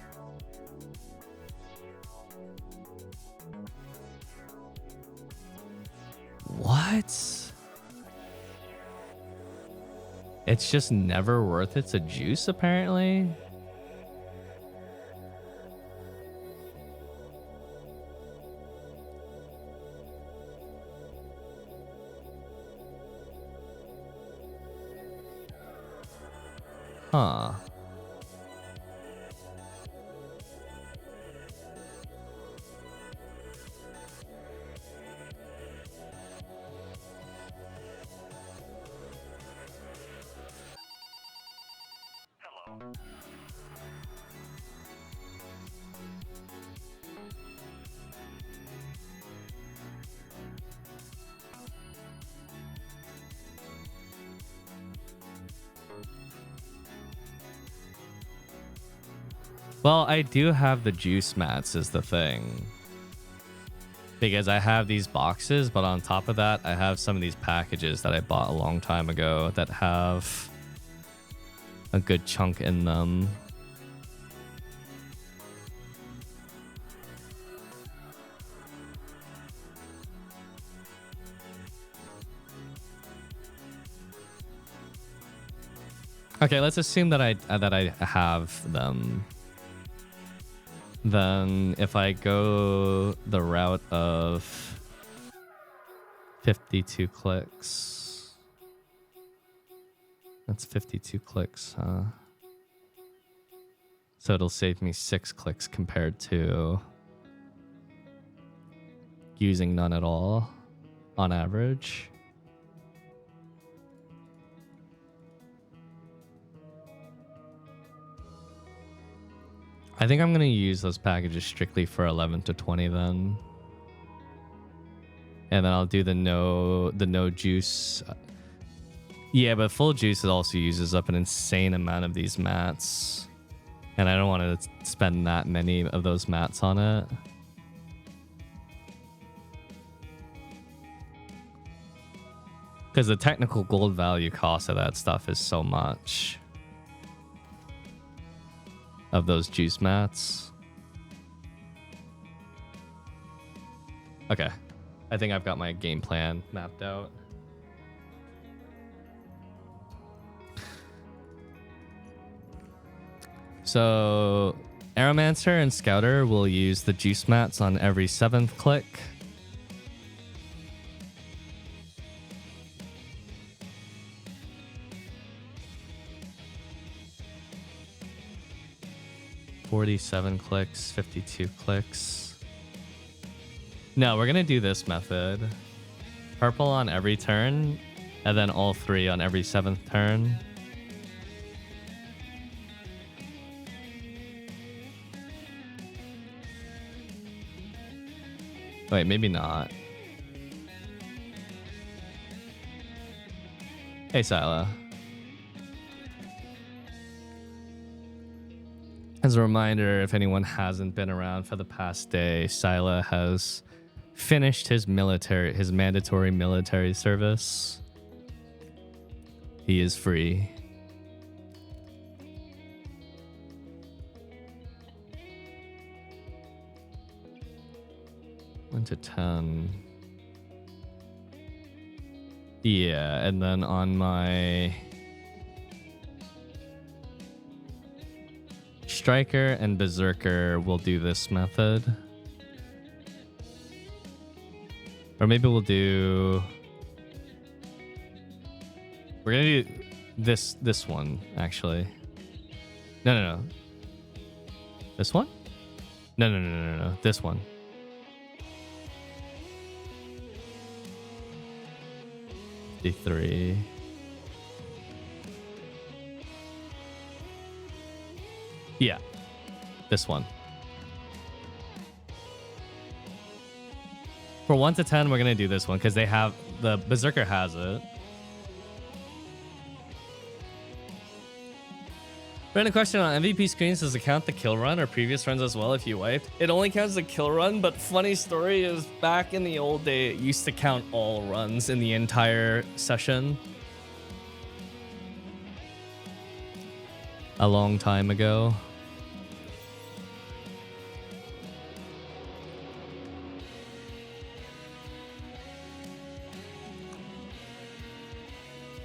What? It's just never worth it to juice, apparently. Huh. Well, I do have the juice mats is the thing. Because I have these boxes, but on top of that, I have some of these packages that I bought a long time ago that have a good chunk in them. Okay, let's assume that I have them. Then if I go the route of 52 clicks, that's 52 clicks, huh? So it'll save me 6 clicks compared to using none at all on average. I think I'm going to use those packages strictly for 11 to 20 then. And then I'll do the no juice. Yeah, but full juice also uses up an insane amount of these mats. And I don't want to spend that many of those mats on it. Because the technical gold value cost of that stuff is so much. Of those juice mats. Okay. I think I've got my game plan mapped out. So, Aeromancer and Scouter will use the juice mats on every 7th click. $47 clicks, 52 clicks. No, we're gonna do this method. Purple on every turn, and then all 3 on every 7th turn. Wait, maybe not. Hey, Sila. As a reminder, if anyone hasn't been around for the past day, Sila has finished his mandatory military service. He is free. One to 10. Yeah, and then on my Striker and Berserker, we'll do this method. Or maybe we'll do... We're gonna do this one, actually. No. This one? No. This one. D3. Yeah, this one. For 1 to 10, we're gonna do this one because they have the Berserker has it. Random question on MVP screens, does it count the kill run or previous runs as well if you wiped? It only counts the kill run, but funny story is back in the old day, it used to count all runs in the entire session. A long time ago.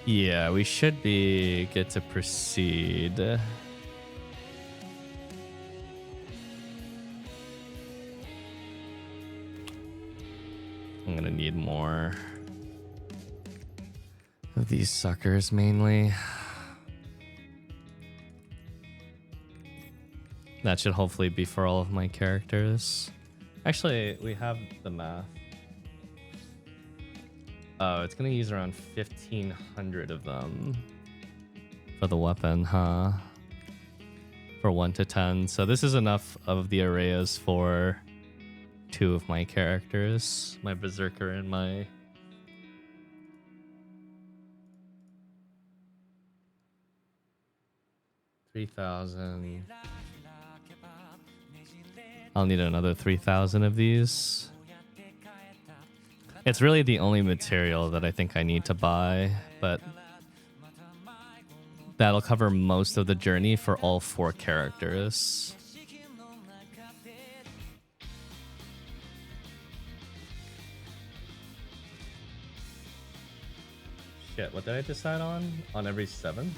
Yeah, we should be good to proceed. I'm gonna need more of these suckers mainly. That should hopefully be for all of my characters. Actually, we have the math. Oh, it's gonna use around 1,500 of them for the weapon, huh? For 1 to 10. So this is enough of the arrays for 2 of my characters, my Berserker and my 3,000. I'll need another 3,000 of these. It's really the only material that I think I need to buy, but that'll cover most of the journey for all 4 characters. Shit, what did I decide on? On every 7?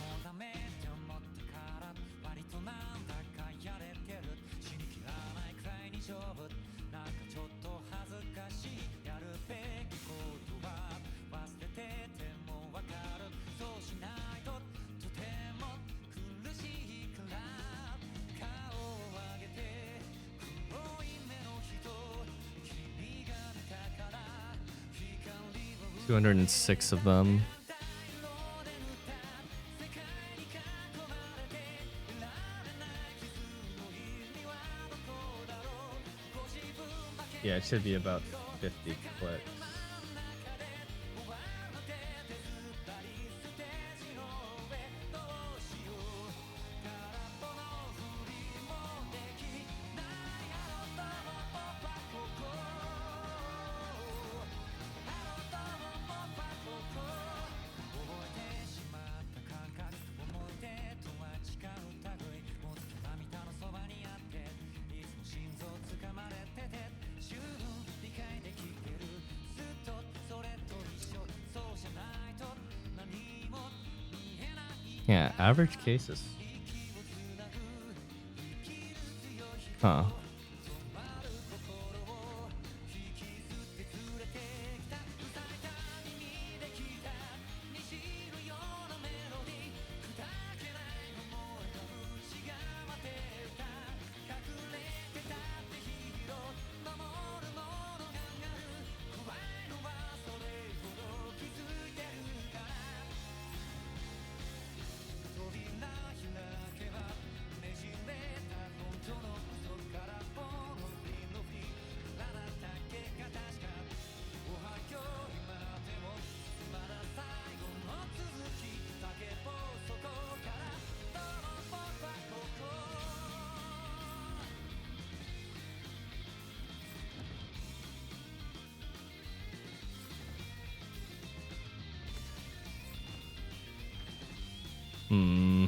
$206 of them. Yeah, it should be about 50 clicks. Yeah, average cases. Huh. Hmm.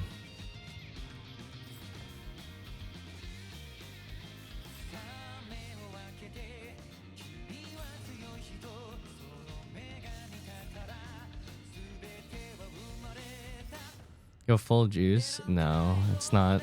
Go full juice? No, it's not.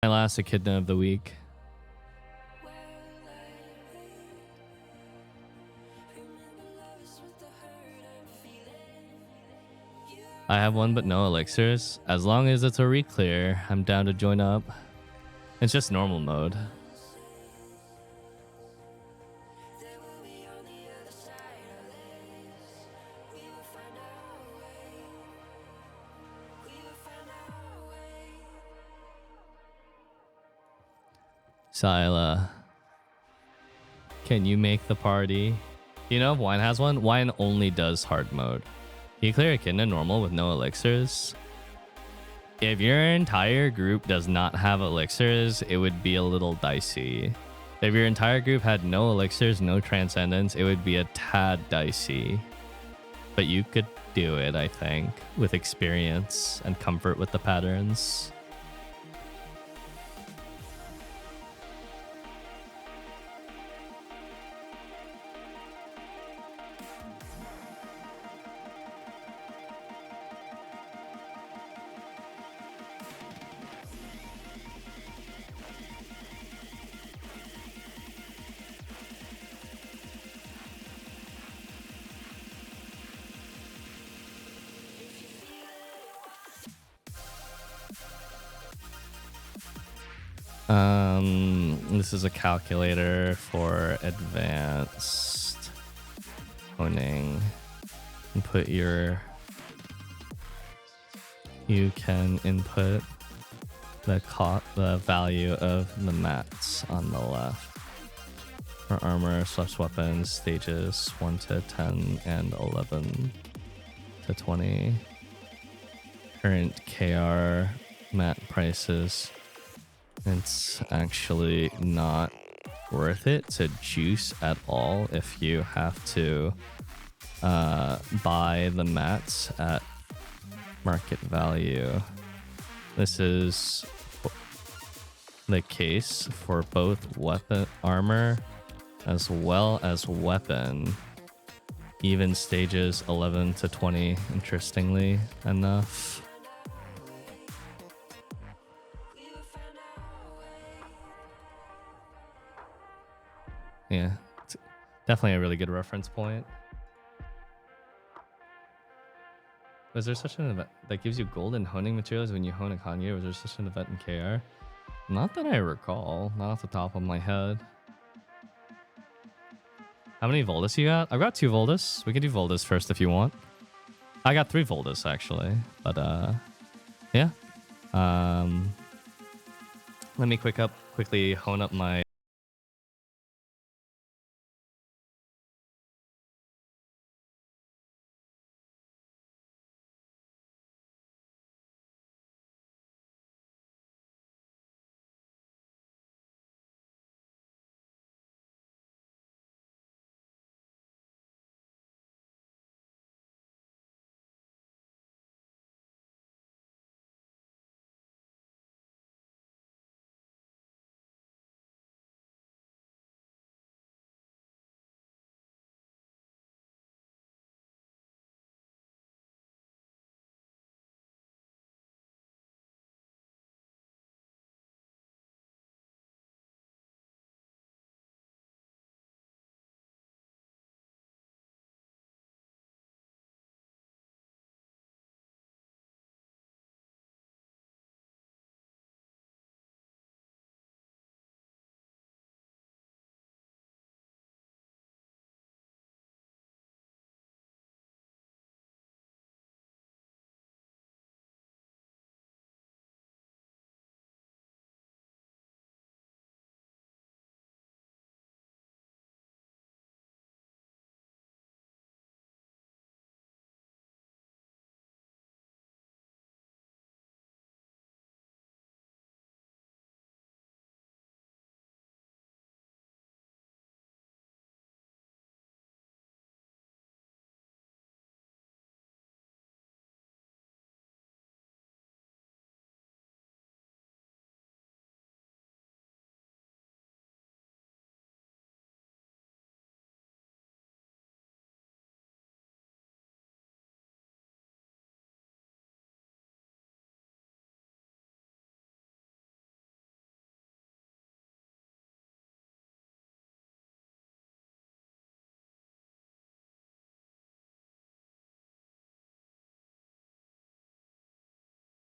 My last echidna of the week. I have one but no elixirs. As long as it's a re-clear, I'm down to join up. It's just normal mode. Sila, can you make the party? You know if Wine has one? Wine only does hard mode. Can you clear echidna normal with no elixirs? If your entire group does not have elixirs, it would be a little dicey. If your entire group had no elixirs, no transcendence, it would be a tad dicey. But you could do it, I think, with experience and comfort with the patterns. This is a calculator for advanced honing. Input your... You can input the value of the mats on the left. For armor, / weapons, stages 1 to 10 and 11 to 20. Current KR mat prices. It's actually not worth it to juice at all if you have to buy the mats at market value. This is the case for both weapon armor as well as weapon. Even stages 11 to 20, interestingly enough. Yeah, it's definitely a really good reference point. Was there such an event that gives you golden honing materials when you hone a Kanye? Was there such an event in KR? Not that I recall, not off the top of my head. How many Voldus you got? I've got 2 Voldus. We can do Voldus first if you want. I got 3 Voldus actually, but yeah. Let me quickly hone up my